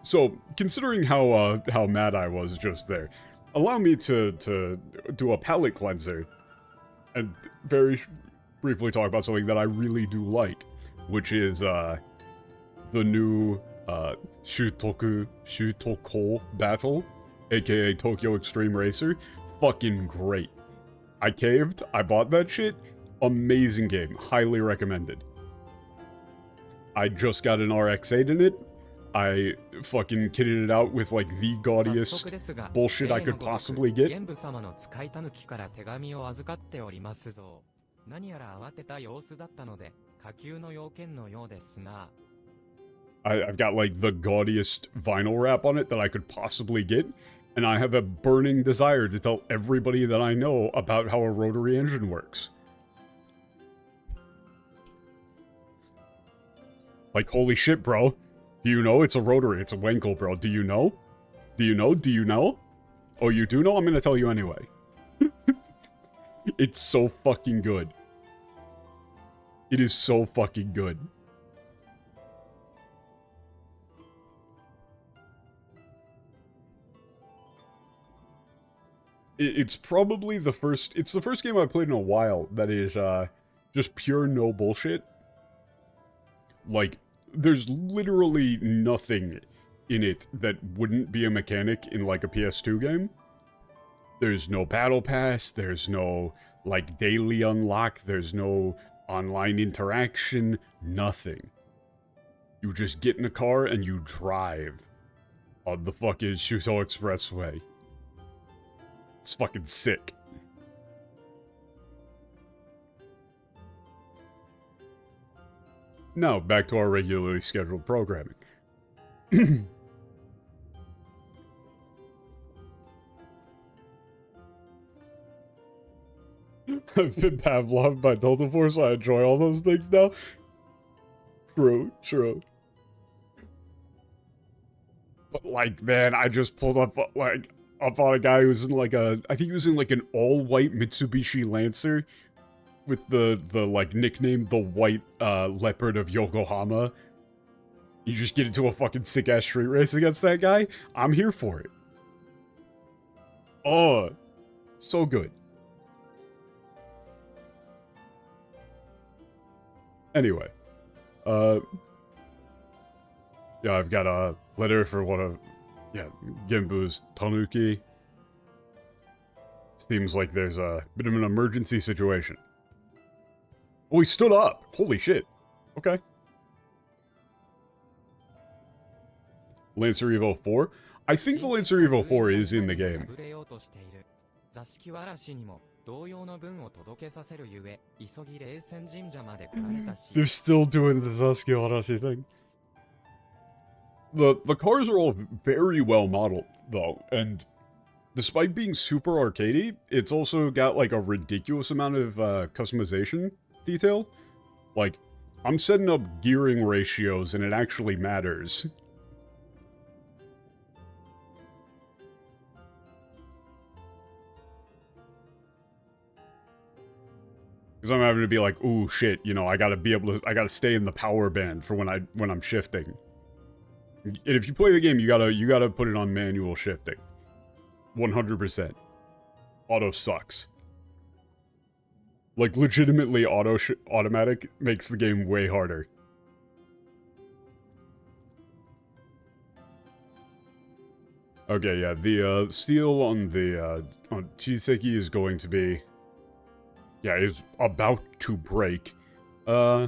so, considering how mad I was just there, allow me to do a palate cleanser and very briefly talk about something that I really do like, which is, the new, Shutoko Battle, aka Tokyo Extreme Racer. Fucking great. I caved, I bought that shit, amazing game, highly recommended. I just got an RX-8 in it. I fucking kitted it out with like the gaudiest bullshit I could possibly get. I've got like the gaudiest vinyl wrap on it that I could possibly get, and I have a burning desire to tell everybody that I know about how a rotary engine works. Like, holy shit, bro. Do you know it's a rotary? It's a Wankel, bro. Do you know? Do you know? Do you know? Oh, you do know? I'm gonna tell you anyway. It's so fucking good. It is so fucking good. It's probably the first... It's the first game I've played in a while that is, just pure no bullshit. Like, there's literally nothing in it that wouldn't be a mechanic in, like, a PS2 game. There's no battle pass, there's no, like, daily unlock, there's no online interaction, nothing. You just get in a car and you drive on the fucking Shuto Expressway. It's fucking sick. Now, back to our regularly scheduled programming. I've been Pavloved by Delta Force, so I enjoy all those things now. True, true. But, like, man, I just pulled up, like, up on a guy who was in, like, I think he was in, like, an all-white Mitsubishi Lancer with the like, nickname the White, Leopard of Yokohama. You just get into a fucking sick-ass street race against that guy? I'm here for it. Oh, so good. Anyway, yeah, I've got a letter for one of, yeah, Genbu's Tanuki. Seems like there's a bit of an emergency situation. Oh, he stood up! Holy shit. Okay. Lancer Evo 4? I think the Lancer Evo 4 is in the game. They're still doing the Zasukyo Arashi thing. The cars are all very well modeled, though, and despite being super arcadey, it's also got, like, a ridiculous amount of, customization detail. Like, I'm setting up gearing ratios, and it actually matters. Because I'm having to be like, ooh, shit, you know, I gotta stay in the power band for when I'm shifting. And if you play the game, you gotta put it on manual shifting. 100%. Auto sucks. Like, legitimately, automatic makes the game way harder. Okay, yeah, the steel on the on Chiseki is going to be, yeah, is about to break. Yeah,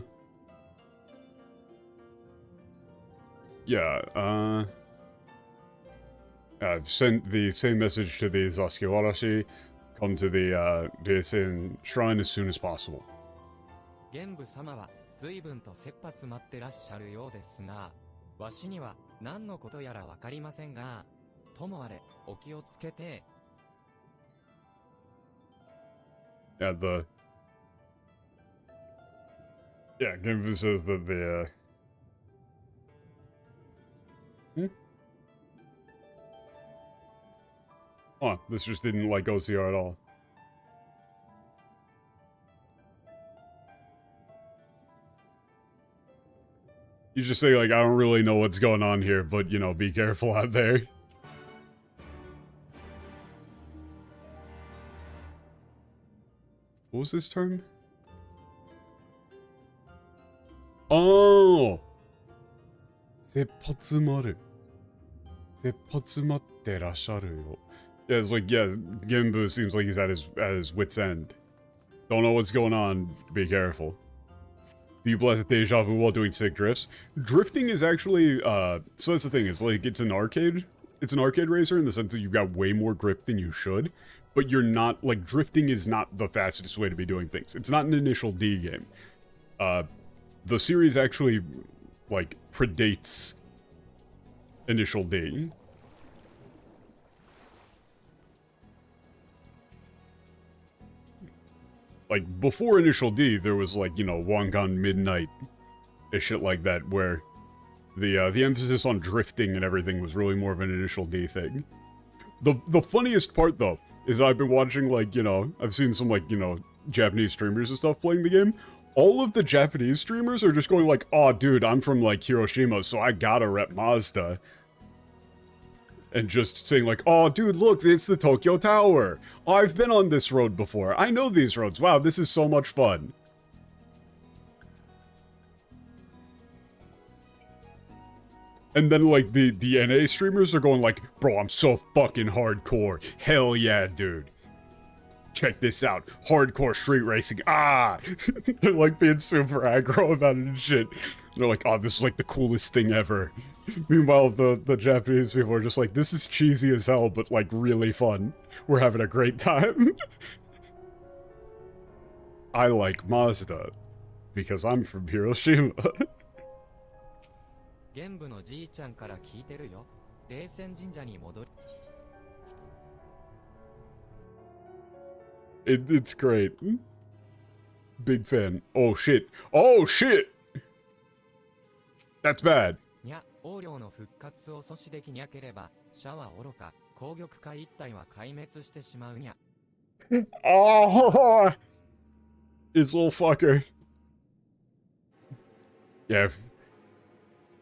I've sent the same message to the Zaskiwarashi. Come to the Daisen Shrine as soon as possible. 玄武様は随分と切羽詰まってらっしゃるようですが、わしには何のことやらわかりませんが、ともあれお気をつけて。Yeah, Genbu says that the Oh, this just didn't like OCR at all. You just say, like, I don't really know what's going on here, but, you know, be careful out there. What was this term? Oh! 切羽詰まる。切羽詰まってらっしゃるよ。Yeah, it's like, yeah, Genbu seems like he's at his wit's end. Don't know what's going on, be careful. Do you blast deja vu while doing sick drifts? Drifting is actually, so that's the thing, is like, it's an arcade racer in the sense that you've got way more grip than you should, but you're not, like, drifting is not the fastest way to be doing things. It's not an initial D game. The series actually, like, predates initial D. Like, before Initial D, there was, like, you know, Wangan Midnight and shit like that, where the emphasis on drifting and everything was really more of an Initial D thing. The funniest part, though, is I've been watching, like, you know, I've seen some, like, you know, Japanese streamers and stuff playing the game. All of the Japanese streamers are just going like, oh, dude, I'm from, like, Hiroshima, so I gotta rep Mazda. And just saying like, oh, dude, look, it's the Tokyo Tower. Oh, I've been on this road before. I know these roads. Wow, this is so much fun. And then, like, the NA streamers are going like, bro, I'm so fucking hardcore. Hell yeah, dude. Check this out. Hardcore street racing. Ah! They're, like, being super aggro about it and shit. They're like, oh, this is, like, the coolest thing ever. Meanwhile, the Japanese people are just like, this is cheesy as hell, but, like, really fun. We're having a great time. I like Mazda. Because I'm from Hiroshima. 玄武のじいちゃんから聞いてるよ。霊泉神社に戻り。It's great. Big fan. Oh shit. Oh shit! That's bad. にゃ、王領の復活を阻止できにゃければ、シャは愚か、紅玉会一帯は壊滅してしまうにゃ。Oh! This little fucker. Yeah.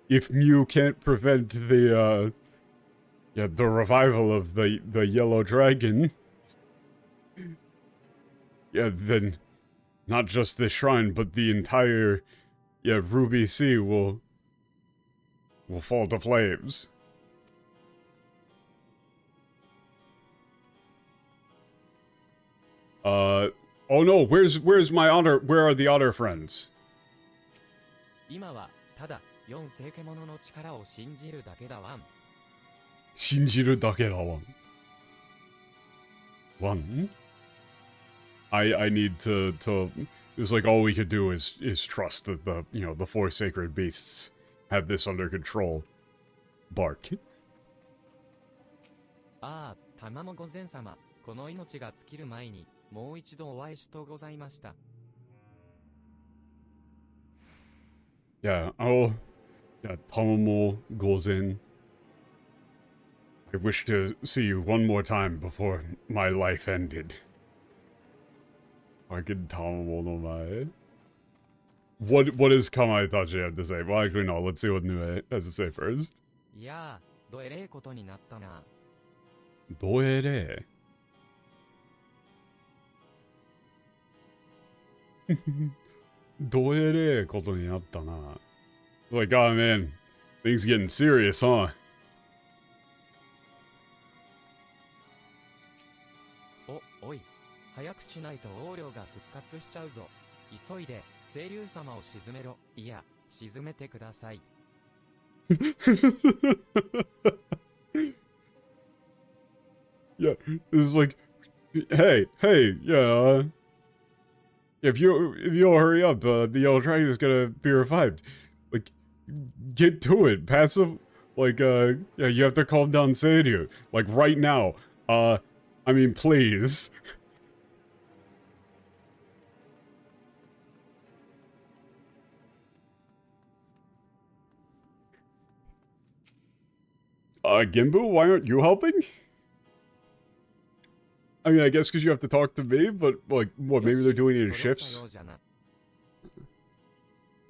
If Mew can't prevent the revival of the yellow dragon, yeah, then not just this shrine, but the entire, Ruby Sea will fall to flames. Oh no, where's my honor? Where are the honor friends? 今はただ4世家者の力を信じるだけだわん。信じるだけだわん。One? I need to it's like all we could do is trust that the four sacred beasts have this under control. Bark. ああ、玉も御前様、この命が尽きる前にもう一度お会いしとうございました。Yeah, Tomomo Gozen. I wish to see you one more time before my life ended. Fucking Tomomo no Mae. What does Kamaitachi have to say? Well, actually, no. Let's see what Nue has to say first. いやー、どえれえことになったな。どえれどえれえことになったな。Like, oh man, things getting serious, huh? おい。早くしないと王領が復活しちゃうぞ。急いで、清流様を沈めろ。いや、沈めてください。Yeah, this is like, hey, yeah, if you all hurry up, the yellow dragon is gonna be revived. Like, get to it, passive. Like, yeah, you have to calm down Sadie. Like, right now. I mean, please. Gimbu, why aren't you helping? I mean, I guess because you have to talk to me, but, like, what, maybe they're doing it in shifts?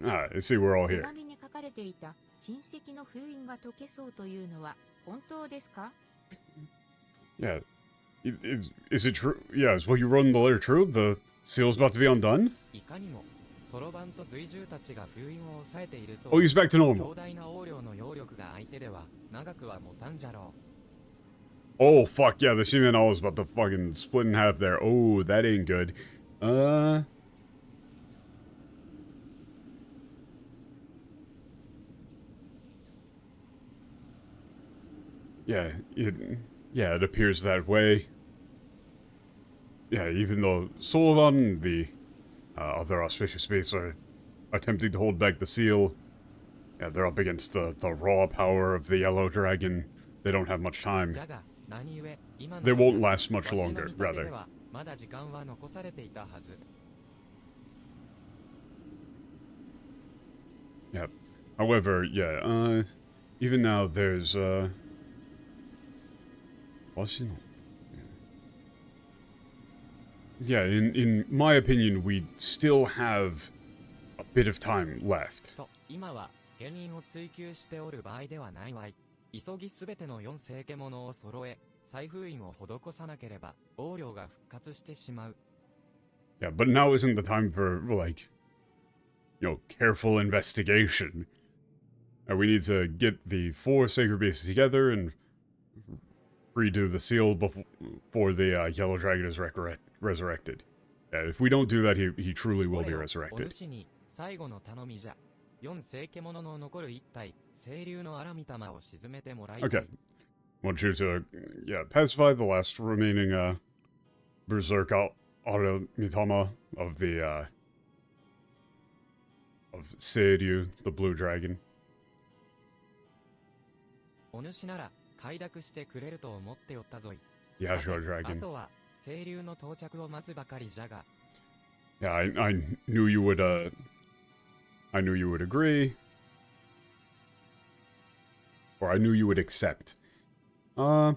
Ah, I see, we're all 手 here. 紙に書かれていた珍石の封印が解けそうというのは本当ですか？ Yeah. Is it true? Yeah, is what you wrote in the letter true? The seal's about to be undone? いかにも、ソロバンと随従たちが封印を抑えていると、 Oh, he's back to normal. 強大な王領の揚力が相手では長くは持たんじゃろう。 Oh, fuck, yeah, the Shimenal is about to fucking split in half there. Oh, that ain't good. Yeah, it appears that way. Yeah, even though Sullivan and the other auspicious beasts are attempting to hold back the seal, yeah, they're up against the raw power of the yellow dragon. They don't have much time. They won't last much longer, rather. Yeah. However, yeah, even now there's, yeah, in my opinion, we still have a bit of time left. 今は原因を追求しておる場合ではないわい。急ぎすべての4世獣を揃え、再封印を施さなければ王領が復活してしまう。Yeah, but now isn't the time for, like, careful investigation. We need to get the 4 sacred beasts together and redo the seal before the yellow dragon is resurrected. Yeah, if we don't do that, he truly will be resurrected. 最後の頼みじゃ。4世獣の残る1体、清流のアラミ玉を沈めてもらいたい。Okay. Want you to, yeah, pacify the last remaining, berserk Aramitama of the, of Seiryu, the blue dragon. お主なら快諾してくれると思っておったぞい。 Yeah, sure, dragon. あとは清流の到着を待つばかりじゃが。Yeah, I knew you would, I knew you would agree. Or I knew you would accept. Yeah,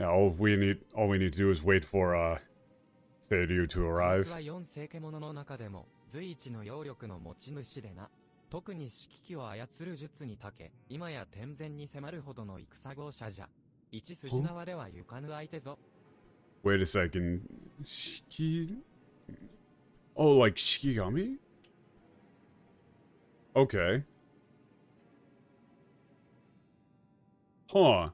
all we need to do is wait for, Seiryu to arrive. は4世獣の中でも随一の揚力の持ち主でな。特に指揮機を操る術に長け、今や天然に迫るほどの戦豪者じゃ。一筋縄では行かぬ相手ぞ。Wait a second. Oh, like Shikigami? Okay. Huh.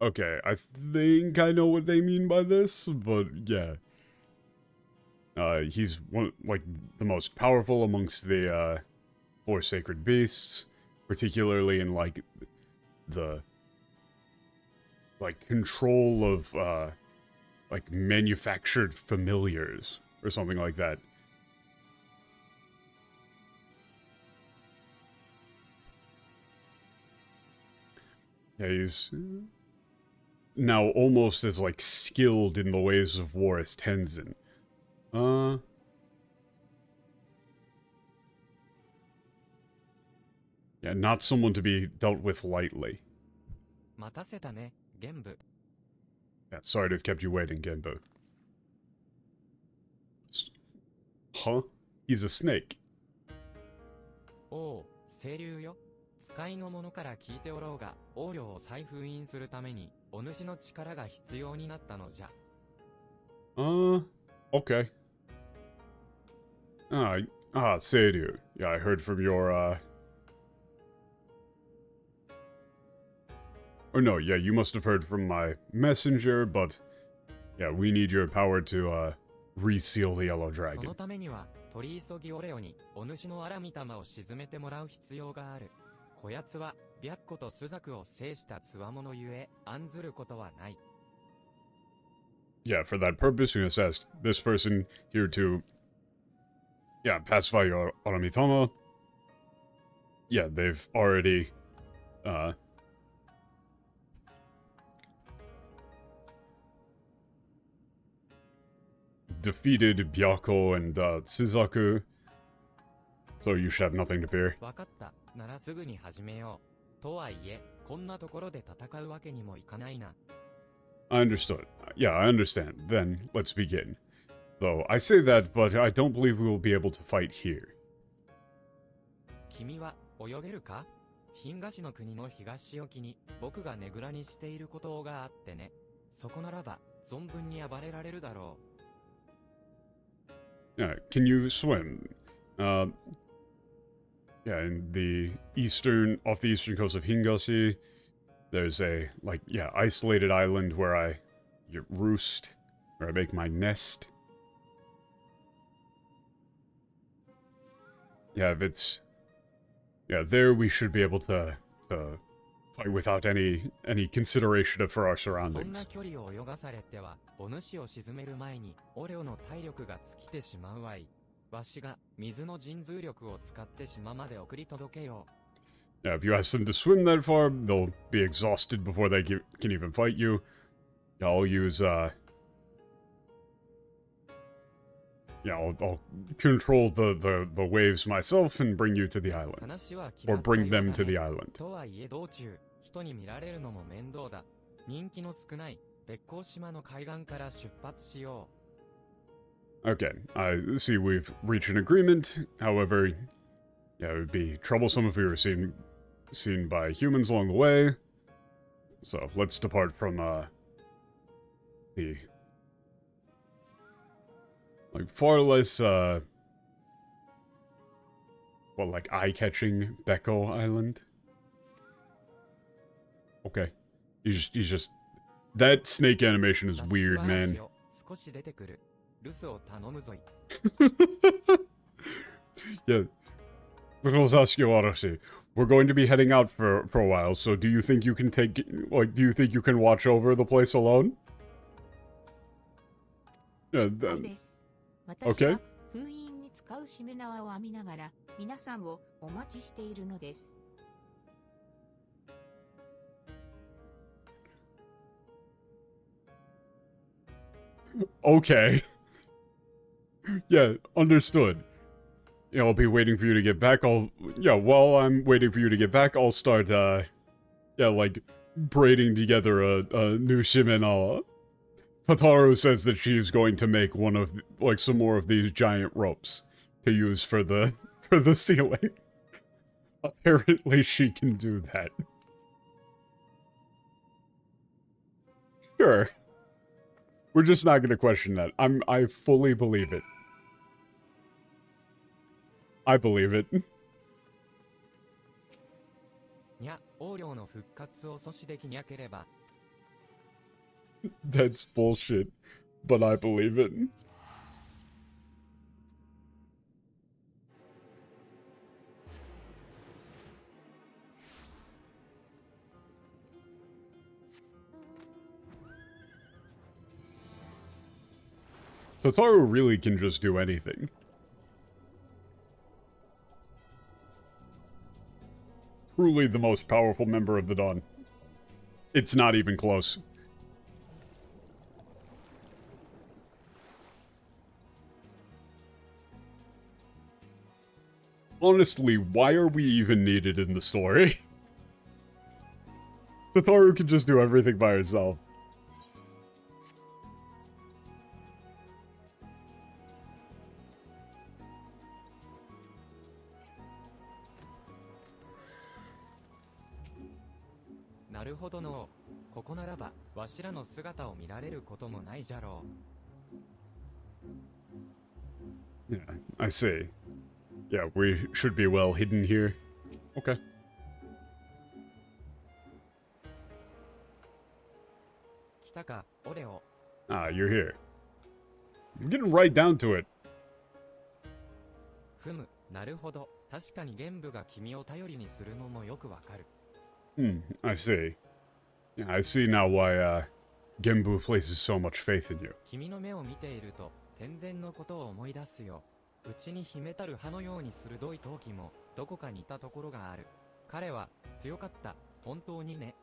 Okay, I think I know what they mean by this, but yeah. He's the most powerful amongst the, 4 sacred beasts, particularly in, the, control of, manufactured familiars, or something like that. Yeah, he's now almost as, skilled in the ways of war as Tenzin. Yeah, not someone to be dealt with lightly. 待たせたね、玄武。Yeah, sorry to have kept you waiting, Genbo. Huh? He's a snake. おお、清流よ。使いの者から聞いておろうが、王領を再封印するために、お主の力が必要になったのじゃ。Okay. Seiryu. Yeah, I heard from your, Or Oh no, yeah, you must have heard from my messenger, but yeah, we need your power to reseal the Yellow そ Dragon. のためには、取り急ぎオレオに、お主の荒御霊を沈めてもらう必要がある。こやつは、白虎と朱雀を制した強者ゆえ、案ずることはない。Yeah, for that purpose, we must ask this person here to, yeah, pacify your Aramitama. Yeah, they've already, defeated Byako and, Suzaku, so you should have nothing to fear. わかった。ならすぐに始めよう。とはいえ、こんなところで戦うわけにもいかないな。I understood. Yeah, I understand. Then, let's begin. Though, I say that, but I don't believe we will be able to fight here. 君は泳げるか？東菓子の国の東沖に僕がねぐらにしていることがあってね。そこならば存分に暴れられるだろう。Can you swim? Yeah, in the off the eastern coast of Hingashi, there's a, like, yeah, isolated island where I roost, where I make my nest. Yeah, if it's, yeah, there we should be able to fight without any consideration for our そん surroundings. な距離を泳がされては、お主を沈める前に、オレオの体力が尽きてしまうわい。わしが水の神通力を使って島まで送り届けよう。Yeah, if you ask them to swim that far, they'll be exhausted before they can even fight you. Yeah, I'll use, yeah, I'll control the waves myself and bring you to the island. 話は決ま Or ったよ bring うだ them ね to the island. とはいえ道中、人に見られるのも面倒だ。人気の少ない別光島の海岸から出発しよう。Okay, I see we've reached an agreement. However, yeah, it would be troublesome if we were seen by humans along the way. So let's depart from the, like, far less well, like, eye-catching Beko Island. Okay, he's just that snake animation is weird, man. 少し出てくる。留守を頼むぞい。Yeah. We're going to be heading out for a while, so do you think you can do you think you can watch over the place alone? Yeah, そう then, です。私 Okay. は封印に使うしめ縄を編みながら皆さんをお待ちしているのです。okay. Yeah, understood. Yeah, I'll be waiting for you to get back. While I'm waiting for you to get back, I'll start, yeah, like, braiding together a new shimenawa. Tataru says that she's going to make some more of these giant ropes to use for the ceiling. Apparently she can do that. Sure. We're just not gonna question that. I fully believe it. I believe it. にゃ、横領の復活を阻止できにゃければ。That's bullshit. But I believe it. Tataru really can just do anything. Truly the most powerful member of the Dawn. It's not even close. Honestly, why are we even needed in the story? Tataru can just do everything by herself. "なるほどの。ここならば、わしらの姿を見られることもないじゃろう。Yeah, I see. Yeah, we should be well hidden here. Okay. 来たか、オレオ。Ah, you're here. I'm getting right down to it. ふむ、なるほど。確かに玄武が君を頼りにするのもよくわかる。I see. Yeah, I see now why, Genbu places so much faith in you. 君の目を見ていると、天然のことを思い出すよ。うちに秘めたる歯のように鋭い闘気も、どこか似たところがある。彼は、強かった。本当にね。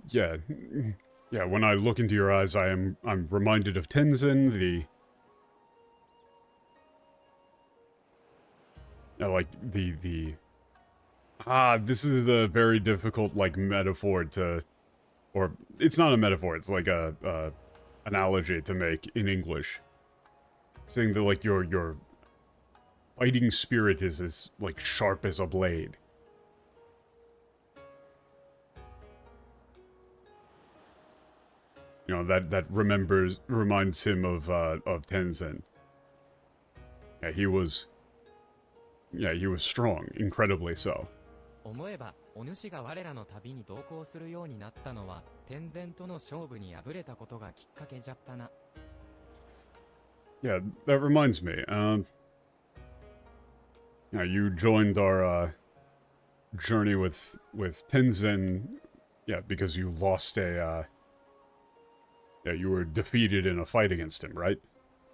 Yeah, yeah, when I look into your eyes, I'm reminded of Tenzin, this is a very difficult, like, metaphor to, or, it's not a metaphor, it's like a analogy to make in English. Saying that, like, your fighting spirit is as, like, sharp as a blade. You know, that reminds him of Tenzin. Yeah, he was strong, incredibly so. 思えば、お主が我らの旅に同行するようになったのは、天然との勝負に敗れたことがきっかけじゃったな。Yeah, that reminds me. Yeah, you joined our journey with Tenzin. Yeah, because you lost yeah, you were defeated in a fight against him, right?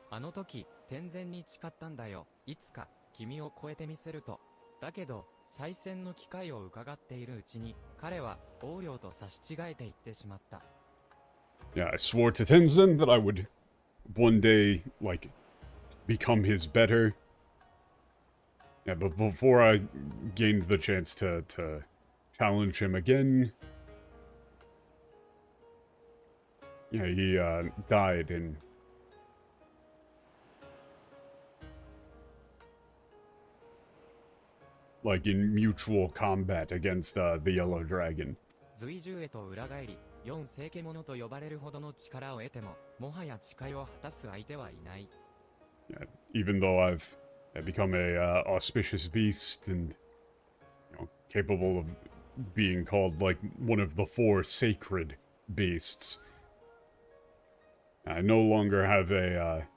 あの時、天然に誓ったんだよ。いつか、君を超えてみせると。だけど、再戦の機会を伺っているうちに、彼は横領と差し違えていってしまった。Yeah, I swore to Tenzin that I would one day, like, become his better. Yeah, but before I gained the chance to challenge him again, yeah, he died in mutual combat against the Yellow Dragon. 随従へと裏返り、四聖獣と呼ばれるほどの力を得ても、もはや誓いを果たす相手はいない。Yeah, even though I've become a auspicious beast and, you know, capable of being called like one of the 4 sacred beasts, I no longer have a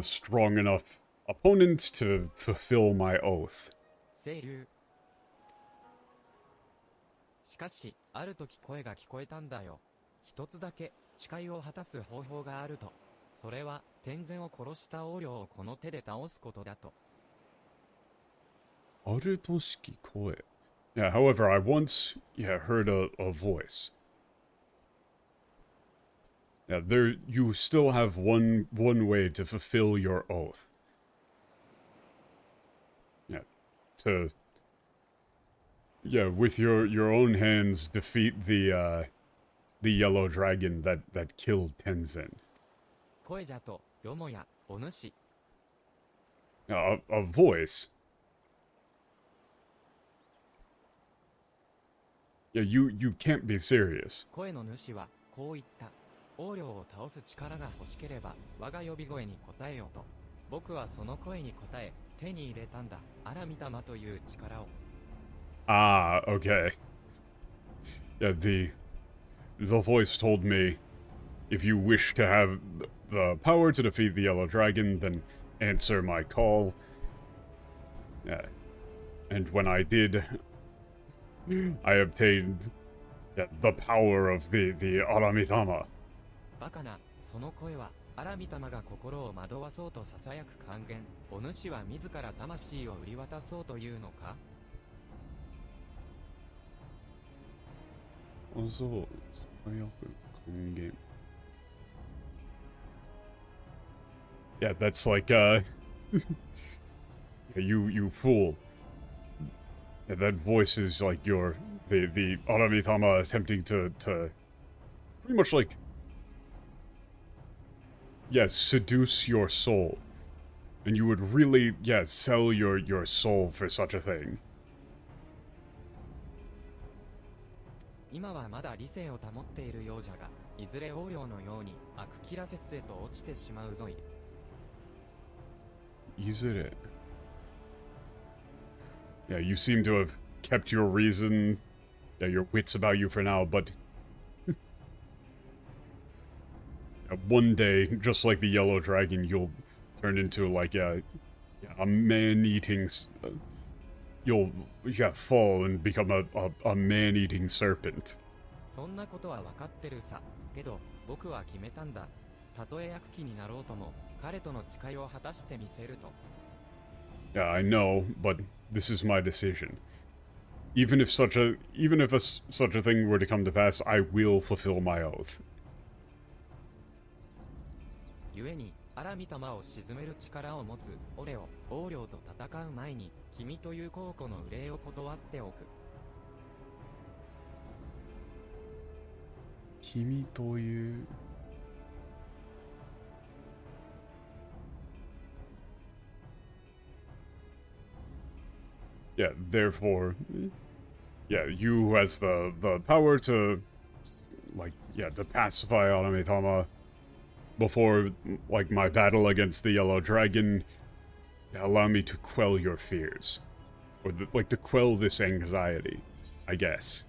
strong enough opponent to fulfill my oath. 清流。しかし、ある時声が聞こえたんだよ。一つだけ誓いを果たす方法があると。それは天然を殺した横領をこの手で倒すことだと。Arutoshiki koe. Yeah, however, I once heard a voice. Yeah, you still have one way to fulfill your oath. Yeah, with your own hands defeat the yellow dragon that killed Tenzin. 声じゃと、よもや、お主。A voice. Yeah, you can't be serious. 声の主は、こう言った。横領を倒す力が欲しければ、我が呼び声に応えよと。僕はその声に応え、手に入れたんだ。アラミタマという力を。Ah, okay. Yeah, the voice told me, if you wish to have the power to defeat the yellow dragon, then answer my call. Yeah. And when I did, I obtained the power of the Aramitama. バカな、その声は、アラミタマが心を惑わそうと囁く還元。お主は自ら魂を売り渡そうというのか？そう、囁く還元。Yeah, that's like, you fool. Yeah, that voice is like the Aramitama attempting to pretty much like, seduce your soul. And you would really, sell your soul for such a thing. 今はまだ理性を保っているようじゃが、いずれ横領のように悪キラ説へと落ちてしまうぞい。Izure. Yeah, you seem to have kept your reason, yeah, your wits about you for now, but one day, just like the yellow dragon, you'll turn into like a man-eating. You'll fall and become a man-eating serpent. そんなことは分かってるさ。けど、僕は決めたんだ。たとえ役機になろうとも、彼との誓いを果たしてみせると。Yeah, I know, but this is my decision. Even if such a thing were to come to pass, I will fulfill my oath. 故に、荒御玉を鎮める力を持つ俺を王領と戦う前に、君という公庫の憂いを断っておく。君という。Yeah, therefore, yeah, you who has the power to, like, yeah, to pacify Aramitama before, like, my battle against the Yellow Dragon, allow me to quell your fears. Or, like, to quell this anxiety, I guess.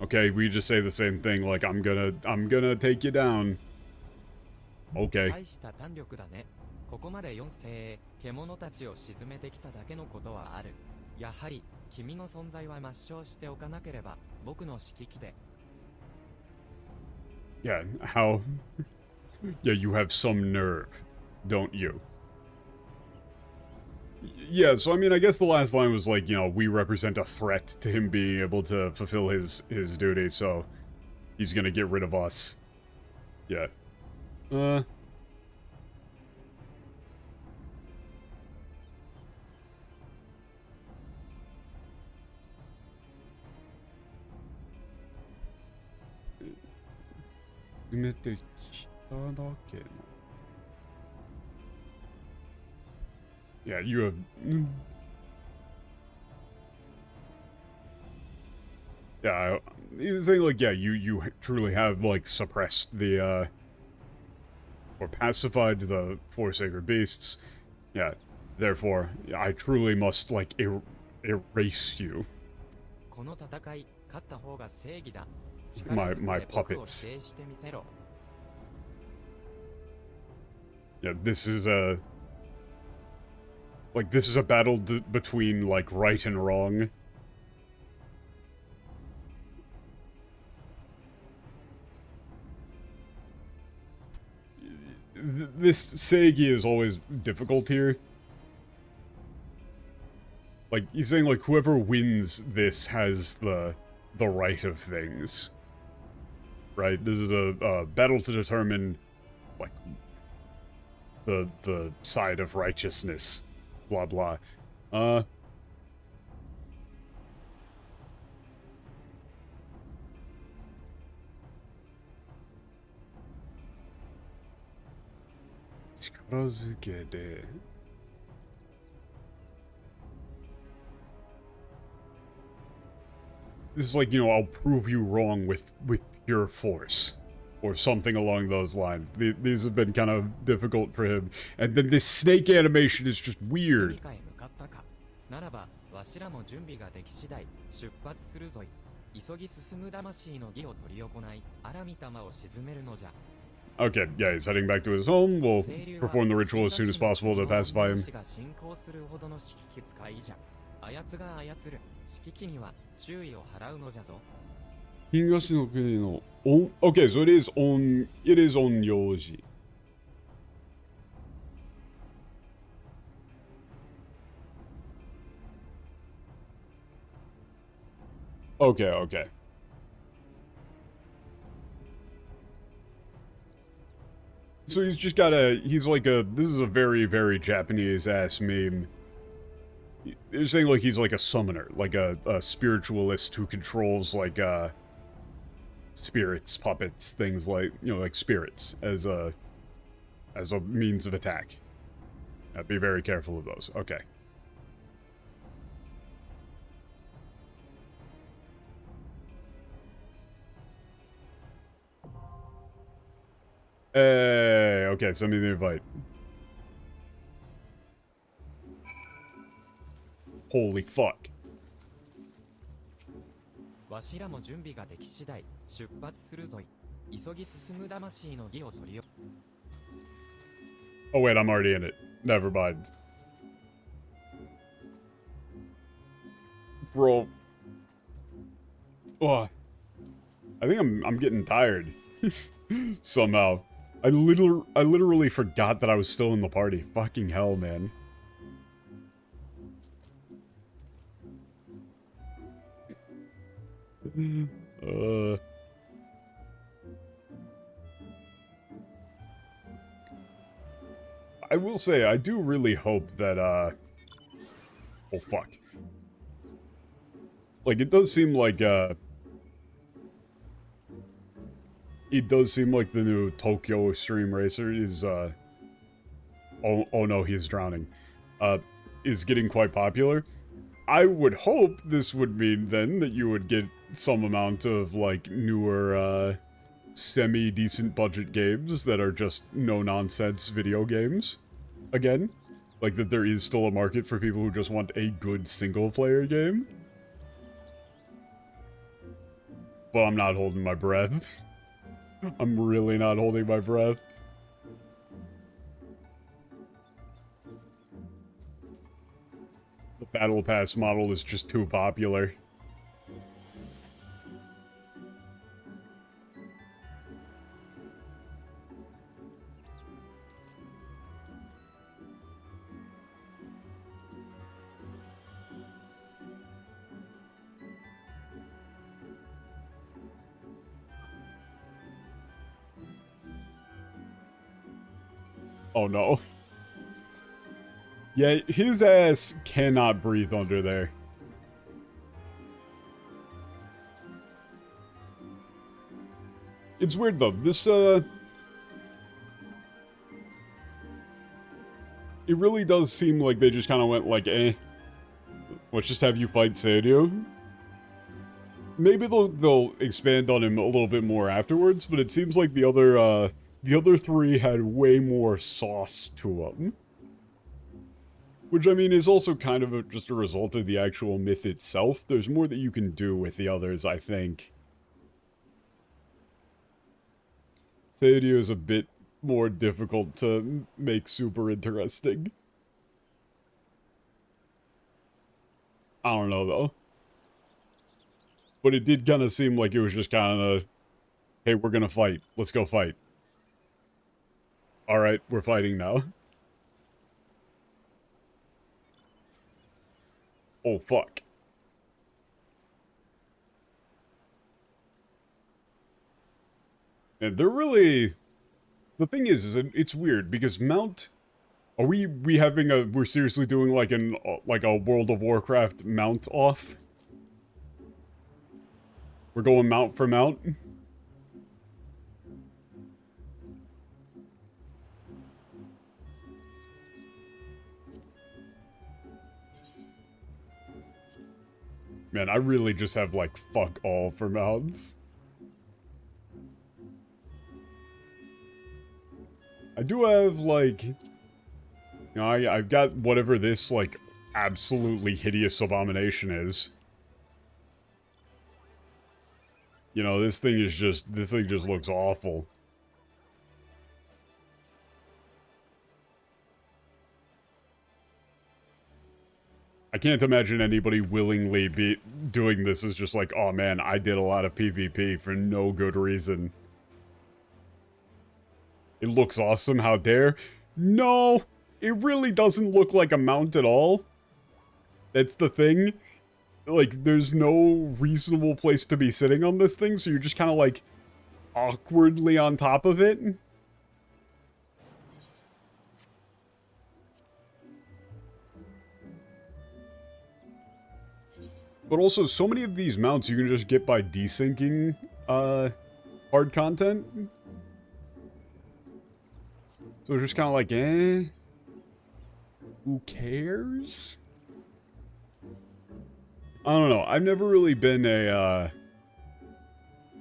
Okay, we just say the same thing, like, I'm gonna take you down. Okay. 大した胆力だね。ここまで4世へ獣たちを沈めてきただけのことはある。やはり君の存在は抹消しておかなければ僕の指揮で。Yeah, how? Yeah, you have some nerve, don't you? Yeah, so I mean, I guess the last line was like, you know, we represent a threat to him being able to fulfill his duty, so he's gonna get rid of us. Yeah. Yeah, you have. Yeah, he's saying like, yeah, you truly have like suppressed the or pacified the four sacred beasts. Yeah, therefore, I truly must like erase you. この戦い、勝った方が正義だ。 My puppets. Yeah, this is a... Like, this is a battle between, like, right and wrong. This Seigi is always difficult here. Like, he's saying, like, whoever wins this has the right of things. Right? This is a battle to determine, like, the side of righteousness. Blah, blah. This is like, you know, I'll prove you wrong with pure force. Or something along those lines. These have been kind of difficult for him. And then this snake animation is just weird. Okay, yeah, he's heading back to his home. We'll perform the ritual as soon as possible to pacify him. Okay, so it is on Yoji. Okay, okay. So he's just got he's like this is a very, very Japanese-ass meme. They're saying like he's like a summoner, like a spiritualist who controls like, spirits, puppets, things like, you know, like spirits as a means of attack. Be very careful of those. Okay. Hey, okay, send me the invite. Holy fuck. わしらも準備ができ次第出発するぞい。急ぎ進む魂の儀を取りよ。 Oh wait, I'm already in it. Never mind. Bro. Oh. I think I'm getting tired. Somehow. I literally forgot that I was still in the party. Fucking hell, man. I will say, I do really hope that, oh fuck. Like, it does seem like, it does seem like the new Tokyo Extreme Racer is, oh no, he's drowning, is getting quite popular. I would hope this would mean, then, that you would get some amount of, like, newer, semi-decent budget games that are just no-nonsense video games. Again. Like, that there is still a market for people who just want a good single-player game. But I'm not holding my breath. I'm really not holding my breath. The Battle Pass model is just too popular. Oh no. Yeah, his ass cannot breathe under there. It's weird though, this, it really does seem like they just kind of went like, eh, let's just have you fight Seiryū. Maybe they'll expand on him a little bit more afterwards, but it seems like the other three had way more sauce to them. Which, I mean, is also kind of just a result of the actual myth itself. There's more that you can do with the others, I think. Seiryū is a bit more difficult to make super interesting. I don't know, though. But it did kind of seem like it was just kind of, hey, we're gonna fight. Let's go fight. Alright, we're fighting now. Oh, fuck. And they're really... The thing is it's weird, because Mount... Are we having a... We're seriously doing like a World of Warcraft Mount off? We're going Mount for Mount? Man, I really just have, like, fuck all for mounts. I do have, like... You know, I've got whatever this, like, absolutely hideous abomination is. You know, this thing just looks awful. I can't imagine anybody willingly be doing this as just like, oh man, I did a lot of PvP for no good reason. It looks awesome, how dare? No! It really doesn't look like a mount at all. That's the thing. Like, there's no reasonable place to be sitting on this thing, so you're just kind of like, awkwardly on top of it. But also, so many of these mounts you can just get by desyncing, hard content. So it's just kind of like, eh? Who cares? I don't know. I've never really been a,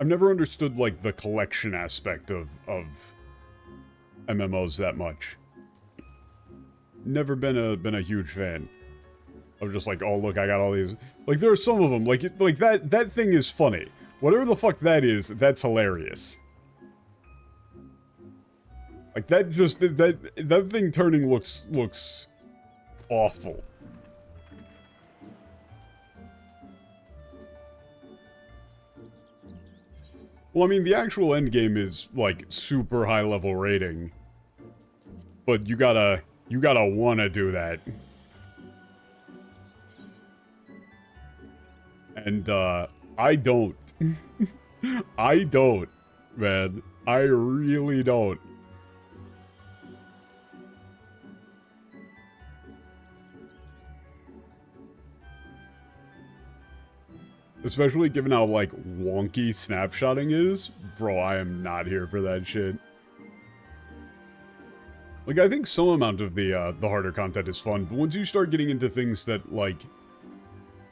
I've never understood, like, the collection aspect of MMOs that much. Never been a huge fan. Of just like, oh look, I got all these. Like there are some of them, like that thing is funny. Whatever the fuck that is, that's hilarious. Like that just that thing turning looks awful. Well, I mean, the actual end game is like super high level rating, but you gotta wanna do that. And I don't. I don't, man. I really don't. Especially given how, like, wonky snapshotting is. Bro, I am not here for that shit. Like, I think some amount of the harder content is fun, but once you start getting into things that, like,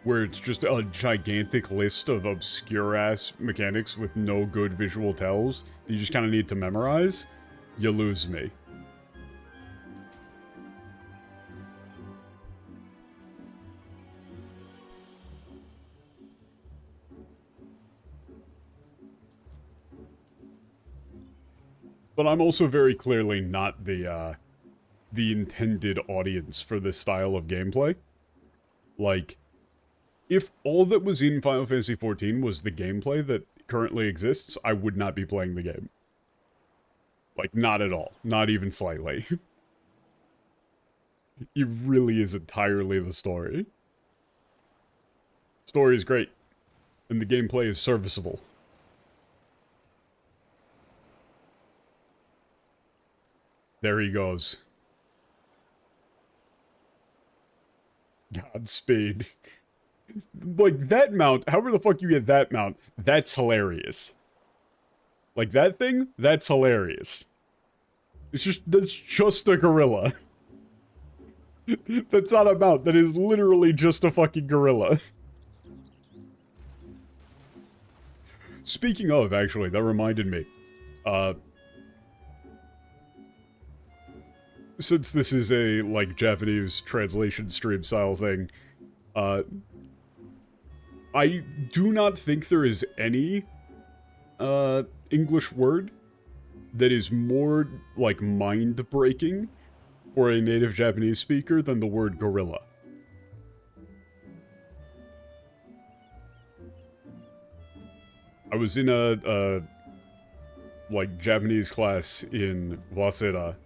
where it's just a gigantic list of obscure-ass mechanics with no good visual tells that you just kind of need to memorize, you lose me. But I'm also very clearly not the intended audience for this style of gameplay. Like, if all that was in Final Fantasy XIV was the gameplay that currently exists, I would not be playing the game. Like, not at all. Not even slightly. It really is entirely the story. Story is great. And the gameplay is serviceable. There he goes. Godspeed. Like, that mount, however the fuck you get that mount, that's hilarious. Like, that thing, that's hilarious. That's just a gorilla. That's not a mount, that is literally just a fucking gorilla. Speaking of, actually, that reminded me. Since this is a, like, Japanese translation stream style thing, I do not think there is any, English word that is more, like, mind-breaking for a native Japanese speaker than the word gorilla. I was in a like, Japanese class in Waseda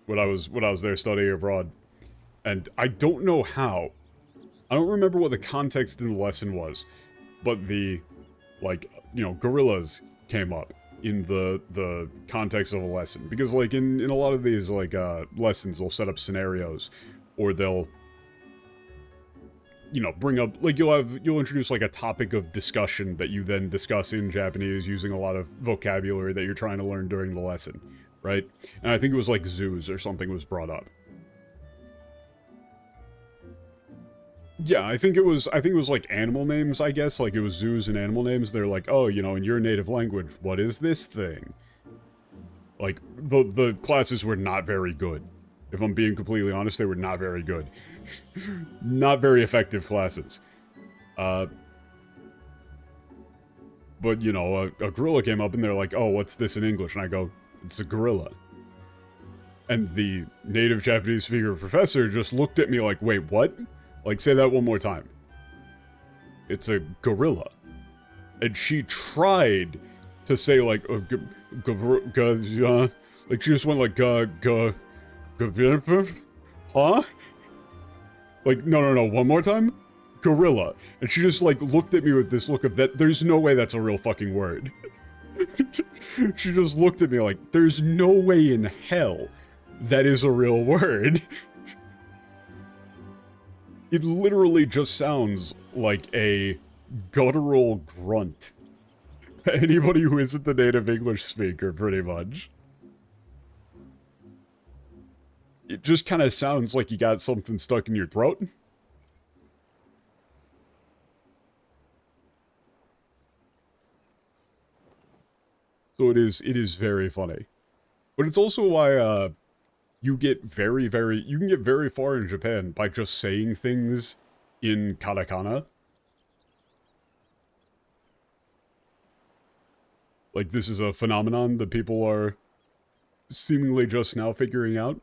when I was there studying abroad, and I don't know how. I don't remember what the context in the lesson was, but the, like, you know, gorillas came up in the context of a lesson. Because, like, in a lot of these, like, lessons, they'll set up scenarios, or they'll, you know, bring up, like, you'll introduce, like, a topic of discussion that you then discuss in Japanese using a lot of vocabulary that you're trying to learn during the lesson, right? And I think it was, like, zoos or something was brought up. Yeah, I think it was like animal names, I guess, like it was zoos and animal names. They're like, oh, you know, in your native language, what is this thing? Like, the classes were not very good. If I'm being completely honest, they were not very good. Not very effective classes. But, you know, a gorilla came up and they're like, oh, what's this in English? And I go, it's a gorilla. And the native Japanese speaker professor just looked at me like, wait, what? Like, say that one more time. It's a gorilla. And she tried to say, like, like, she just went, like, huh? Like, no, one more time? Gorilla. And she just, like, looked at me with this look of that, there's no way that's a real fucking word. She just looked at me like, there's no way in hell that is a real word. It literally just sounds like a guttural grunt to anybody who isn't the native English speaker, pretty much. It just kind of sounds like you got something stuck in your throat. So it is very funny. But it's also why, you get you can get very far in Japan by just saying things in katakana. Like, this is a phenomenon that people are seemingly just now figuring out,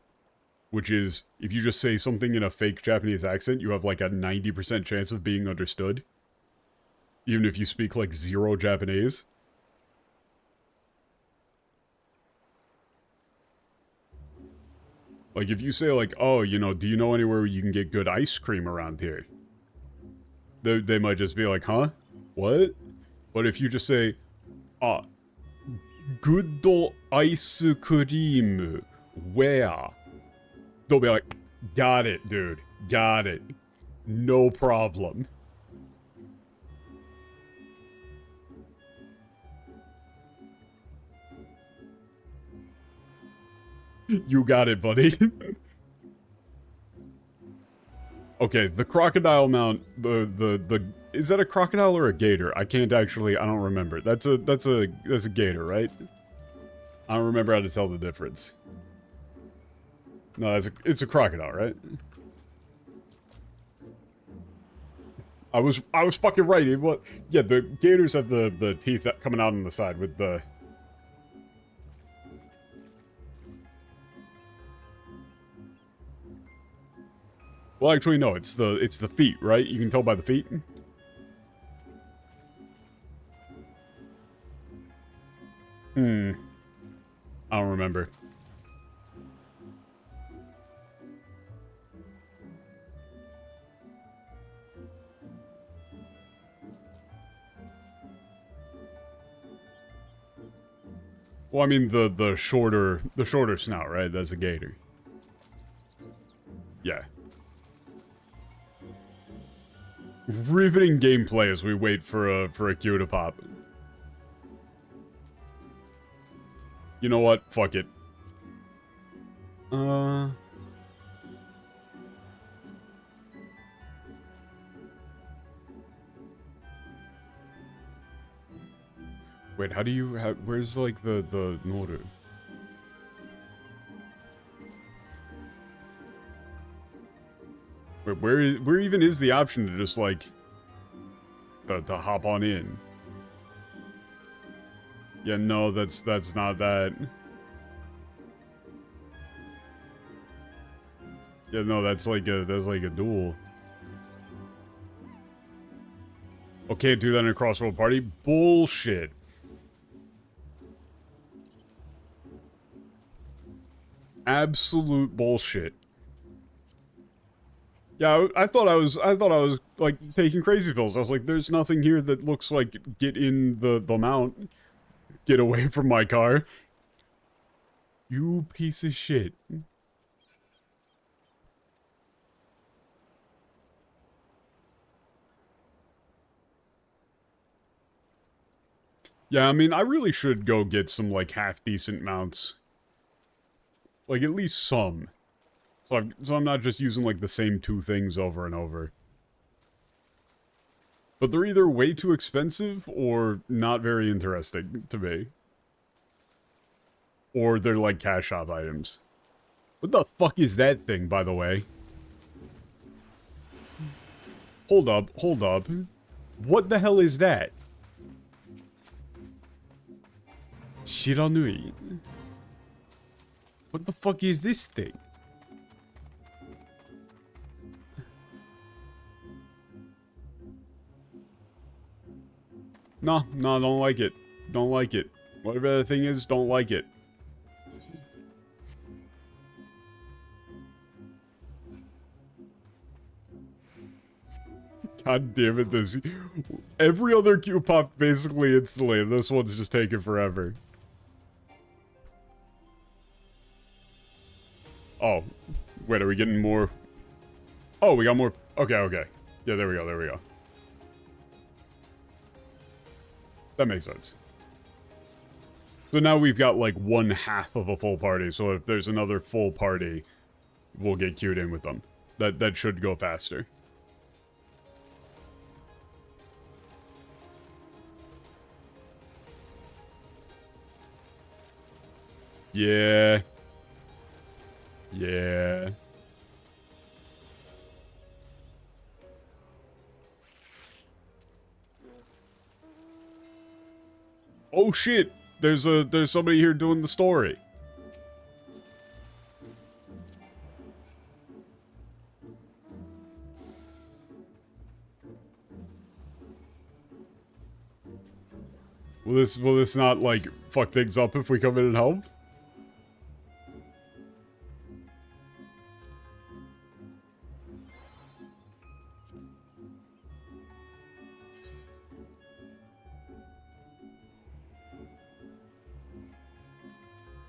which is, if you just say something in a fake Japanese accent, you have like a 90% chance of being understood. Even if you speak like zero Japanese. Like, if you say like, oh, you know, do you know anywhere you can get good ice cream around here? They might just be like, huh? What? But if you just say, ah, good ice cream, where? They'll be like, got it, dude. Got it. No problem. You got it, buddy. Okay, the crocodile mount, is that a crocodile or a gator? I can't actually, I don't remember. That's a gator, right? I don't remember how to tell the difference. No, it's a crocodile, right? I was fucking right. Yeah, the gators have the teeth coming out on the side with the... Well, actually, no, it's the feet, right? You can tell by the feet. I don't remember. Well, I mean the shorter snout, right? That's a gator. Yeah. Riveting gameplay as we wait for a queue to pop. You know what? Fuck it. Wait, how do you where's like the Noru? Wait, where even is the option to just like to hop on in? Yeah, no, that's not that. Yeah, no, that's like a duel. Oh, can't do that in a crossroad party? Bullshit. Absolute bullshit. Yeah, I thought I was like taking crazy pills. I was like, there's nothing here that looks like get in the mount. Get away from my car. You piece of shit. Yeah, I mean, I really should go get some like half-decent mounts. Like, at least some. So I'm not just using, like, the same two things over and over. But they're either way too expensive, or not very interesting to me. Or they're, like, cash shop items. What the fuck is that thing, by the way? Hold up, hold up. What the hell is that? Shiranui. What the fuck is this thing? No, don't like it. Don't like it. Whatever the thing is, don't like it. God damn it, this... Every other queue popped basically instantly, and this one's just taking forever. Oh. Wait, are we getting more... Oh, we got more... Okay, okay. Yeah, there we go, there we go. That makes sense. So now we've got like 1/2 of a full party, so if there's another full party, we'll get queued in with them. That should go faster. Yeah. Yeah. Oh shit! There's somebody here doing the story. Will this not, like, fuck things up if we come in and help?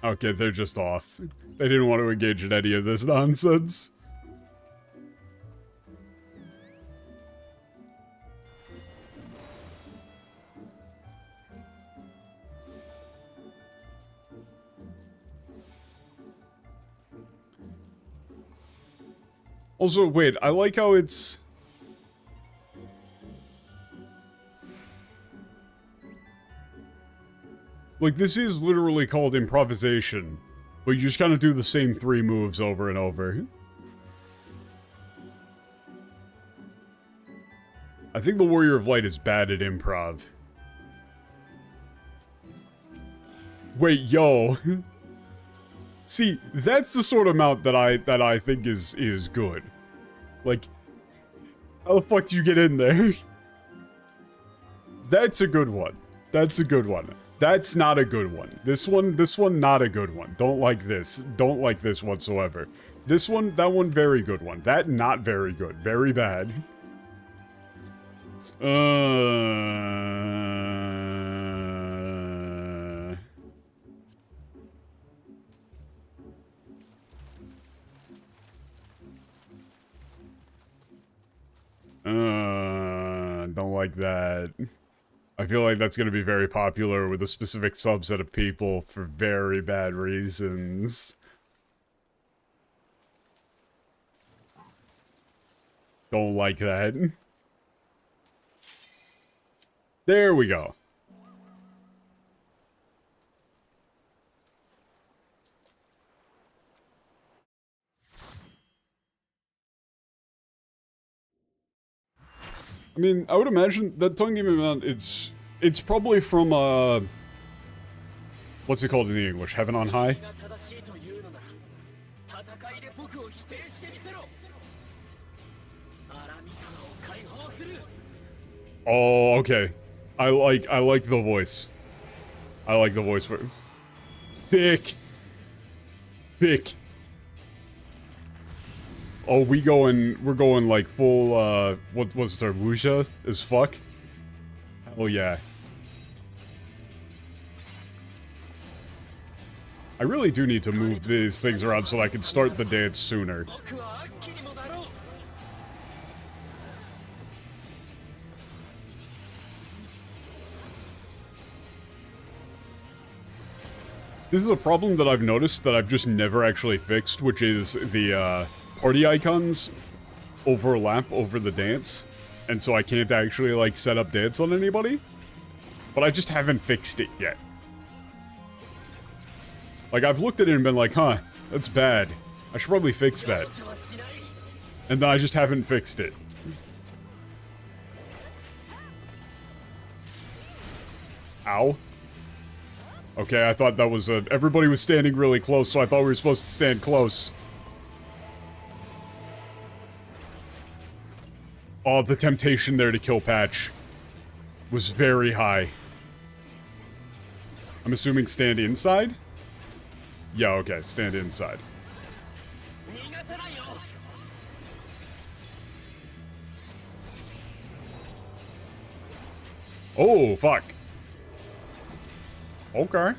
Okay, they're just off. They didn't want to engage in any of this nonsense. Also, wait, I like how it's... Like, this is literally called improvisation, but you just kind of do the same 3 moves over and over. I think the Warrior of Light is bad at improv. Wait, yo. See, that's the sort of mount that I think is good. Like, how the fuck do you get in there? That's a good one. That's a good one. That's not a good one. This one, not a good one. Don't like this. Don't like this whatsoever. This one, that one, very good one. That, not very good. Very bad. Don't like that. I feel like that's going to be very popular with a specific subset of people for very bad reasons. Don't like that. There we go. I mean, I would imagine that tongue game amount, it's probably from, what's it called in the English? Heaven on High? Oh, okay. I like the voice. I like the voice for sick. Sick. Oh, we're going like full, what was there, wuxia as fuck? Oh yeah. I really do need to move these things around so I can start the dance sooner. This is a problem that I've noticed that I've just never actually fixed, which is the, party icons overlap over the dance, and so I can't actually, like, set up dance on anybody. But I just haven't fixed it yet. Like, I've looked at it and been like, huh, that's bad. I should probably fix that. And then I just haven't fixed it. Ow. Okay, I thought that was everybody was standing really close, so I thought we were supposed to stand close. Oh, the temptation there to kill Patch was very high. I'm assuming stand inside? Yeah, okay, stand inside. Oh, fuck. Okay.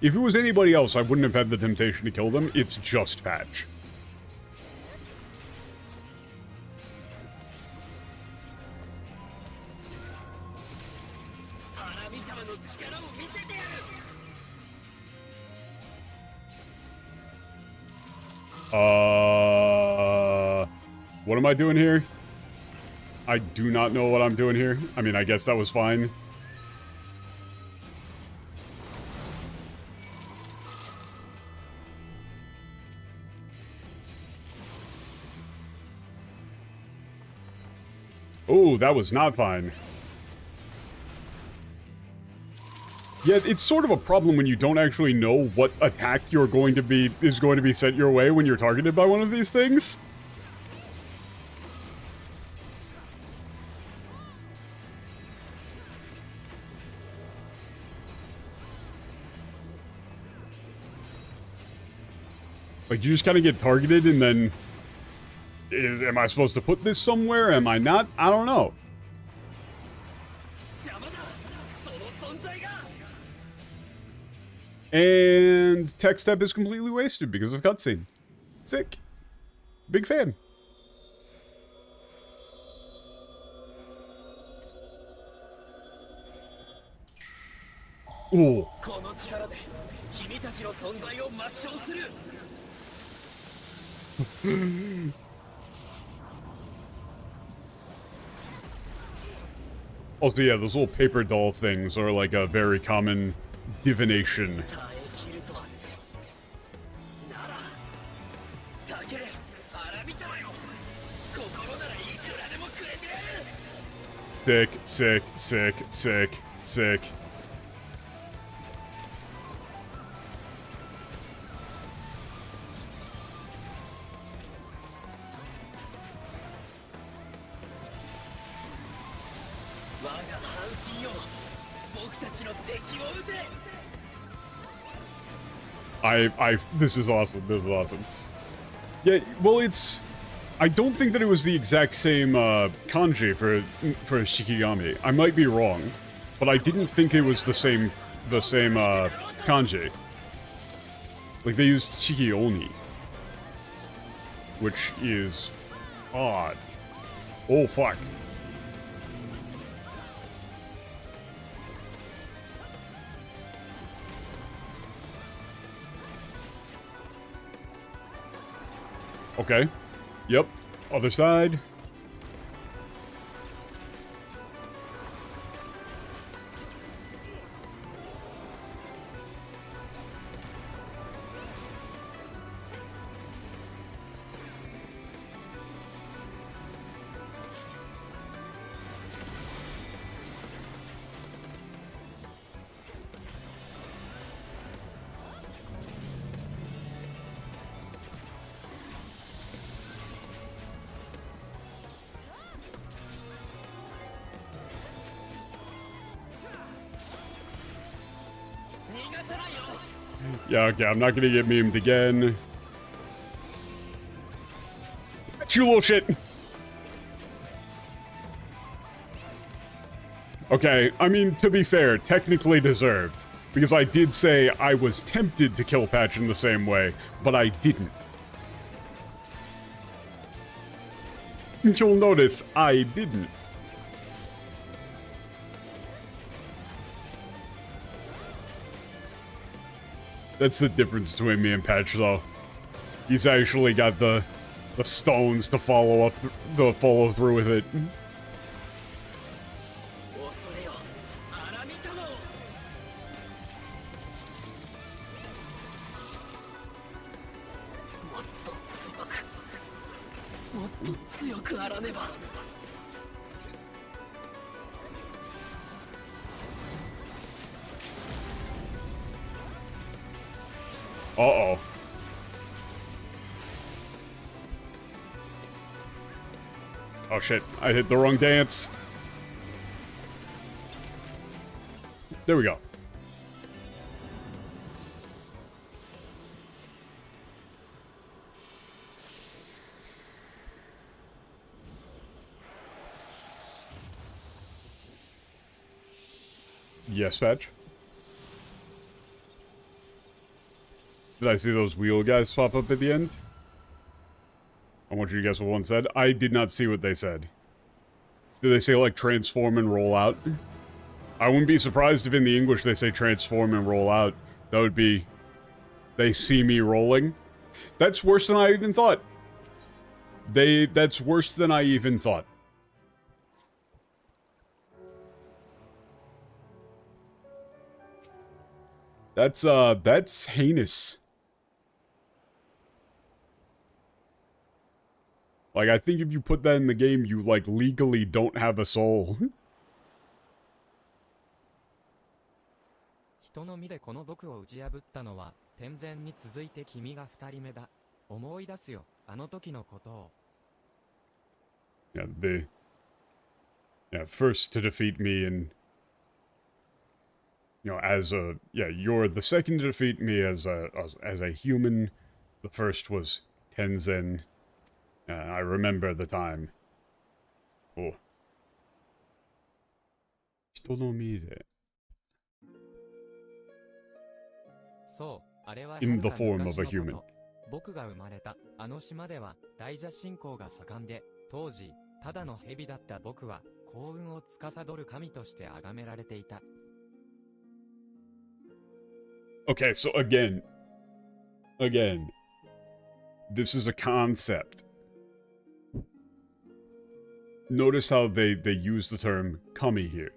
If it was anybody else, I wouldn't have had the temptation to kill them. It's just Patch. What am I doing here? I do not know what I'm doing here. I mean, I guess that was fine. Oh, that was not fine. Yeah, it's sort of a problem when you don't actually know what attack is going to be sent your way when you're targeted by one of these things. Like, you just kind of get targeted and then... Am I supposed to put this somewhere? Am I not? I don't know. And tech step is completely wasted because of cutscene. Sick. Big fan. Ooh. Also, yeah, those little paper doll things are like a very common divination. Sick, sick, sick, sick, sick. This is awesome. This is awesome. Yeah, well, I don't think that it was the exact same kanji for Shikigami. I might be wrong, but I didn't think it was the same kanji. Like, they used Shikioni, which is odd. Oh, fuck. Okay. Yep. Other side. Yeah, okay, I'm not gonna get memed again. You little shit! Okay, I mean, to be fair, technically deserved. Because I did say I was tempted to kill Patch in the same way, but I didn't. You'll notice I didn't. That's the difference between me and Patch, though. He's actually got the stones to follow through with it. Uh-oh. Oh shit, I hit the wrong dance. There we go. Yes, Patch. Did I see those wheel guys pop up at the end? I want you to guess what one said. I did not see what they said. Did they say, like, transform and roll out? I wouldn't be surprised if in the English they say transform and roll out. That would be... They see me rolling. That's worse than I even thought. That's worse than I even thought. That's heinous. Like, I think if you put that in the game, you, like, legally don't have a soul. 人の身でこの僕を打ち破ったのは、天然に続いて君が二人目だ。思い出すよ、あの時のことを。Yeah, first to defeat me and, as a, you're the second to defeat me as a human. The first was Tenzin. I remember the time. Oh. 人の身で。そう、あれは In the form of a human. 僕が生まれたあの島では大蛇信仰が盛んで、当時ただの蛇だった僕は幸運を司る神として崇められていた。Okay, so again, this is a concept. Notice how they use the term kami here.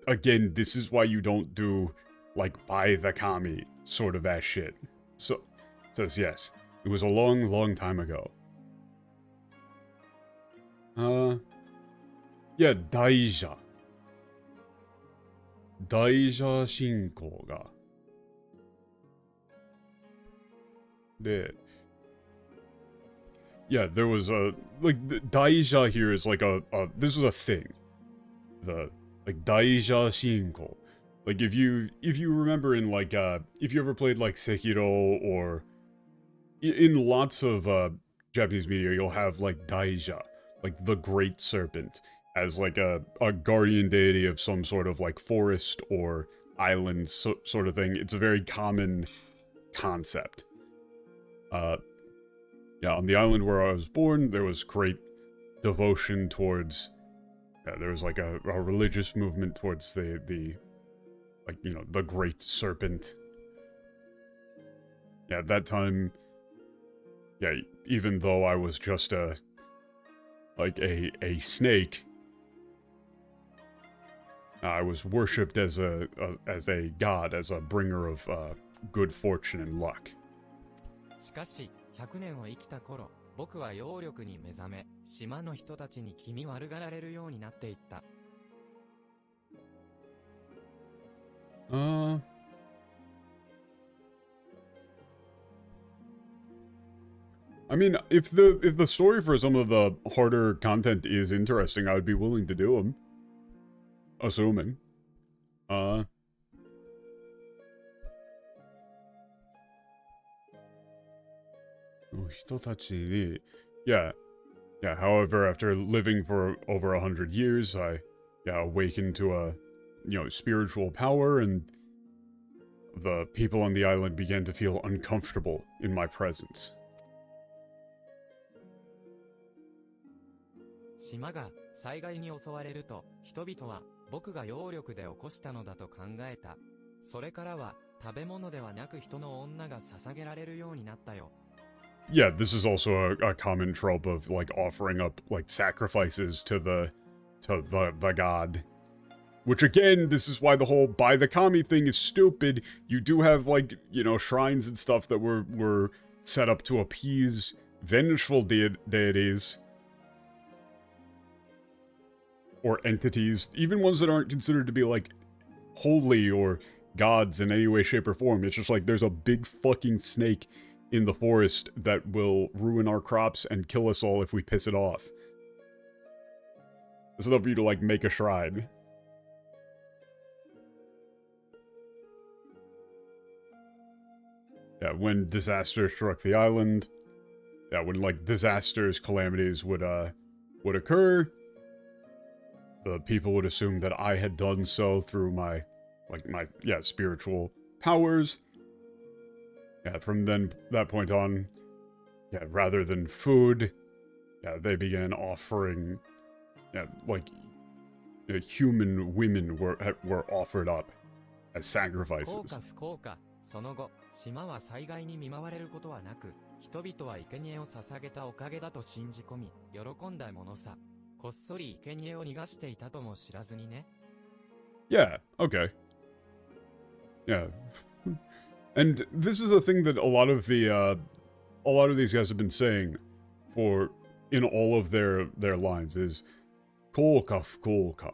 Again, this is why you don't do, like, by the kami sort of ass shit. So, it says, yes, it was a long, long time ago. Yeah, Daija. Daija Shinko ga. Yeah, there was a, like, the Daija here is like this is a thing. Like, Daija Shinko. Like, if you remember in, like, if you ever played, like, Sekiro, or in lots of, Japanese media, you'll have, like, Daija, like, the Great Serpent, as, like, a guardian deity of some sort of, like, forest or island sort of thing. It's a very common concept. Yeah, on the island where I was born, there was great devotion towards, there was, like, a religious movement towards the like, the Great Serpent. Yeah, at that time, yeah, even though I was just a snake, I was worshipped as a god, as a bringer of good fortune and luck. しかし、100年を生きた頃、僕は妖力に目覚め、島の人たちに気味悪がられるようになっていった。I mean, if the story for some of the harder content is interesting, I would be willing to do them. Assuming. Yeah. However, after living for over 100 years, I awakened to a spiritual power, and the people on the island began to feel uncomfortable in my presence. 島が災害に襲われると、人々は僕が妖力で起こしたのだと考えた。それからは食べ物ではなく人の女が捧げられるようになったよ。Yeah, this is also a common trope of, like, offering up, like, sacrifices to the god. Which, again, this is why the whole by the kami thing is stupid. You do have, like, shrines and stuff that were set up to appease vengeful deities. Or entities. Even ones that aren't considered to be, like, holy or gods in any way, shape, or form. It's just like, there's a big fucking snake in the forest that will ruin our crops and kill us all if we piss it off. It's enough for you to, like, make a shrine. Yeah, when disaster struck the island, when, like, disasters, calamities would occur, the people would assume that I had done so through my spiritual powers. Yeah, from that point on, rather than food, they began offering, human women were offered up as sacrifices. その後、島は災害に見舞われることはなく、人々は生贄を捧げたおかげだと信じ込み、喜んだものさ。こっそり生贄を逃がしていたとも知らずにね。Yeah, okay. Yeah. And this is a thing that a lot of these guys have been saying for in all of their lines is koka fukoka.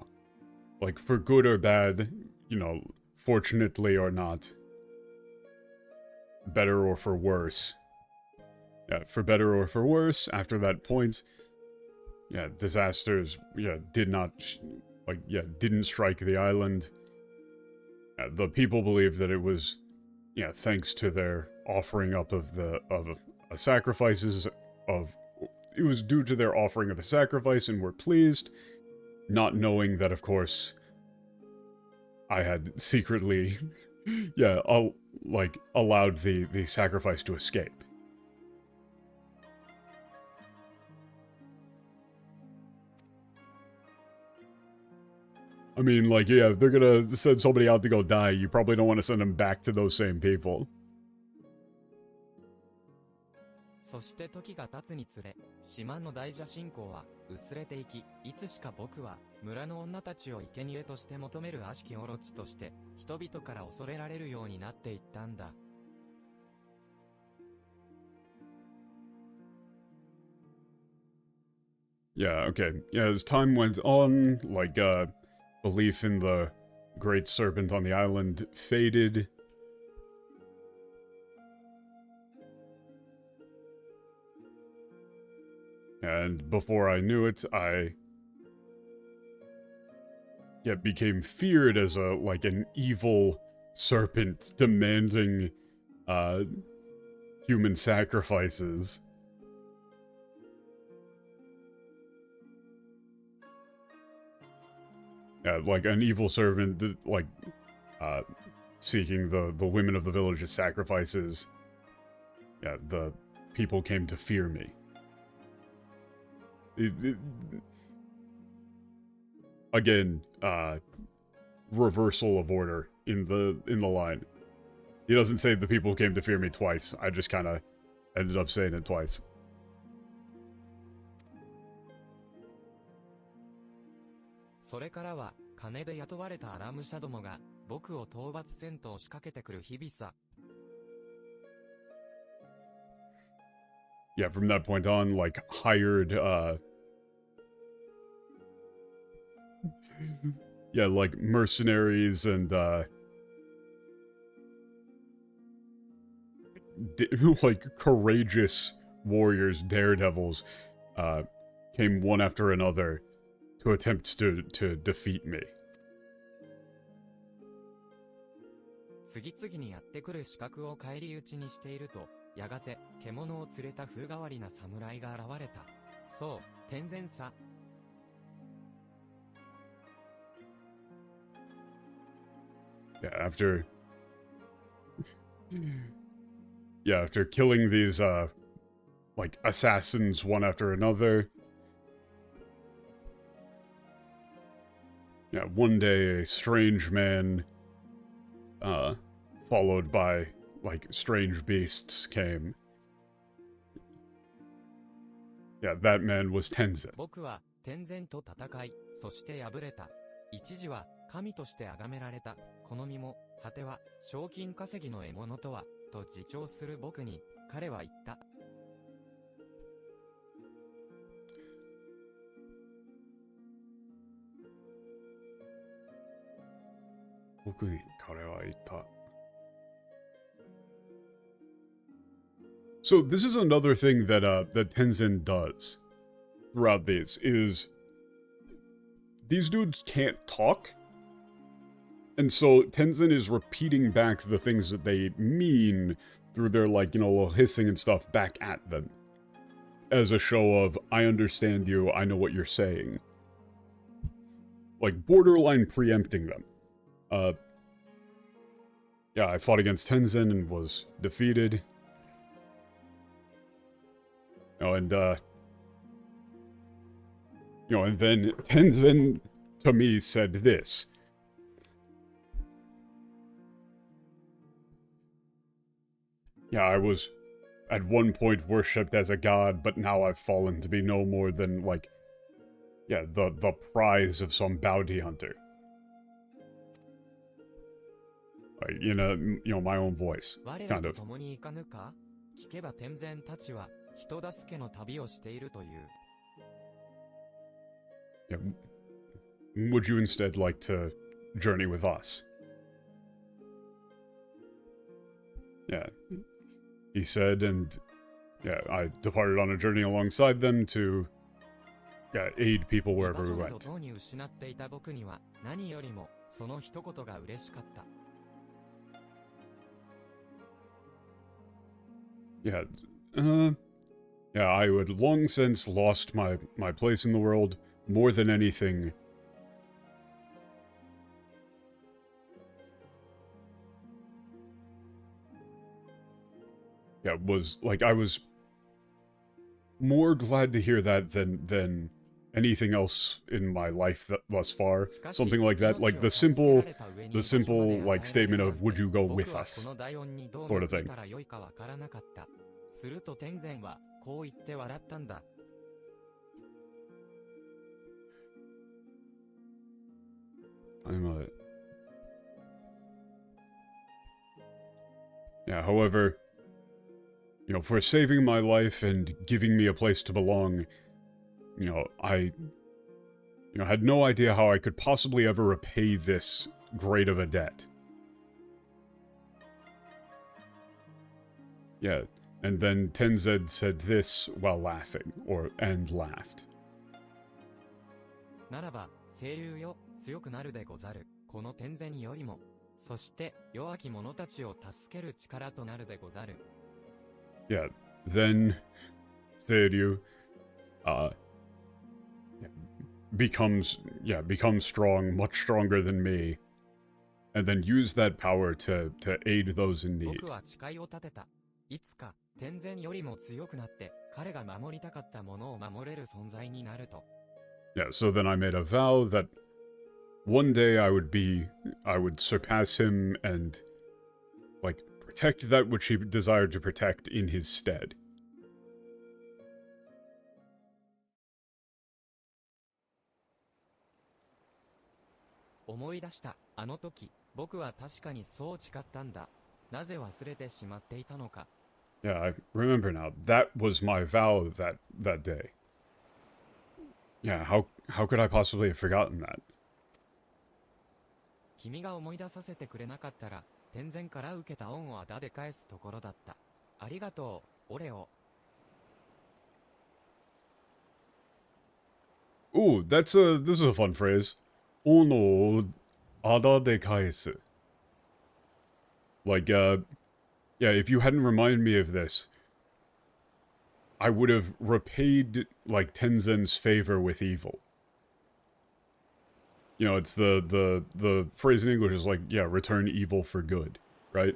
Like, for good or bad, you know, fortunately or not. Better or for worse. Yeah, for better or for worse, after that point, yeah, disasters, yeah, didn't strike the island. The people believed that it was, yeah, thanks to their offering up of sacrifices of, it was due to their offering of a sacrifice and were pleased, not knowing that, of course, I had secretly, yeah, allowed the sacrifice to escape. I mean, like, yeah, if they're gonna send somebody out to go die, you probably don't want to send them back to those same people. そして時が経つにつれ、島の大蛇信仰は薄れていき、いつしか僕は村の女たちを生贄として求める悪しきオロチとして人々から恐れられるようになっていったんだ。Yeah, okay. Yeah, as time went on, like, belief in the Great Serpent on the island faded. And before I knew it, I became feared as an evil serpent demanding, human sacrifices. Yeah, like an evil servant, like, seeking the women of the village as sacrifices. Yeah, the people came to fear me. Again, reversal of order in the line. He doesn't say the people came to fear me twice. I just kind of ended up saying it twice. それからは金で雇われたアラムシャどもが僕を討伐戦闘を仕掛けてくる日々さ。Yeah, from that point on, like, hired, yeah, like, mercenaries and, like, courageous warriors, daredevils, came one after another to attempt to defeat me. 次々にやってくる刺客を返り討ちにしていると、やがて獣を連れた風変わりな侍が現れた。そう、天然さ。Yeah, after killing these, like, assassins one after another, yeah, one day a strange man, followed by, like, strange beasts came. Yeah, that man was Tenzin. 僕は天然と戦い、そして敗れた。一時は神として崇められた。この身も、果ては賞金稼ぎの獲物とは、と自重する僕に、彼は言った。僕に彼は言った。So this is another thing that that Tenzin does throughout these is these dudes can't talk. And so Tenzin is repeating back the things that they mean through their, like, you know, little hissing and stuff back at them. As a show of, I understand you, I know what you're saying. Like, borderline preempting them. Yeah, I fought against Tenzin and was defeated. Oh, and, you know, and then Tenzin, to me, said this. Yeah, I was at one point worshipped as a god, but now I've fallen to be no more than, like, yeah, the prize of some bounty hunter. Like, you know, my own voice, kind of. 我らと共に行かぬか？聞けば天然たちは人助けの旅をしているという。Yeah. Would you instead like to journey with us? Yeah. He said, and yeah, I departed on a journey alongside them to aid people wherever we went. 居場所などに失っていた僕には何よりもその一言が嬉しかった。Yeah, yeah, I had long since lost my place in the world. More than anything, yeah, was like I was more glad to hear that than anything else in my life thus far. Something like that, like the simple like statement of "Would you go with us?" sort of thing. すると天然はこう言って笑ったんだ。Yeah, however, you know, for saving my life and giving me a place to belong, you know, I had no idea how I could possibly ever repay this great of a debt. Yeah, and then Tenzed said this while laughing, and laughed. ならば、清流よ、強くなるでござる。この天然よりも、そして弱き者たちを助ける力となるでござる。Yeah, then Seiryu, becomes strong, much stronger than me, and then use that power to aid those in need. 僕は誓いを立てた。いつか天然よりも強くなって彼が守りたかったものを守れる存在になると。Yeah, so then I made a vow that one day I would surpass him and, like, protect that which he desired to protect in his stead. 思い出した。あの時、僕は確かにそう誓ったんだ。なぜ忘れてしまっていたのか。Yeah, I remember now. That was my vow that day. Yeah, how could I possibly have forgotten that? 君が思い出させてくれなかったら、天然から受けた恩をあだで返すところだった。ありがとう、俺を。Ooh, this is a fun phrase. Ono ada de kaesu. Like, yeah, if you hadn't reminded me of this, I would have repaid, like, Tenzen's favor with evil. You know, it's the phrase in English is like, yeah, return evil for good, right?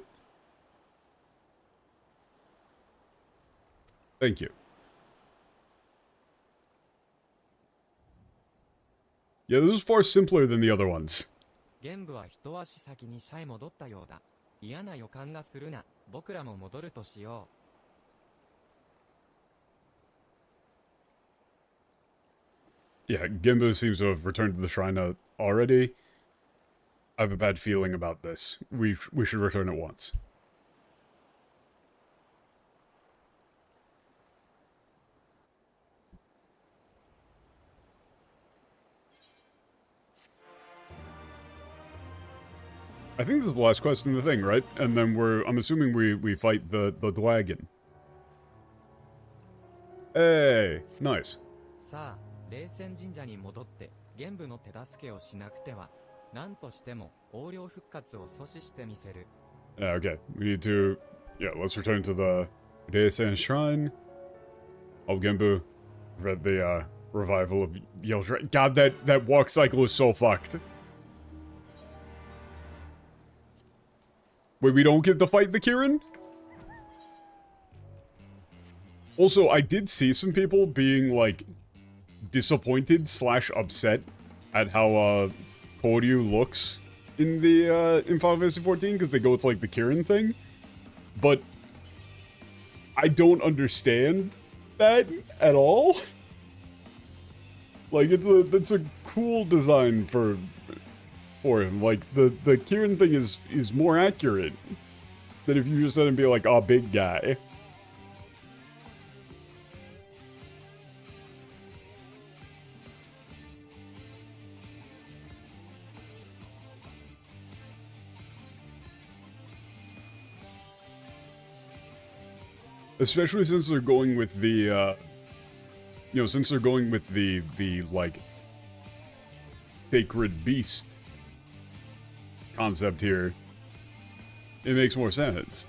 Thank you. Yeah, this is far simpler than the other ones. 玄武は一足先に社へ戻ったようだ。嫌な予感がするな。僕らも戻るとしよう。Yeah, Genbu seems to have returned to the shrine already. I have a bad feeling about this. We should return at once. I think this is the last quest in the thing, right? And then I'm assuming we fight the dragon. Hey, nice. さあ、霊泉神社に戻って玄武の手助けをしなくては。何としても横領復活を阻止してみせる。Yeah, okay. We need to, yeah, let's return to the Reisen Shrine of Genbu for the revival of the Old Shrine. God, that walk cycle is so fucked. Wait, we don't get to fight the Kirin? Also, I did see some people being, like, disappointed / upset at how, Koryu looks in the, in Final Fantasy XIV, because they go with, like, the Kirin thing. But I don't understand that at all. Like, it's a cool design for him. Like, the Kirin thing is more accurate than if you just let him be like, oh, big guy. Especially since they're going with the, since they're going with the like, sacred beast concept here, it makes more sense.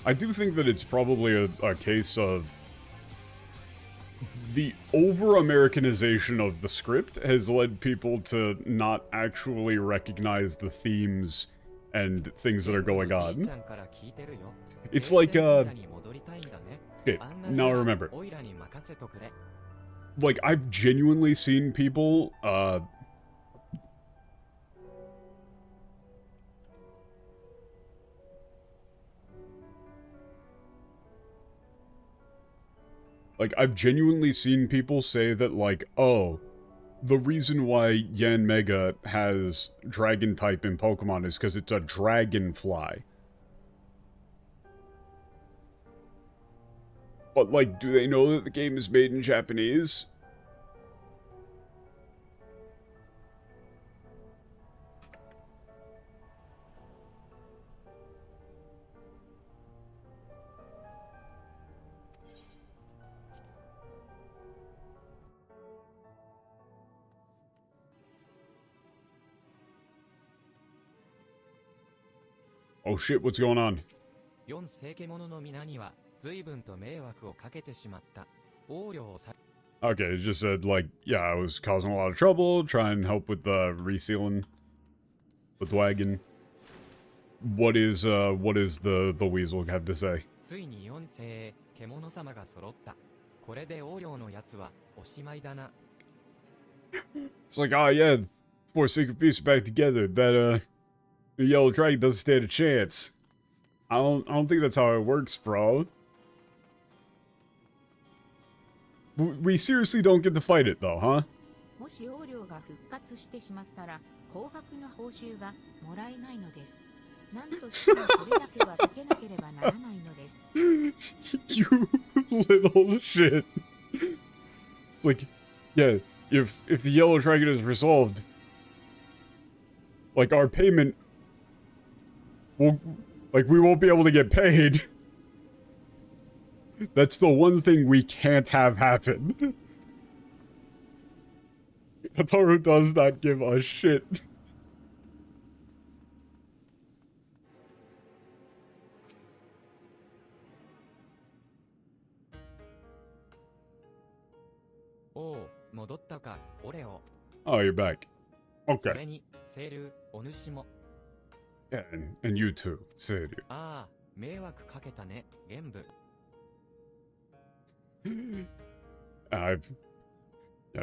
I do think that it's probably a case of the over-Americanization of the script has led people to not actually recognize the themes and things that are going on. It's like, shit, now I remember. Like, I've genuinely seen people, like, I've genuinely seen people say that, like, oh, the reason why Yanmega has dragon type in Pokemon is because it's a dragonfly. But, like, do they know that the game is made in Japanese? Oh shit, what's going on? 4世家者の皆には随分と迷惑をかけてしまった。横領をさ Okay, it just said, like, yeah, I was causing a lot of trouble, try and help with the resealing with the wagon. What is the weasel have to say? ついに4世獣様が揃った。これで横領のやつはおしまいだな。 It's like, oh yeah, 4 secret beasts back together. That the yellow dragon doesn't stand a chance. I don't think that's how it works, bro. We seriously don't get to fight it though, huh? もし横領が復活してしまったら、高額な報酬がもらえないのです。なんとしてもそれだけは避けなければならないのです。You little shit. It's like, yeah, if the yellow dragon is resolved, like our payment will, like we won't be able to get paid. That's the one thing we can't have happen. Hataru does not give a shit. Oh, 戻ったか、オレオ。 Oh, you're back. そ Okay. れに、セール、お主も。 Yeah, and you too, Seiryu. ああ、迷惑かけたね、玄武。 I've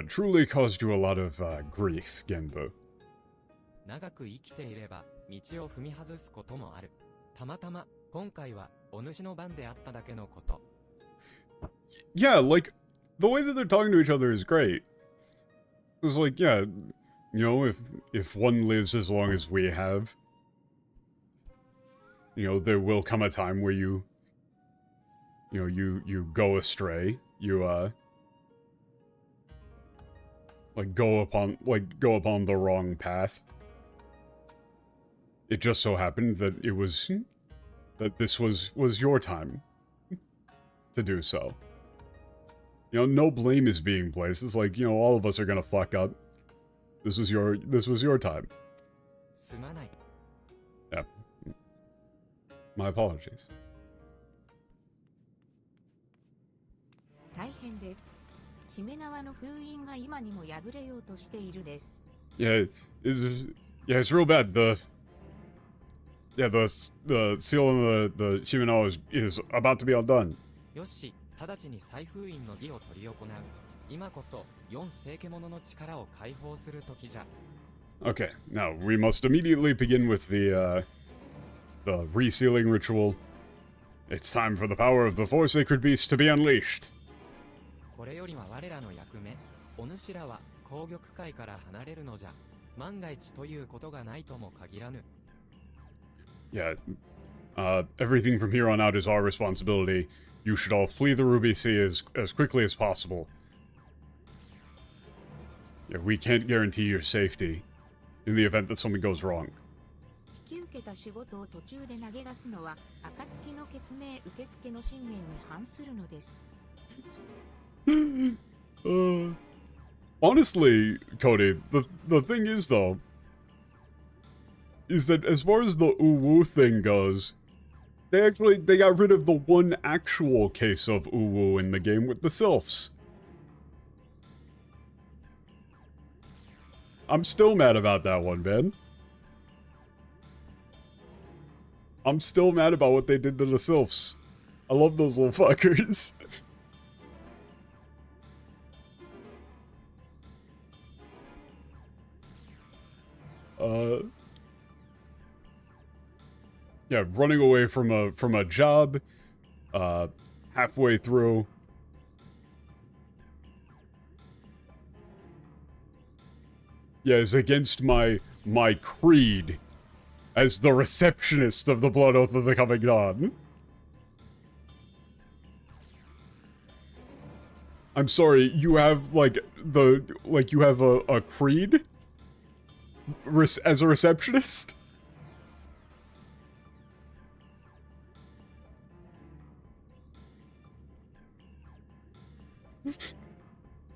truly caused you a lot of grief, Genbu. 長く生きていれば、道を踏み外すこともある。たまたま、今回は、お主の番であっただけのこと。 Yeah, like, the way that they're talking to each other is great. It's like, yeah, you know, if one lives as long as we have, you know, there will come a time where you go astray. You, like, go upon the wrong path. It just so happened that this was your time to do so. You know, no blame is being placed. It's like, you know, all of us are gonna fuck up. This was your time. すまない。 Yeah. My apologies. 大変です。しめ縄の封印が今にも破れようとしているです。Yeah, it's real bad. The seal on the Shimano is about to be undone. よし、直ちに再封印の儀を執り行う。今こそ、4世家者の力を解放する時じゃ。 Okay, now we must immediately begin with the resealing ritual. It's time for the power of the 4 sacred beasts to be unleashed. これよりは我らの役目、お主らは紅玉界から離れるのじゃ。万が一ということがないとも限らぬ。 Yeah, everything from here on out is our responsibility. You should all flee the Ruby Sea as quickly as possible. Yeah, we can't guarantee your safety in the event that something goes wrong. き受けた仕事を途中で投げ出すのは、暁の決命受付の信念に反するのです。Honestly, Cody, the thing is though, is that as far as the uwu thing goes, they got rid of the one actual case of uwu in the game with the sylphs. I'm still mad about that one, man. I'm still mad about what they did to the sylphs. I love those little fuckers. Yeah, running away from a job, halfway through. Yeah, is against my creed as the receptionist of the Blood Oath of the Coming Dawn. I'm sorry, you have, like, you have a creed? As a receptionist?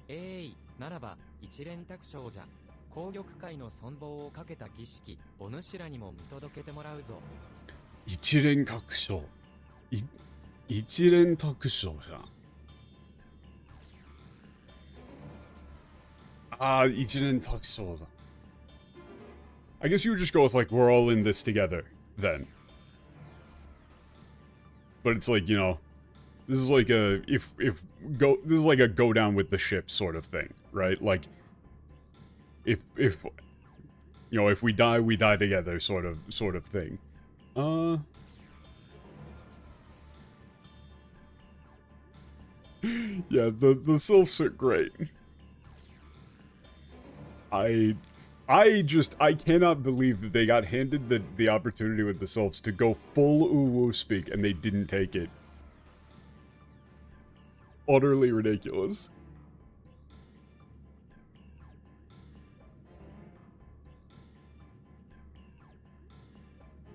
Hey, ならば一連卓章じゃ。紅玉会の存亡をかけた儀式、お主らにも見届けてもらうぞ。一連卓章。一連卓章じゃん。一連卓章だ。I guess you would just go with, like, we're all in this together, then. But it's like, you know, this is like a, this is like a go down with the ship sort of thing, right? Like, if, you know, if we die together sort of thing. Yeah, the sylphs are great. I cannot believe that they got handed the opportunity with the sylphs to go full uwu speak and they didn't take it. Utterly ridiculous.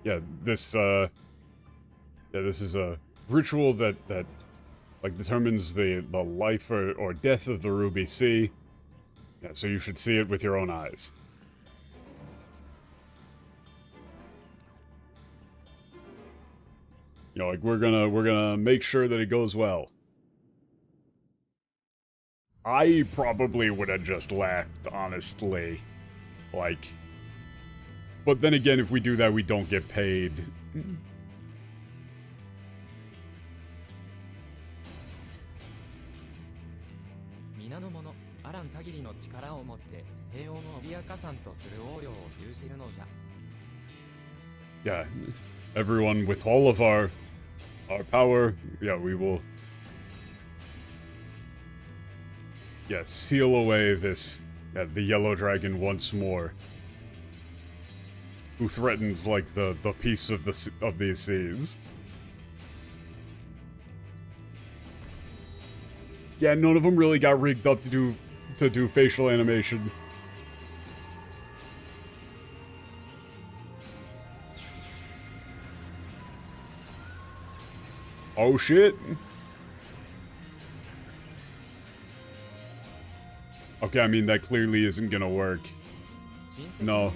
Yeah, this is a ritual that like determines the life or death of the Ruby Sea. Yeah, so you should see it with your own eyes. You know, like we're gonna make sure that it goes well. I probably would have just left, honestly. Like, but then again, if we do that, we don't get paid. 皆の者、あらん限りの力をもって平穏を脅かさんとする横領を牛じるのじゃ。Yeah, everyone with all of our power, yeah, we will, yeah, seal away this, yeah, the yellow dragon once more, who threatens like the peace of these seas. Yeah, none of them really got rigged up to do facial animation. Oh shit. Okay, I mean that clearly isn't gonna work. No.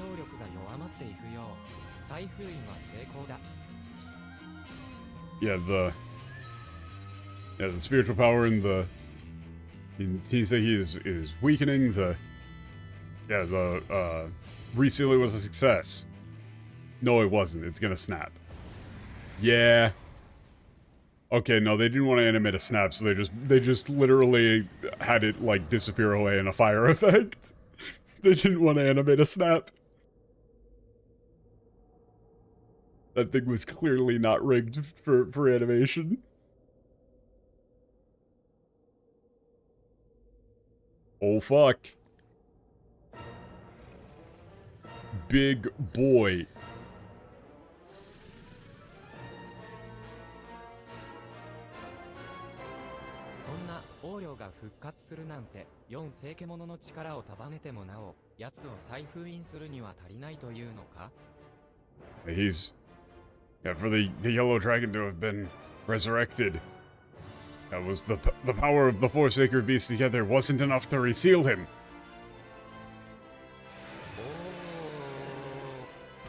Yeah, the spiritual power in the Heisei is weakening. The resealing was a success. No, it wasn't. It's gonna snap. Yeah. Okay, no, they didn't want to animate a snap, so they just literally had it like disappear away in a fire effect. They didn't want to animate a snap. That thing was clearly not rigged for animation. Oh fuck. Big boy. 横領が復活するなんて、4世家者の力を束ねてもなお、奴を再封印するには足りないというのか？ He's... Yeah, for the yellow dragon to have been resurrected. That was the power of the four sacred beasts together wasn't enough to reseal him.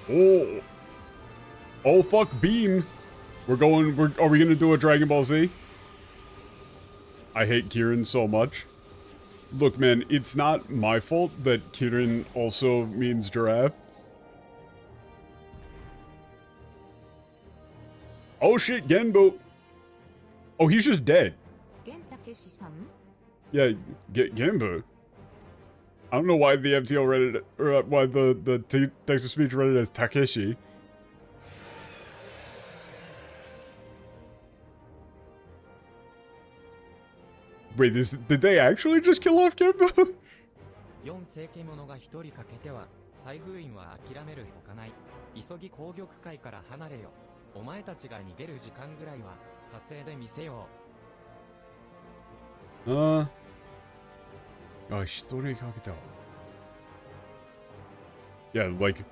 Oh. Oh, fuck, Beam. Are we gonna do a Dragon Ball Z? I hate Kieran so much. Look, man, it's not my fault that Kieran also means giraffe. Oh shit, Genbo. Oh, he's just dead. Yeah, Genbo. I don't know why the MTL read it, or why the text-to-speech read it as Takeshi. Wait, did they actually just kill off Genbo? 4世紀者が1人かけては再封印は諦めるほかない。急ぎ紅玉界から離れよ。お前たちが逃げる時間ぐらいは火星で見せよう。あ、一人かけた。Yeah, like...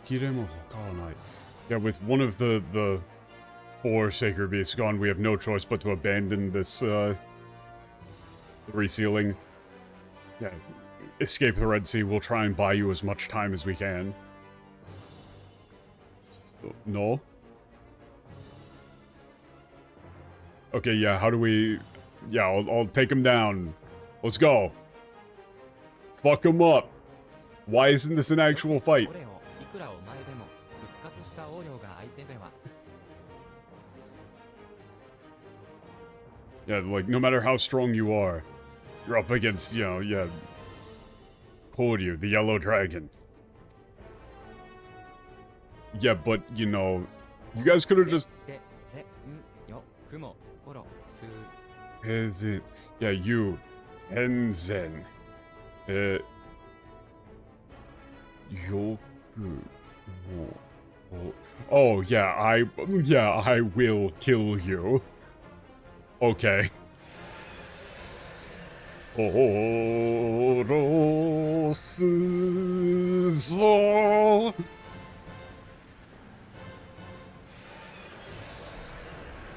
Kiremo Hokawanai. Yeah, with one of the four sacred beasts gone, we have no choice but to abandon this, resealing. Yeah, escape the Red Sea. We'll try and buy you as much time as we can. No? Okay, yeah, how do we... Yeah, I'll take him down. Let's go. Fuck him up. Why isn't this an actual fight? Yeah, like, no matter how strong you are, you're up against, you know, yeah, Koryu, the yellow dragon. Yeah, but, you know, you guys could have just... Tenzin. Yeah, you. Tenzin. Yoku. Oh, yeah, I will kill you. Okay. Orosuzo.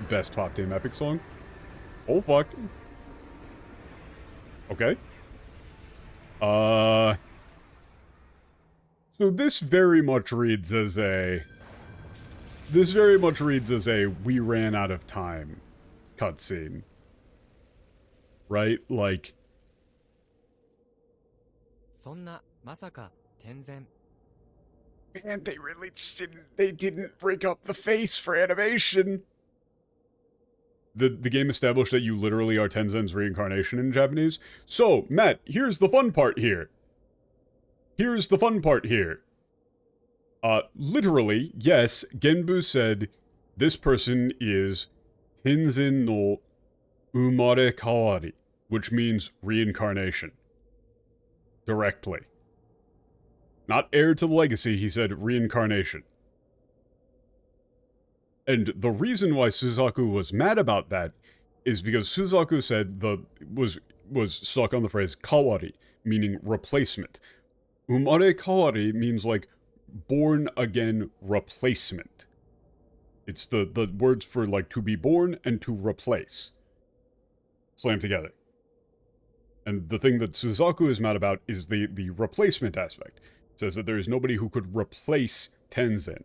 Best Pop Team Epic song? Oh, fuck. Okay. So this very much reads as a... we ran out of time cutscene. Right? Like... Man, they really just didn't break up the face for animation. The game established that you literally are Tenzin's reincarnation in Japanese. So, Matt, here's the fun part here. Literally, yes, Genbu said, this person is Tenzin no Umare Kawari, which means reincarnation. Directly. Not heir to the legacy, he said reincarnation. And the reason why Suzaku was mad about that is because Suzaku said was stuck on the phrase kawari, meaning replacement. Umare kawari means like born again replacement. It's the words for like to be born and to replace. Slammed together. And the thing that Suzaku is mad about is the replacement aspect. It says that there is nobody who could replace Tenzin.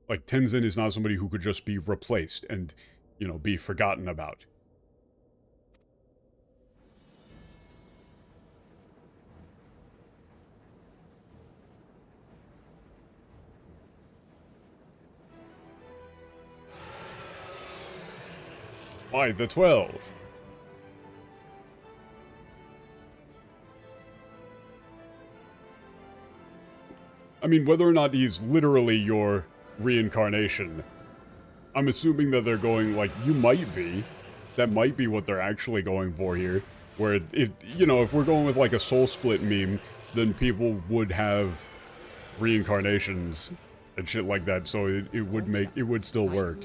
Like, Tenzin is not somebody who could just be replaced and, you know, be forgotten about. Why the 12? I mean, whether or not he's literally your reincarnation, I'm assuming that they're going, like, you might be. That might be what they're actually going for here. Where, if, you know, if we're going with, like, a soul split meme, then people would have reincarnations and shit like that, so it would still work.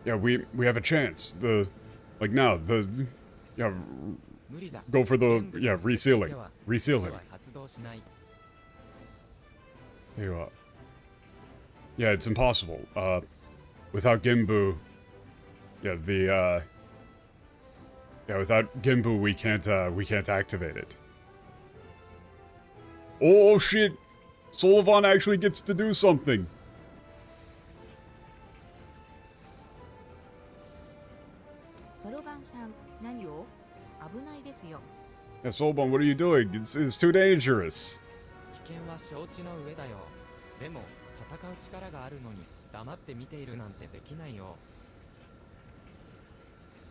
Yeah, we have a chance. Like now, yeah, 無理だ。 go for the, 全部 yeah, について resealing. は Resealing. 実は発動しない。 Tell you what. Yeah, it's impossible. Without Gimbu, yeah, yeah, without Gimbu, we can't activate it. Oh shit! Sullivan actually gets to do something. そろばんさん、何を？危ないですよ。 Yeah, Sullivan, what are you doing? It's too dangerous. 危険は承知の上だよ。でも、戦う力があるのに、黙って見ているなんてできないよ。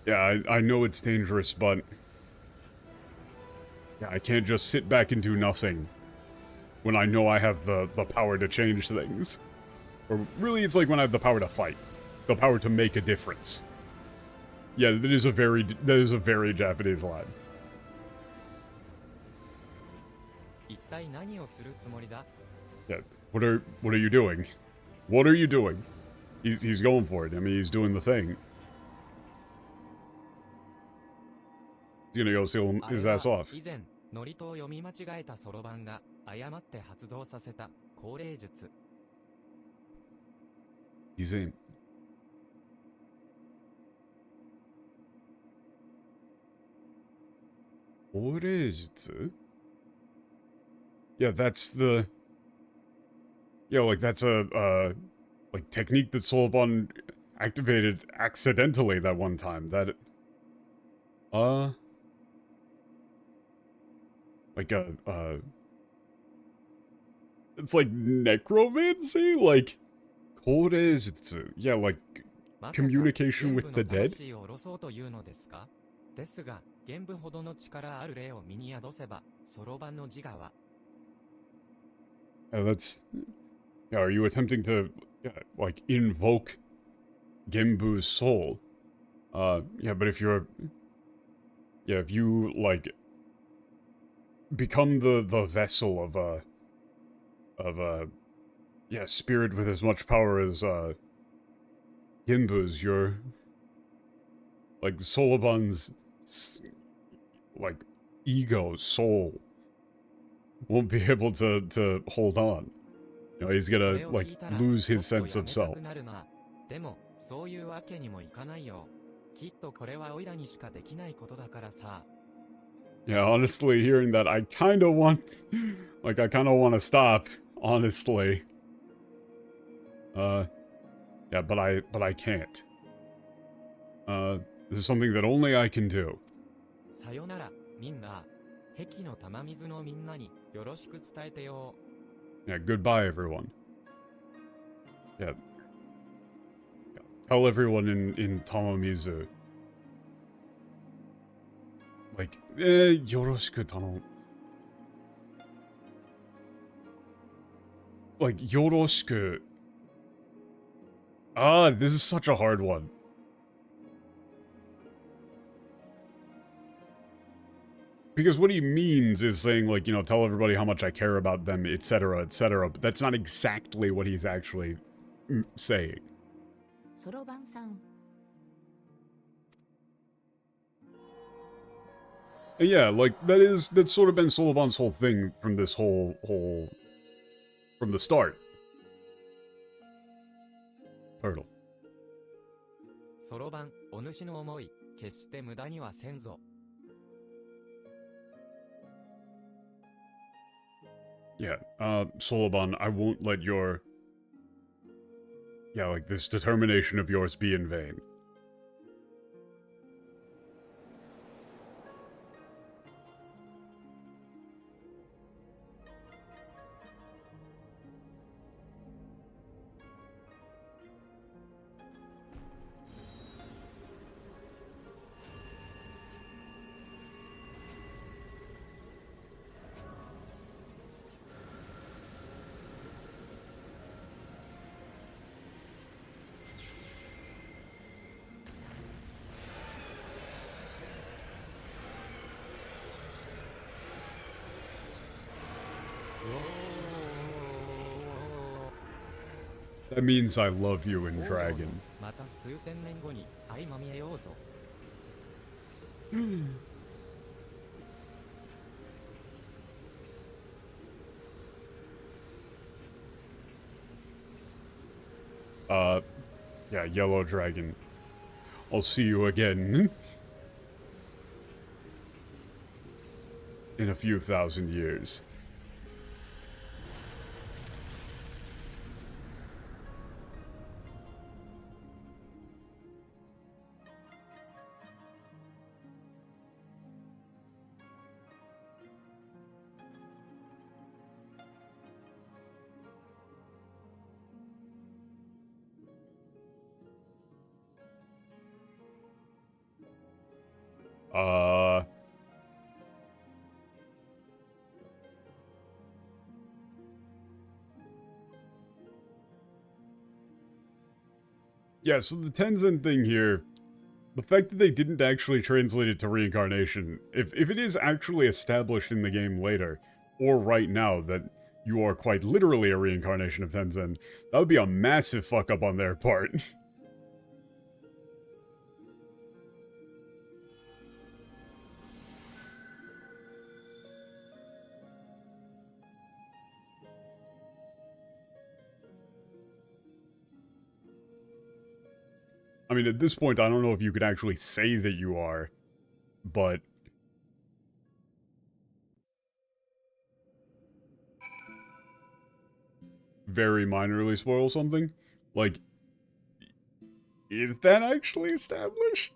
Yeah, I know it's dangerous, but yeah, I can't just sit back and do nothing when I know I have the power to change things. Or really, it's like when I have the power to fight, the power to make a difference. Yeah, that is a very Japanese line. 一体何をするつもりだ？ Yeah, what are you doing? What are you doing? He's going for it. I mean, he's doing the thing. He's gonna go seal his ass off. 以前、ノリとを読み間違えたそろばんが誤って発動させた降霊術。 He's in. What is it? Yeah, that's the... Yeah, like, that's a, like, technique that Solobon activated accidentally that one time. That... Like it's like necromancy? Like... What is it? Yeah, like... まさか Communication with the 玄武の dead? 魂を下ろそうというのですか？ですが、玄武ほどの力ある霊を身に宿せば、そろばんの自我は Yeah, that's... Yeah, are you attempting to, yeah, like, invoke Genbu's soul? Yeah, but if you're... Yeah, if you, like... Become the vessel of a... Yeah, spirit with as much power as, Genbu's, you're... Like, Solobon's... Like, ego, soul... won't be able to hold on. You know, he's それ gonna, を like, 聞いたら lose ちょ his っと sense や of めた self. くなるな。でも、そういうわけにもいかないよ。きっとこれはオイラにしかできないことだからさ。 Yeah, honestly, hearing that, I kind of want... Like, I kind of want to stop, honestly. Yeah, but I can't. This is something that only I can do. さよなら、みんな。壁の玉水のみんなによろしく伝えてよ。 Yeah, goodbye, everyone. Yeah. Tell everyone in Tamamizu. Like, yoroshiku tano... Like, yoroshiku... Ah, this is such a hard one. Because what he means is saying, like, you know, tell everybody how much I care about them, etc., etc., but that's not exactly what he's actually saying. そろばんさん、 And yeah, like, that's sort of been Solobon's whole thing from this whole, from the start. Turtle. そろばん、お主の思い、決して無駄にはせんぞ。 Yeah, Solobon, I won't let your... Yeah, like, this determination of yours be in vain. That means I love you in Dragon. また数千年後に相まみえようぞ。Yeah, Yellow Dragon. I'll see you again. In a few thousand years. Yeah, so the Tenzin thing here, the fact that they didn't actually translate it to reincarnation, if it is actually established in the game later, or right now, that you are quite literally a reincarnation of Tenzin, that would be a massive fuck up on their part. I mean, at this point, I don't know if you could actually say that you are, but... very minorly spoil something? Like, is that actually established?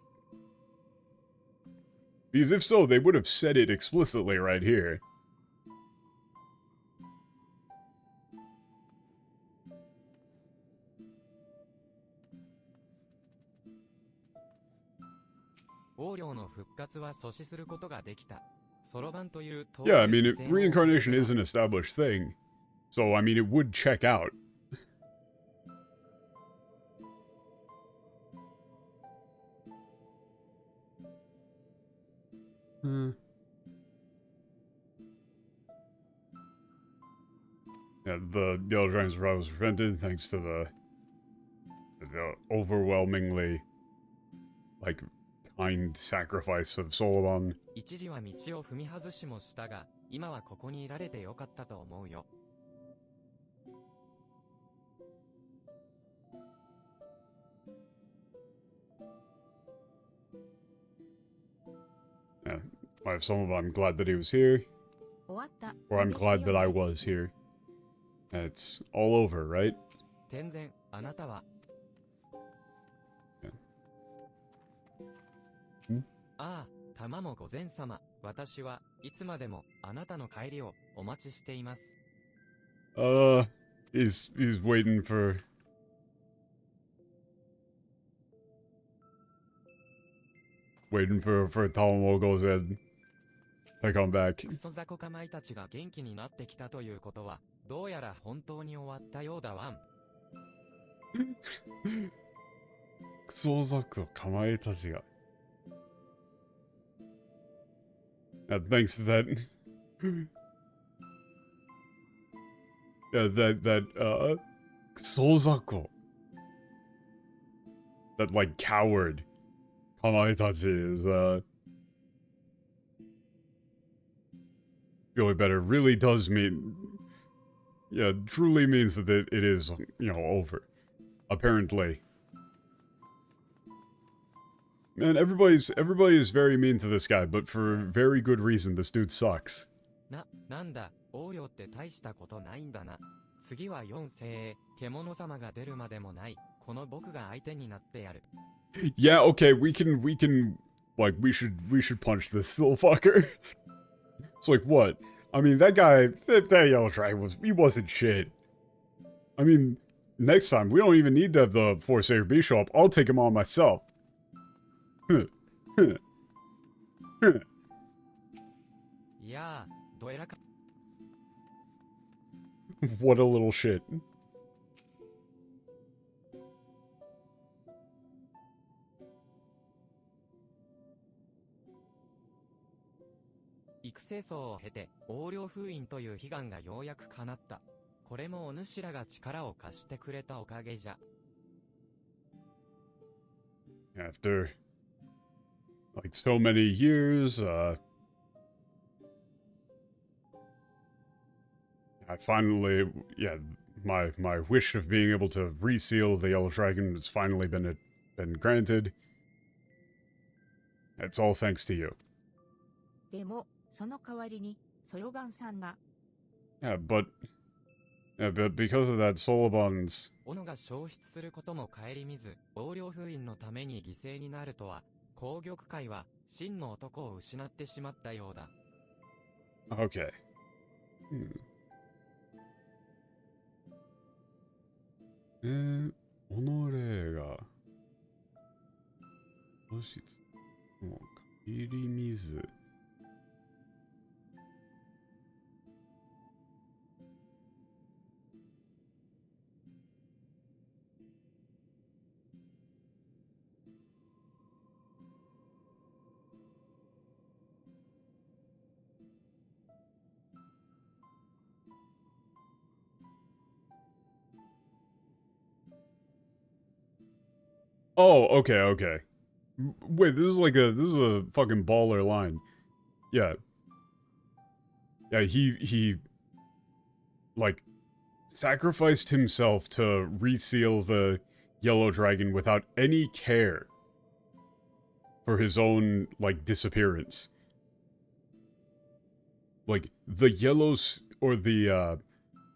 Because if so, they would have said it explicitly right here. Yeah, I mean, reincarnation is an established thing. So, I mean, it would check out. Yeah, the Yellow Dragon's survival was prevented thanks to the overwhelmingly, like, kind sacrifice of Solomon. 一時は道を踏み外しもしたが、今はここにいられてよかったと思うよ。Yeah, I have some of I'm glad that he was here, 終わった。 or I'm です glad よ that I ね was here. And it's all over, right? 天然、あなたは。ああ、玉も御前様。私はいつまでもあなたの帰りをお待ちしています。He's waiting for... Waiting for Tamamo goes in to come back. クソザコカマイたちが元気になってきたということは、どうやら本当に終わったようだわん。クソザコカマイたちが... thanks to that... yeah, Kusozako. That, like, coward. Kamaitachi is, feeling better. Really does mean... yeah, truly means that it is, you know, over. Apparently. Man, everybody is very mean to this guy, but for very good reason. This dude sucks. なんだ、横領って大したことないんだな。次は4世へ、獣様が出るまでもない。この僕が相手になってやる。Yeah, okay, we can, like, we should punch this little fucker. It's like, what? I mean, that guy, that Yellow Dragon he wasn't shit. I mean, next time, we don't even need to have the Forsaker B show up. I'll take him on myself. Yeah, what a little shit. 育成層を経て横領封印という悲願がようやく叶った。これもお主らが力を貸してくれたおかげじゃ。After, like, so many years, I finally, yeah, my wish of being able to reseal the Yellow Dragon has finally been granted. It's all thanks to you. でも、その代わりに、そろばんさんが、Yeah, but because of that, Solobon's... 斧が消失することも顧みず、横領封印のために犠牲になるとは、紅玉会は真の男を失ってしまったようだ。Okay. Hmm. 己が、もし、もう、入り水。Oh, okay, okay. Wait, this is a fucking baller line. Yeah. Yeah, he like sacrificed himself to reseal the Yellow Dragon without any care for his own, like, disappearance. Like, the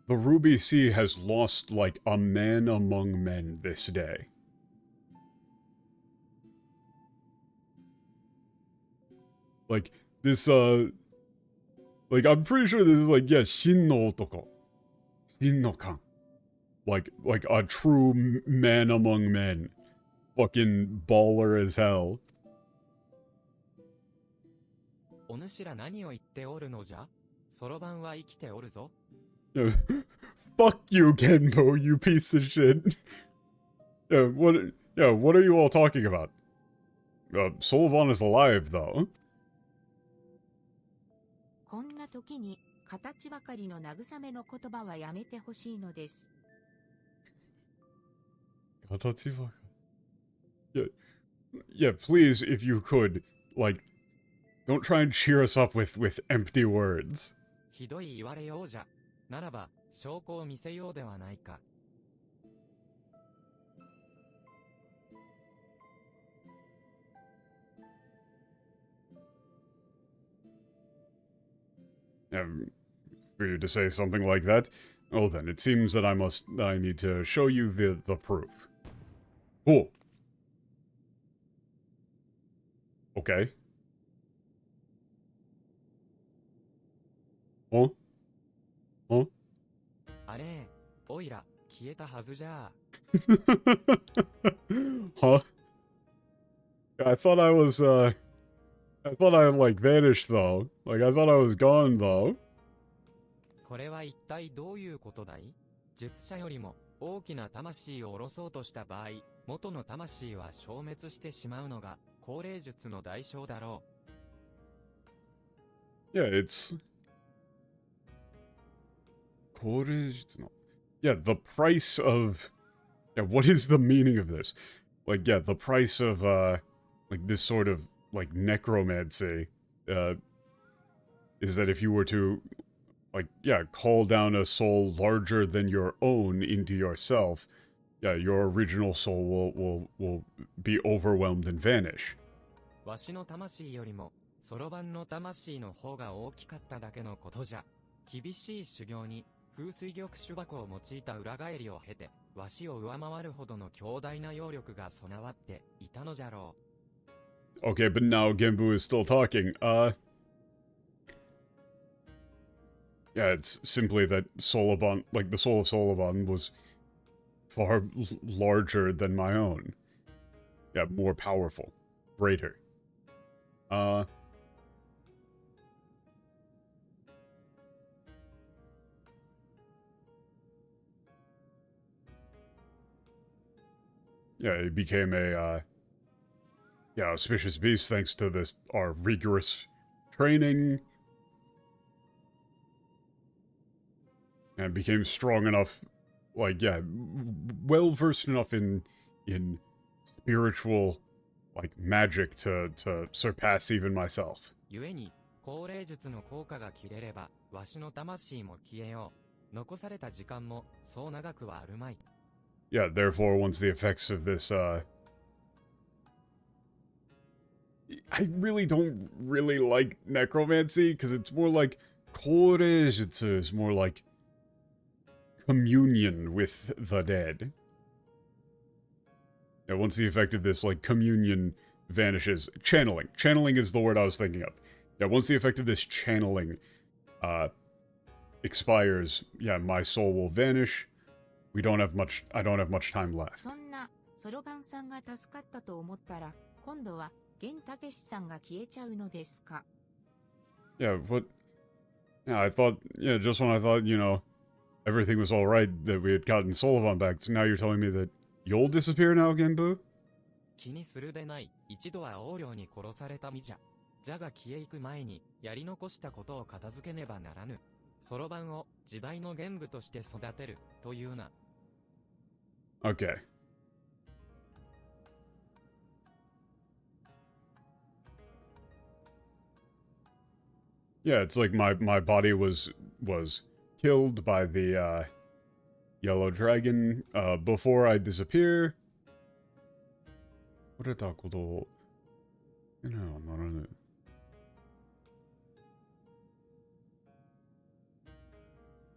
Ruby Sea has lost, like, a man among men this day. Like, this, like, I'm pretty sure this is, like, yeah, Shin no Otoko. Shin no Kan. Like a true man among men. Fucking baller as hell. お主ら何を言っておるのじゃ？そろばんは生きておるぞ。Fuck you, Gendo, you piece of shit. What are you all talking about? Solovan is alive, though. こんな時に、形ばかりの慰めの言葉はやめてほしいのです。Yeah, please, if you could, like, don't try and cheer us up with empty words. ひどい言われようじゃ。ならば、証拠を見せようではないか。For you to say something like that, oh then, it seems that I need to show you the proof. Oh. Okay. Huh? Huh? あれ、おいら、消えたはずじゃ。Huh? I thought I like vanished though. Like I thought I was gone though. これは一体どういうことだい？術者よりも大きな魂を下ろそうとした場合、元の魂は消滅してしまうのが高齢術の代償だろう。Yeah, it's... 高齢術の... Yeah, the price of... Yeah, what is the meaning of this? Like, yeah, the price of, like, this sort of, like, necromancy, is that if you were to, like, yeah, call down a soul larger than your own into yourself, yeah, your original soul will be overwhelmed and vanish. う。わしの魂よりも、そろばんの魂の方が大きかっただけのことじゃ。厳しい修行に、風水玉手箱を用いた裏返りを経て、わしを上回るほどの強大な妖力が備わっていたのじゃろう。Okay, but now Genbu is still talking. Yeah, it's simply that Solobon, like the soul of Solobon, was far larger than my own. Yeah, more powerful. Greater. Yeah, he became a, yeah, auspicious beast thanks to our rigorous training. and became strong enough, like, yeah, well versed enough in spiritual, like, magic to surpass even myself. 故に、高齢術の効果が切れれば、わしの魂も消えよう。残された時間も、そう長くはあるまい。Yeah, therefore, once the effects of this, I really don't really like necromancy, because it's more like korejutsu is more like communion with the dead. Yeah, once the effect of this, like, communion vanishes, channeling. Channeling is the word I was thinking of. Yeah, once the effect of this channeling, expires, yeah, my soul will vanish. I don't have much time left. そんな、そろばんさんが助かったと思ったら、今度は、玄武さんが消えちゃうのですか? Yeah, but... Yeah, I thought... Yeah, just when I thought, you know, everything was alright, that we had gotten Solovan back, so now you're telling me that you'll disappear now, Genbu? 気にするでない。一度は横領に殺された身じゃ。じゃが消え行く前に、やり残したことを片付けねばならぬ。そろばんを、時代の玄武として育てる、というな。Okay. Yeah, it's like my body was killed by the yellow dragon before I disappear.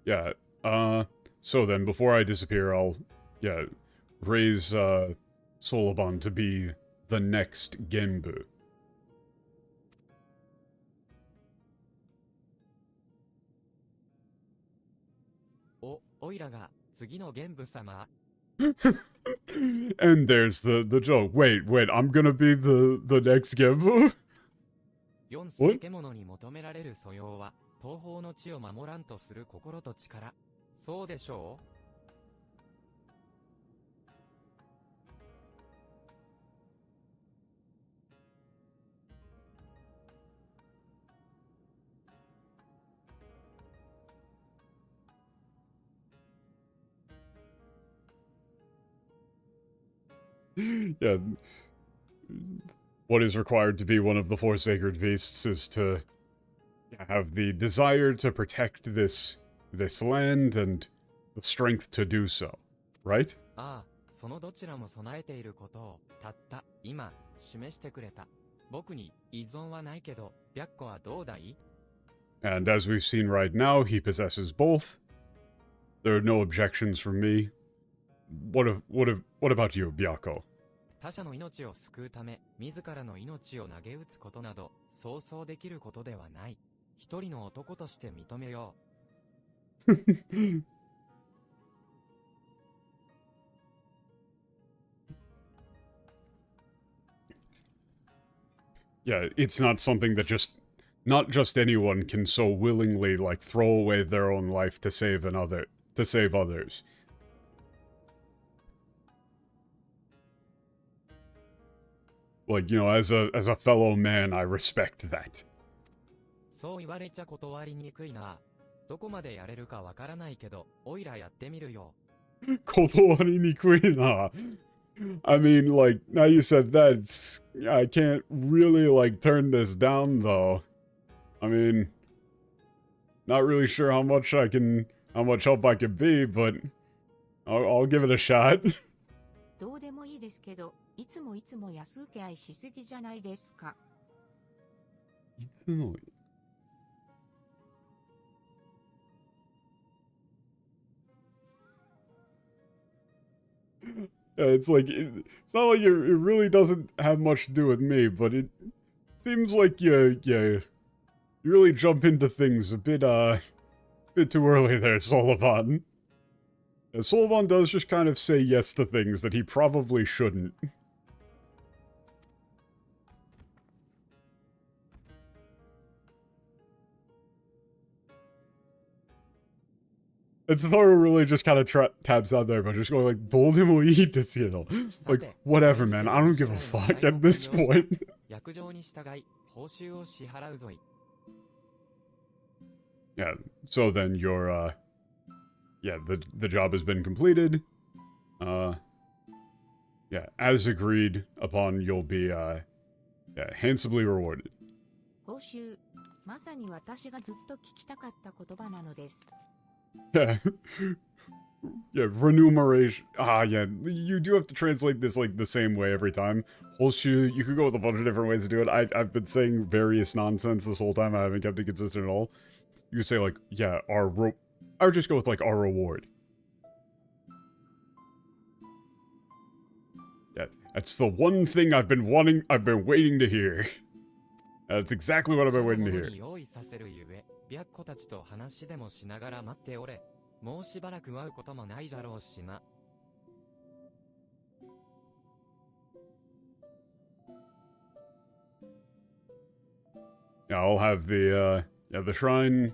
Yeah, so then before I disappear, I'll, yeah, raise Soloban to be the next Genbu. おいらが、次の玄武様。And there's the joke. Wait, I'm gonna be the next Genbu? 四世獣に求められる素養は、東方の地を守らんとする心と力。そうでしょう? Yeah. What is required to be one of the four sacred beasts is to have the desire to protect this land and the strength to do so, right? ああ、そのどちらも備えていることを、たった、今、示してくれた。僕に依存はないけど、白虎はどうだい? And as we've seen right now, he possesses both. There are no objections from me. What about you, Byako? 他者の命を救うため、自らの命を投げ打つことなど、そうそうできることではない。一人の男として認めよう。Yeah, it's not something that not just anyone can so willingly, like, throw away their own life to save others. Like, you know, as a fellow man, I respect that. そう言われちゃ断りにくいな。どこまでやれるかわからないけど、おいらやってみるよ。断りにくいな. I mean, like, now you said that, I can't really, like, turn this down, though. I mean, not really sure how much help I can be, but I'll give it a shot. どうでもいいですけど、いつも安請け合いしすぎじゃないですか。いつも。It's like, it's not like it really doesn't have much to do with me, but it seems like you really jump into things a bit too early there, Solovan. Yeah, Solovan does just kind of say yes to things that he probably shouldn't. And Thor really just kind of taps out there by just going like, どうでもいいですけど. Like, whatever, man. I don't give a fuck at this point. 約定に従い、報酬を支払うぞい。Yeah, so then you're yeah, the job has been completed. Yeah, as agreed upon, you'll be, yeah, handsomely rewarded. 報酬。まさに私がずっと聞きたかった言葉なのです。Yeah. Yeah, remuneration. Ah, yeah, you do have to translate this, like, the same way every time. Holshu, you could go with a bunch of different ways to do it. I've been saying various nonsense this whole time. I haven't kept it consistent at all. You could say, like, yeah, I would just go with, like, our reward. Yeah, that's the one thing I've been waiting to hear. That's exactly what I've been waiting to hear. 用意させるゆえ、白子たちと話でもしながら待っておれ。もうしばらく会うこともないだろうしな。Yeah, I'll have the shrine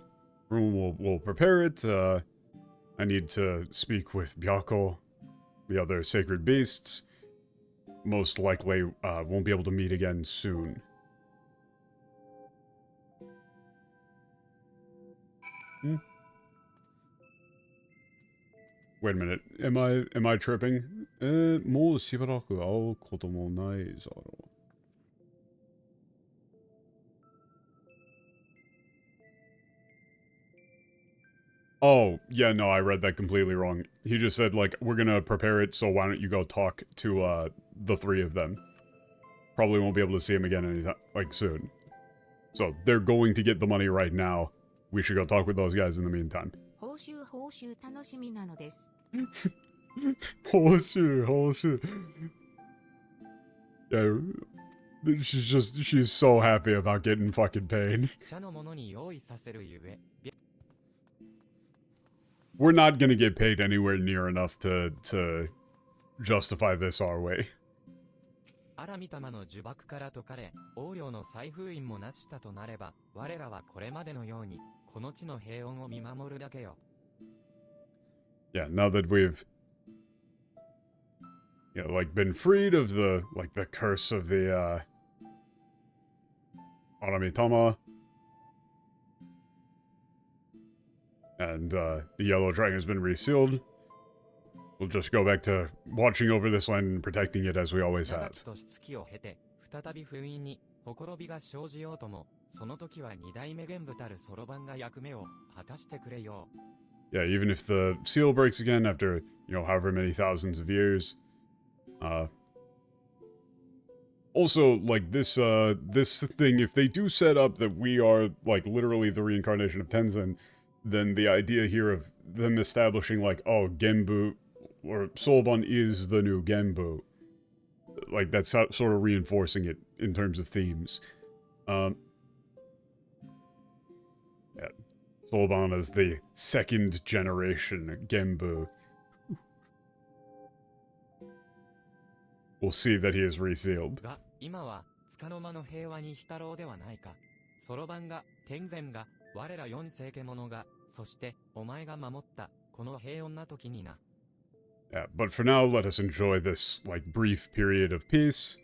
room. We'll prepare it. I need to speak with Byako, the other sacred beasts. Most likely, won't be able to meet again soon. Wait a minute. Am I tripping? もうしばらく会うこともないだろう。Oh, yeah, no, I read that completely wrong. He just said, like, we're gonna prepare it, so why don't you go talk to, the three of them. Probably won't be able to see him again anytime, like, soon. So, they're going to get the money right now. We should go talk with those guys in the meantime. 報酬楽しみなのです。報酬. Yeah, she's so happy about getting fucking paid. 社の者に用意させるゆえ。We're not gonna get paid anywhere near enough to justify this our way. アラミ様の呪縛から解かれ、王領の再封印もなしたとなれば、我らはこれまでのように、この地の平穏を見守るだけよ。Yeah, now that we've, you know, like, been freed of the curse of the, Aramitama, and, the Yellow Dragon has been resealed, we'll just go back to watching over this land and protecting it as we always 長 have. き年月を経て、再び封印に、ほころびが生じようとも、その時は二代目玄武たるそろばんが役目を果たしてくれよう。Yeah, even if the seal breaks again after, you know, however many thousands of years. Also, like, this thing, if they do set up that we are, like, literally the reincarnation of Tenzin, then the idea here of them establishing, like, oh, Genbu, or Soulbon is the new Genbu, like, that's sort of reinforcing it in terms of themes. Yeah. Soulbon is the second generation Genbu. We'll see that he is resealed. が、今は、束の間の平和に浸ろうではないか。そろばんが、天然が、我ら四世家者が、そして、お前が守った、この平穏な時にな。Yeah, but for now, let us enjoy this, like, brief period of peace.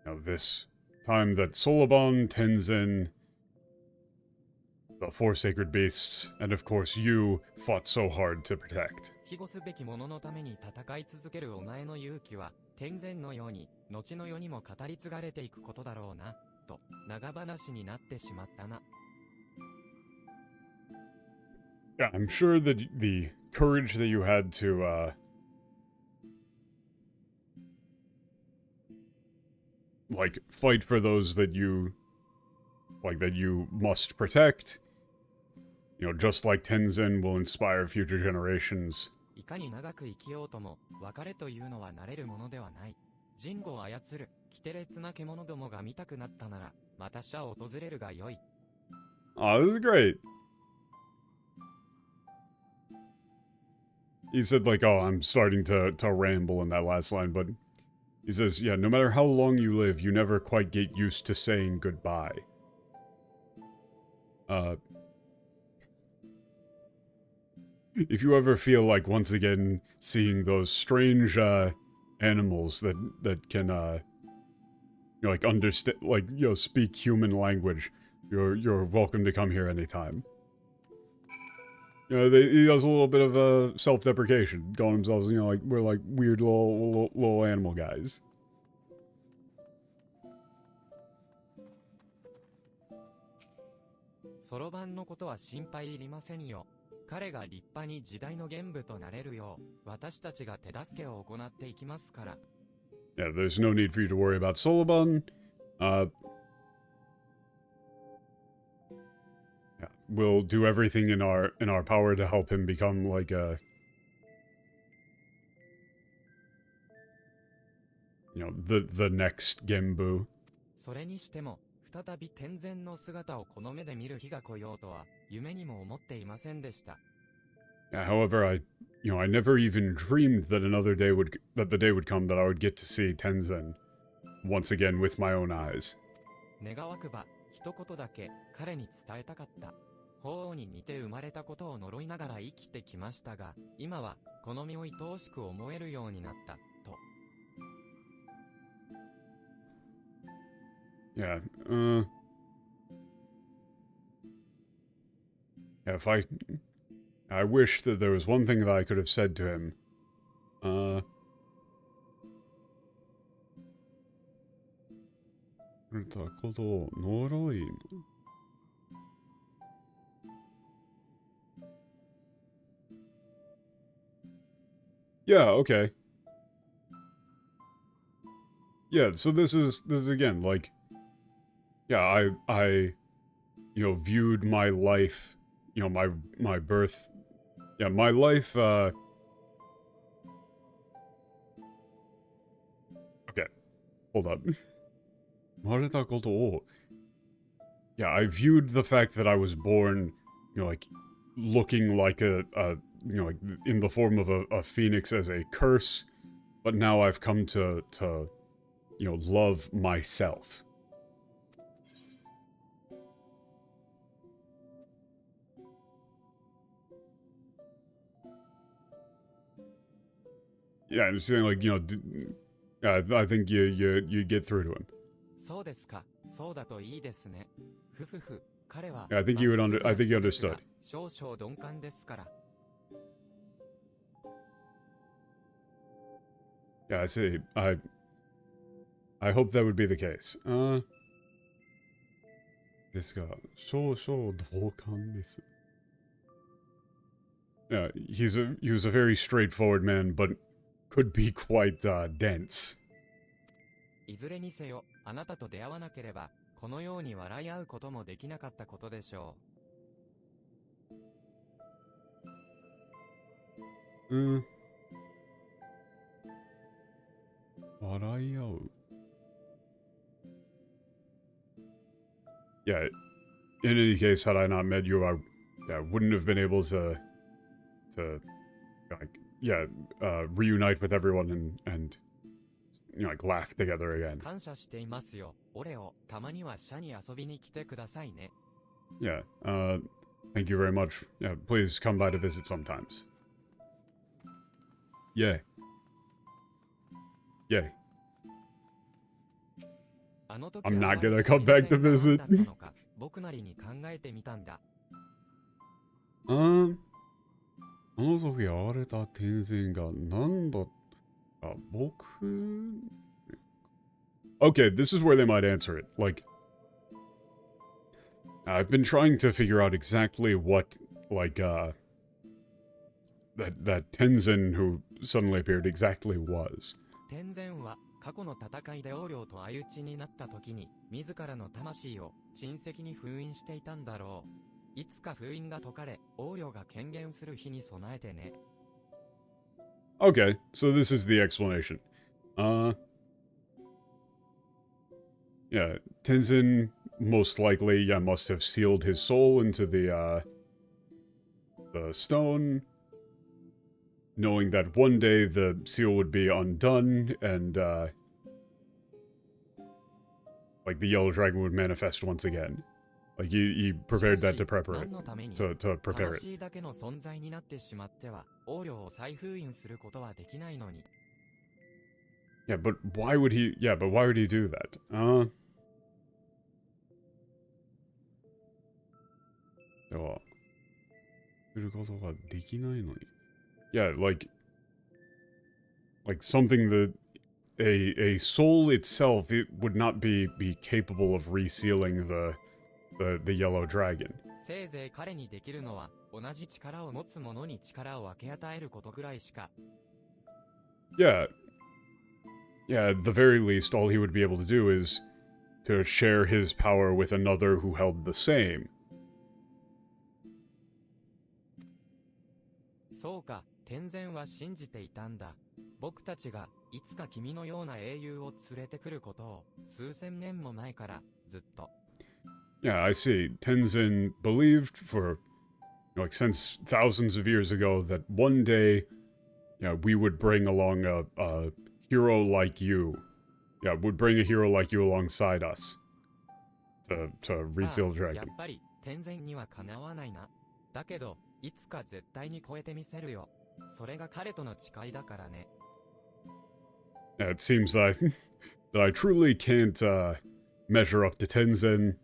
Now, this time that Soulbon, Tenzin, the four sacred beasts, and of course you, fought so hard to protect. 庇護すべき者のために戦い続けるお前の勇気は、天然のように、後の世にも語り継がれていくことだろうな、と、長話になってしまったな。Yeah, I'm sure that the courage that you had to, like, fight for those that you, like, that you must protect, you know, just like Tenzin will inspire future generations. いかに長く生きようとも、別れというのは慣れるものではない。人語を操る、奇て烈な獣どもが見たくなったなら、また社を訪れるがよい。Oh, this is great. He said, like, oh, I'm starting to ramble in that last line, but he says, yeah, no matter how long you live, you never quite get used to saying goodbye. If you ever feel like, once again, seeing those strange, animals that can, you know, like, understand, like, you know, speak human language, you're welcome to come here anytime. You know, he does a little bit of self-deprecation, calling themselves, you know, like we're like weird little animal guys. そろばんのことは心配いりませんよ。彼が立派に時代の元部となれるよう、私たちが手助けを行っていきますから。Yeah, there's no need for you to worry about Solobun. Yeah, we'll do everything in our power to help him become like a, you know, the next Genbu. それにしても、再び天然の姿をこの目で見る日が来ようとは、夢にも思っていませんでした。Yeah, however, I never even dreamed that the day would come that I would get to see Tenzin once again with my own eyes. 願わくば、一言だけ彼に伝えたかった。法皇に似て生まれたことを呪いながら生きてきましたが、今はこの身を愛おしく思えるようになった、と。Yeah, yeah, if I wish that there was one thing that I could have said to him. Yeah, okay. Yeah, so this is again, like, yeah, I you know, viewed my life, you know, my birth, yeah, my life, okay, hold up. Yeah, I viewed the fact that I was born, you know, like, looking like a you know, like, in the form of a phoenix as a curse, but now I've come to, you know, love myself. Yeah, I'm saying, like, you know, I think you get through to him. そうですか、そうだといいですね。ふふふ、彼は、Yeah, I think you understood. 少々鈍感ですから。Yeah, I see. I hope that would be the case. ですが、少々同感です。Yeah, he was a very straightforward man, but could be quite dense. いずれにせよ、あなたと出会わなければ、このように笑い合うこともできなかったことでしょう。笑い合う。Yeah, in any case, had I not met you, I wouldn't have been able to like, yeah, reunite with everyone and you know, like, laugh together again. 感謝していますよ。俺をたまには社に遊びに来てくださいね。Yeah, thank you very much. Yeah, please come by to visit sometimes. Yay. Yay. I'm not gonna come back to visit. 僕なりに考えてみたんだ。あの時会われた天然が何だった僕 Okay, this is where they might answer it. Like, I've been trying to figure out exactly what, like, that Tenzin who suddenly appeared exactly was. 天然は過去の戦いで王領と相打ちになった時に自らの魂を珍石に封印していたんだろう。いつか封印が解かれ、王領が権限する日に備えてね。Okay, so this is the explanation. Yeah, Tenzin most likely, yeah, must have sealed his soul into the stone, knowing that one day the seal would be undone and, like, the yellow dragon would manifest once again. Like, he prepared that to prepare it. To prepare it. Yeah, but why would he do that? Yeah, like something that a soul itself, it would not be capable of resealing the yellow dragon. せいぜい彼にできるのは、同じ力を持つ者に力を分け与えることぐらいしか。Yeah. Yeah, at the very least, all he would be able to do is to share his power with another who held the same. そうか、天然は信じていたんだ。僕たちが、いつか君のような英雄を連れてくることを、数千年も前から、ずっと。Yeah, I see. Tenzin believed for, like, since thousands of years ago that one day, yeah, we would bring along a hero like you. Yeah, would bring a hero like you alongside us to reseal the やっ dragon. ぱり、天然にはかなわないな。だけど、いつか絶対に超えてみせるよ。それが彼との誓いだからね。Yeah, it seems that I truly can't measure up to Tenzin.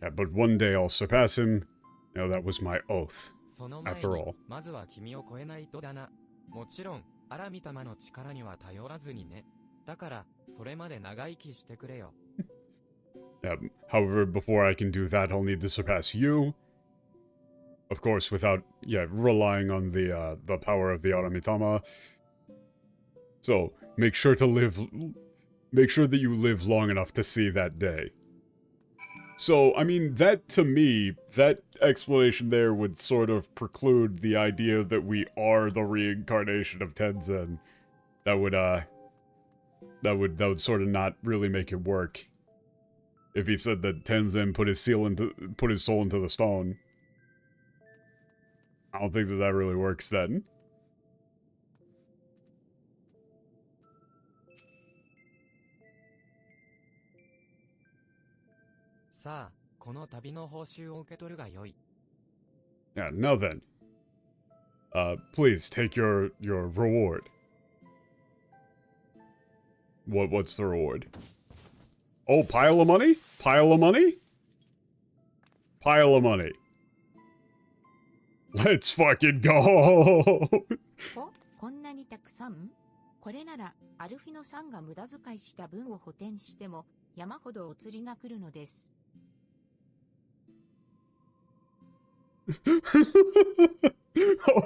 Yeah, but one day I'll surpass him. You know, that was my oath. その前 After に all. まずは君を超えないとだな。もちろん、アラミタマの力には頼らずにね。だから、それまで長生きしてくれよ。Yeah, however, before I can do that, I'll need to surpass you. Of course, without, yeah, relying on the power of the Aramitama. So, make sure that you live long enough to see that day. So, I mean, that, to me, that explanation there would sort of preclude the idea that we are the reincarnation of Tenzin. That would sort of not really make it work. If he said that Tenzin put his soul into the stone. I don't think that really works then. さあ、この旅の報酬を受け取るがよい。Yeah, now then. Please take your reward. What's the reward? Oh, pile of money? Pile of money? Pile of money. Let's fucking go! お、こんなにたくさん？これなら、アルフィノさんが無駄遣いした分を補填しても、山ほどお釣りが来るのです。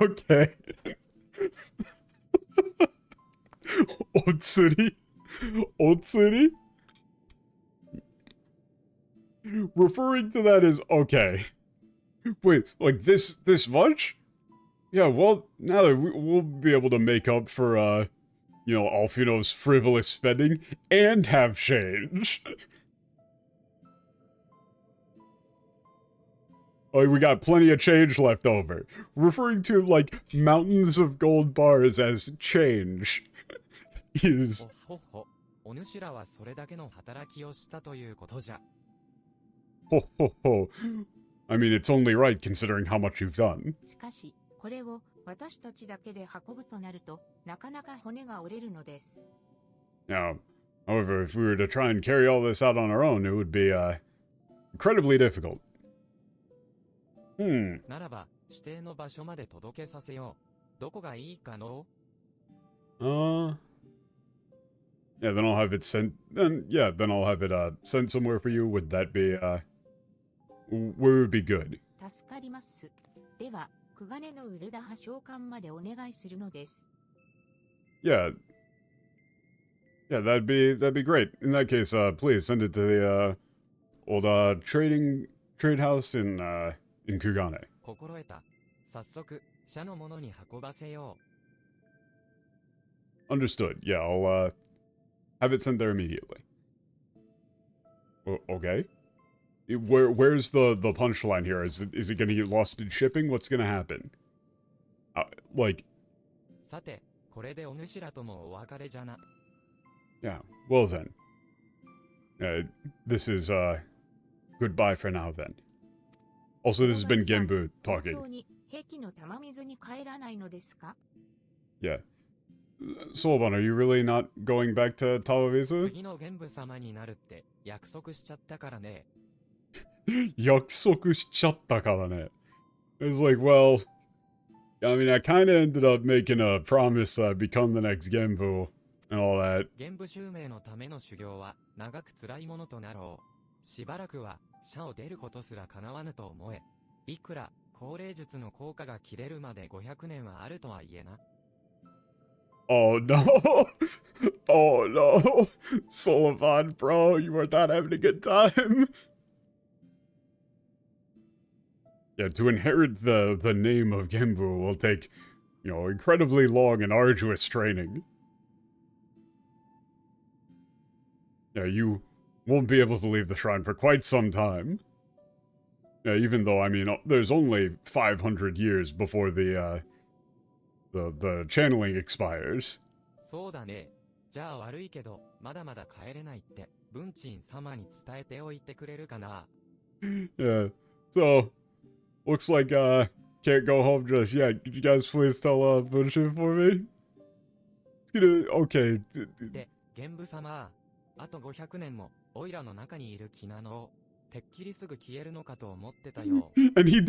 Okay. お釣り？お釣り？ Referring to that as okay. Wait, like this much? Yeah, well, now that we'll be able to make up for, you know, Alfino's frivolous spending and have change. Like, we got plenty of change left over. Referring to, like, mountains of gold bars as change is... ほほほ、お主らはそれだけの働きをしたということじゃ。Ho ho ho. I mean, it's only right considering how much you've done. しかし、これを私たちだけで運ぶとなると、なかなか骨が折れるのです。Now, however, if we were to try and carry all this out on our own, it would be, incredibly difficult. ならば、指定の場所まで届けさせよう。どこがいいかの？ Yeah, then I'll have it sent, then I'll have it, sent somewhere for you. Would that be, where would be good? 助かります。では、クガネのウルダハ召喚までお願いするのです。Yeah, that'd be great. In that case, please send it to the, old, trade house in Kugane. 心得た。早速、社の者に運ばせよう。Understood. Yeah, I'll, have it sent there immediately. Okay. Where's the punchline here? Is it gonna get lost in shipping? What's gonna happen? Like... さて、これでお主らともお別れじゃな。Yeah, well then. This is, goodbye for now then. Also, this has been Genbu talking. 本当に壁の玉水に帰らないのですか? Yeah. Solban, are you really not going back to Tawavizu? 次の玄武様になるって約束しちゃったからね。約束しちゃったからね。It's like, well, I mean, I kind of ended up making a promise that I'd become the next Genbu and all that. 玄武襲名のための修行は長く辛いものとなろう。しばらくは社を出ることすら叶わぬと思え。いくら高齢術の効果が切れるまで500年はあるとは言えな。Oh no! Oh no! Sullivan, bro, you are not having a good time. Yeah, to inherit the name of Genbu will take, you know, incredibly long and arduous training. Yeah, you won't be able to leave the shrine for quite some time. Yeah, even though, I mean, there's only 500 years before the channeling expires. そうだね。じゃあ悪いけど、まだまだ帰れないって、文鎮様に伝えておいてくれるかな。Yeah, so, looks like, can't go home just yet. Could you guys please tell, Bunshin for me? It's gonna, okay. で、玄武様、あと500年も、オイラの中にいる気なの。てっきりすぐ消えるのかと思ってたよ。And it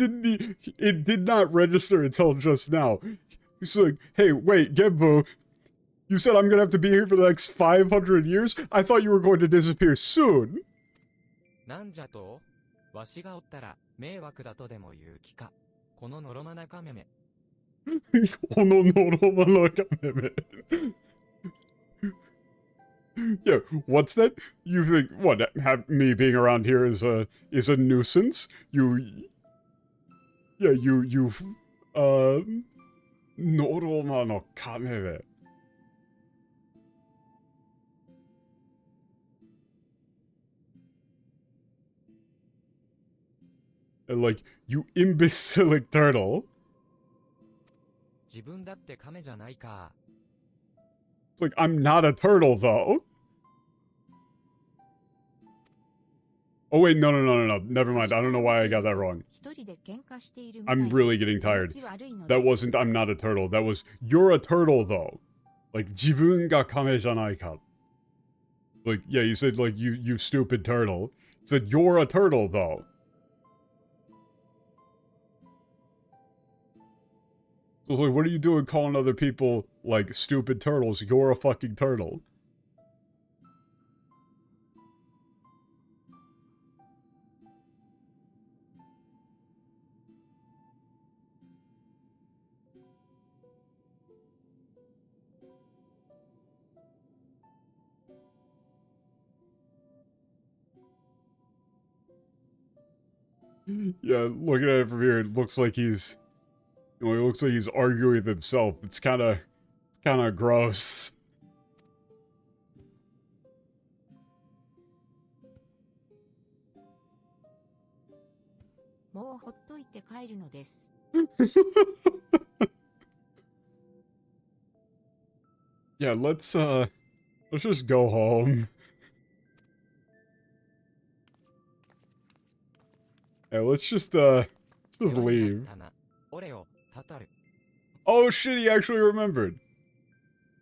did not register until just now. He's like, hey, wait, Genbu, you said I'm gonna have to be here for the next 500 years? I thought you were going to disappear soon. なんじゃと？わしがおったら、迷惑だとでも言う気か。こののろまなかめめ。Yeah, what's that? You think what? Have me being around here is a nuisance? Yeah, Noroma no kameme. Like, you imbecilic turtle. 自分だって亀じゃないか。It's like, I'm not a turtle, though. Oh, wait, no. Never mind. I don't know why I got that wrong. I'm really getting tired. That wasn't, I'm not a turtle. That was, you're a turtle, though. Like, 自分が亀じゃないか. Like, yeah, you said, like, you stupid turtle. You said, you're a turtle, though. So, like, what are you doing calling other people, like, stupid turtles? You're a fucking turtle. Yeah, looking at it from here, it looks like he's... You know, it looks like he's arguing with himself. It's kind of gross. Yeah, let's just go home. Yeah, let's just leave. Oh shit, he actually remembered.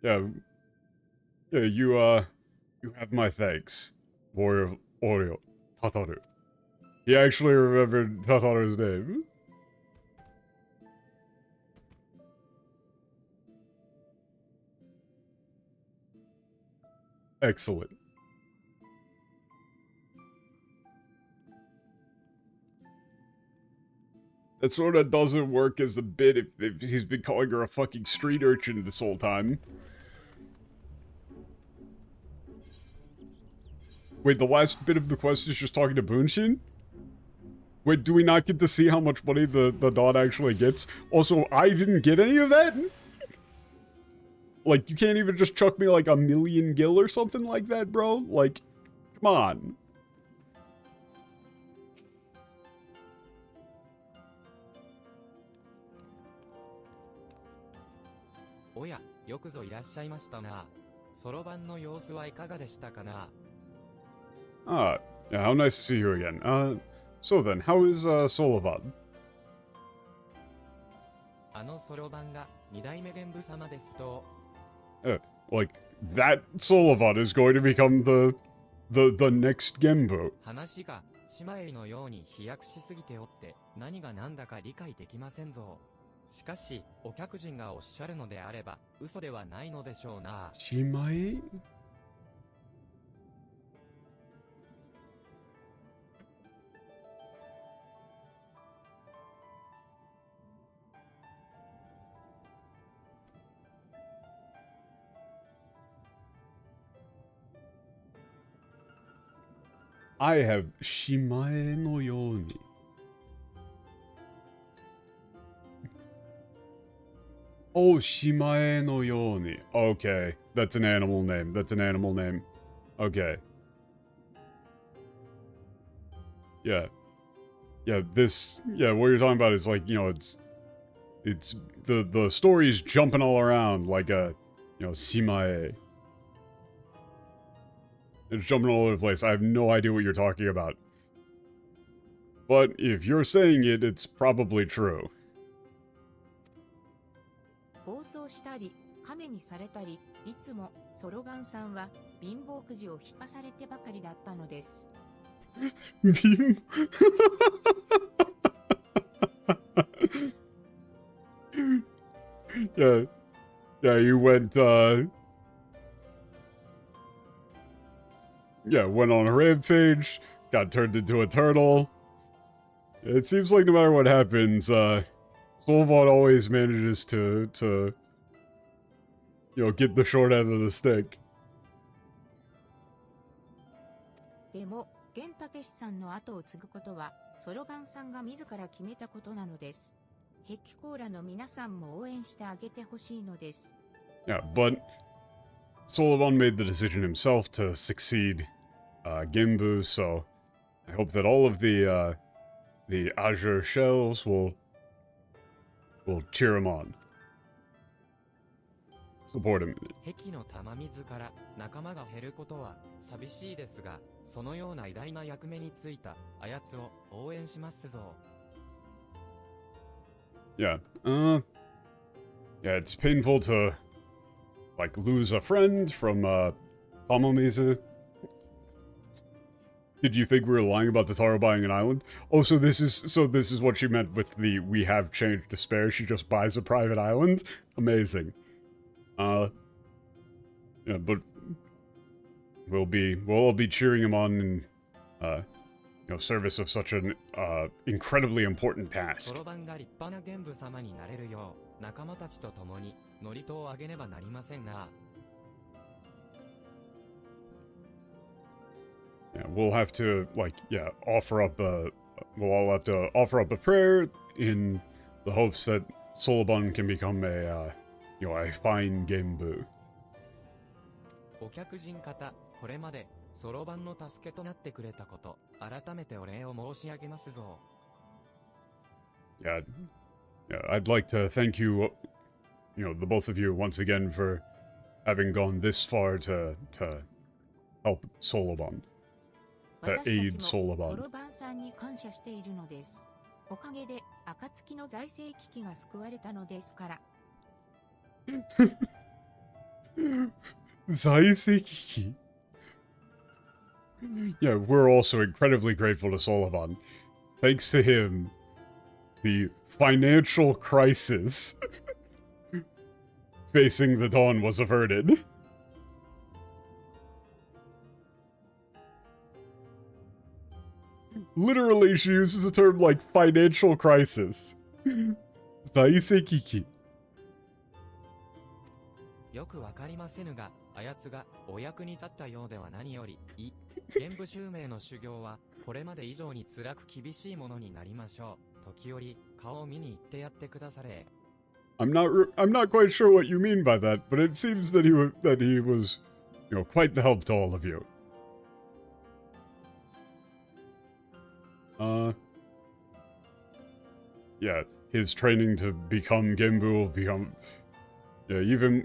Yeah, you have my thanks, Warrior Oreo Tataru. He actually remembered Tataru's name. Excellent. That sort of doesn't work as a bit if he's been calling her a fucking street urchin this whole time. Wait, the last bit of the quest is just talking to Bunshin? Wait, do we not get to see how much money the dot actually gets? Also, I didn't get any of that? Like, you can't even just chuck me like 1,000,000 gil or something like that, bro? Like, come on. Oya, よくぞいらっしゃいましたな。そろばんの様子はいかがでしたかな? Ah, yeah, how nice to see you again. So then, how is, Solovan? あのそろばんが2代目玄武様ですと。Like, that Solovan is going to become The next Genbu. 話が姉妹のように飛躍しすぎておって何が何だか理解できませんぞ。しかしお客人がおっしゃるのであれば嘘ではないのでしょうな。姉妹? I have shimae no yoni. Oh, shimae no yoni. Okay, that's an animal name. That's an animal name. Okay. Yeah. Yeah, this... Yeah, what you're talking about is like, you know, it's... The story's jumping all around like a... You know, shimae. It's jumping all over the place. I have no idea what you're talking about. But if you're saying it, it's probably true. 暴走したり、亀にされたり、いつもそろばんさんは貧乏くじを引かされてばかりだったのです。Yeah. Yeah, you went, yeah, went on a rampage, got turned into a turtle. It seems like no matter what happens, Solvon always manages to, you know, get the short end of the stick. でも、玄武さんの後を継ぐことは、そろばんさんが自ら決めたことなのです。壁コーラの皆さんも応援してあげてほしいのです。Yeah, but Solvon made the decision himself to succeed Genbu, so I hope that all of the Azure shells will cheer him on. Support him. 壁の玉水から仲間が減ることは寂しいですが、そのような偉大な役目についたあやつを応援しますぞ。Yeah, yeah, it's painful to, like, lose a friend from, Tomomizu. Did you think we were lying about the Taro buying an island? Oh, so this is what she meant with the we have changed to spare. She just buys a private island? Amazing. Yeah, but we'll all be cheering him on in, you know, service of such an, incredibly important そ task. ろばんが立派な玄武様になれるよう仲間たちと共に祝詞をあげねばなりませんな。Yeah, we'll have to, like, yeah, offer up we'll all have to offer up a prayer in the hopes that Solobon can become a, you know, a fine Genbu. お客人方、これまでそろばんの助けとなってくれたこと、改めてお礼を申し上げますぞ。Yeah, yeah, I'd like to thank you, you know, the both of you once again for having gone this far to help Solobon. To 私 aid たちも Solobon. そろばんさんに感謝しているのです。おかげで暁の財政危機が救われたのですから。Zaiseki. Yeah, we're also incredibly grateful to Solomon. Thanks to him, the financial crisis facing the Dawn was averted. Literally, she uses a term like financial crisis. Zaiseki. よくわかりませぬが、あやつがお役に立ったようでは何よりいい。玄武襲名の修行はこれまで以上に辛く厳しいものになりましょう。時折顔を見に行ってやってくだされ。I'm not quite sure what you mean by that, but it seems that he was, you know, quite the help to all of you. Yeah, his training to become Genbu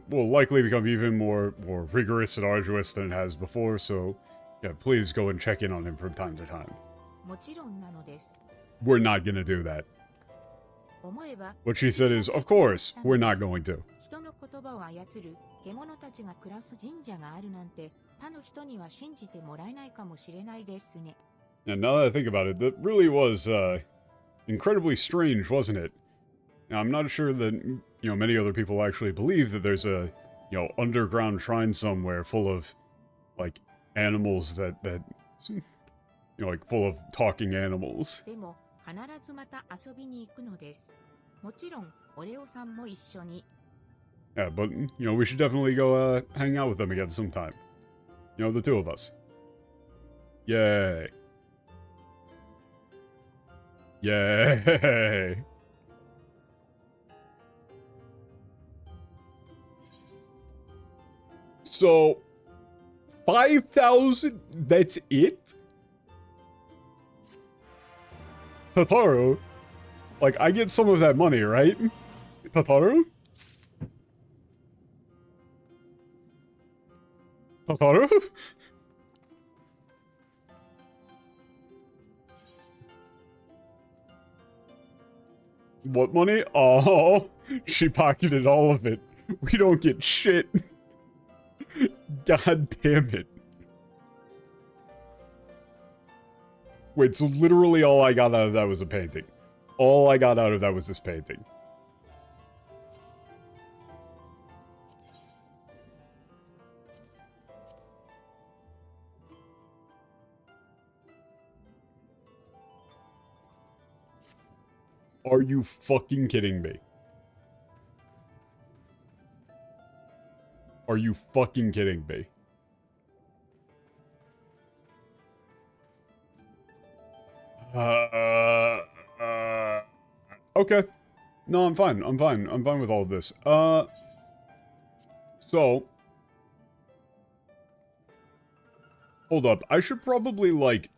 will likely become even more rigorous and arduous than it has before, so yeah, please go and check in on him from time to time. もちろんなのです。 We're not gonna do that. 思えば What she said is, of course, we're not going to. 人のこ言葉を操る獣たちが暮らす神社があるなんて、他の人には信じてもらえないかもしれないですね。And now that I think about it, that really was incredibly strange, wasn't it? Now, I'm not sure that, many other people actually believe that there's a, underground shrine somewhere full of, like, animals that, like, full of talking animals. でも、必ずまた遊びに行くのです。もちろん、オレオさんも一緒に。Yeah, but, we should definitely go, hang out with them again sometime. The two of us. Yay. Yay. So, 5,000, that's it? Tataru? Like, I get some of that money, right? Tataru? Tataru? What money? Oh, she pocketed all of it. We don't get shit. God damn it. Wait, so literally all I got out of that was a painting. All I got out of that was this painting. Are you fucking kidding me? Are you fucking kidding me? Okay. No, I'm fine. I'm fine. I'm fine with all of this. So. Hold up. I should probably, like,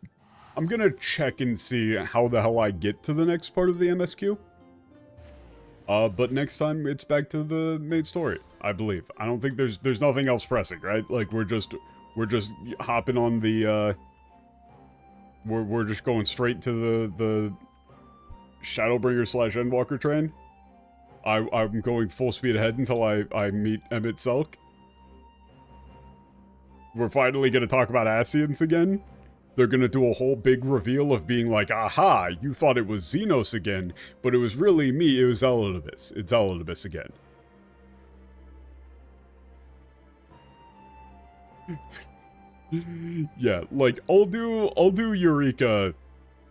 I'm gonna check and see how the hell I get to the next part of the MSQ. But next time it's back to the main story, I believe. I don't think there's nothing else pressing, right? Like, we're just hopping on the, we're just going straight to the Shadowbringer / Endwalker train. I'm going full speed ahead until I meet Emmett Selk. We're finally gonna talk about Asians again. They're gonna do a whole big reveal of being like, aha, you thought it was Xenos again, but it was really me, it was Elidibus. It's Elidibus again. Yeah, like, I'll do Eureka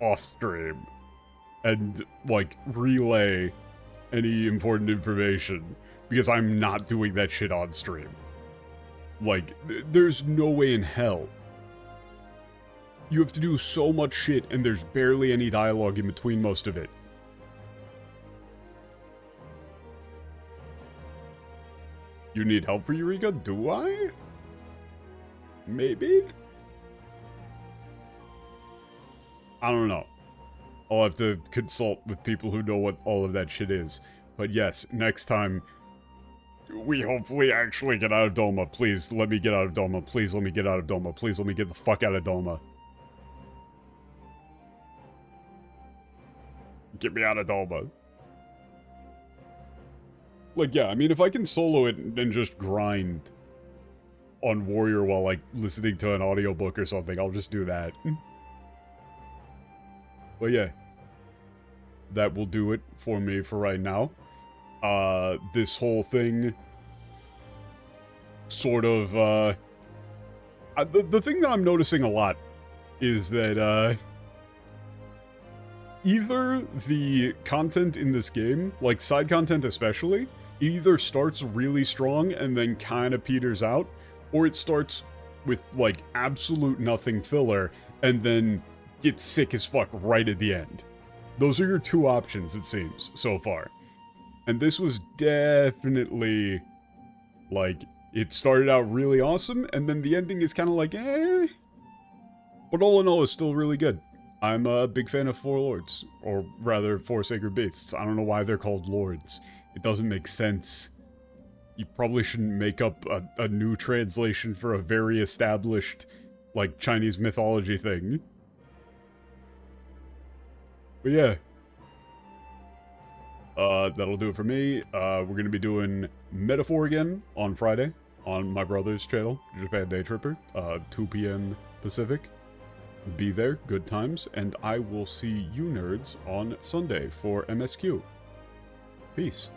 off stream and, like, relay any important information, because I'm not doing that shit on stream. Like, there's no way in hell. You have to do so much shit, and there's barely any dialogue in between most of it. You need help for Eureka? Do I? Maybe? I don't know. I'll have to consult with people who know what all of that shit is. But yes, next time, we hopefully actually get out of Doma. Please, let me get out of Doma. Please, let me get out of Doma. Please, let me get the fuck out of Doma. Get me out of Doma. Like, yeah, I mean, if I can solo it and just grind on Warrior while, like, listening to an audiobook or something, I'll just do that. But yeah. That will do it for me for right now. This whole thing sort of, the thing that I'm noticing a lot is that, either the content in this game, like side content especially, either starts really strong and then kind of peters out, or it starts with, like, absolute nothing filler and then gets sick as fuck right at the end. Those are your two options, it seems, so far. And this was definitely, like, it started out really awesome, and then the ending is kind of like, eh. But all in all, it's still really good. I'm a big fan of Four Lords, or rather, Four Sacred Beasts. I don't know why they're called Lords. It doesn't make sense. You probably shouldn't make up a new translation for a very established, like, Chinese mythology thing. But yeah. That'll do it for me. We're gonna be doing Metaphor again on Friday on my brother's channel, Japan Day Tripper, 2 p.m. Pacific. Be there, good times, and I will see you nerds on Sunday for MSQ. Peace.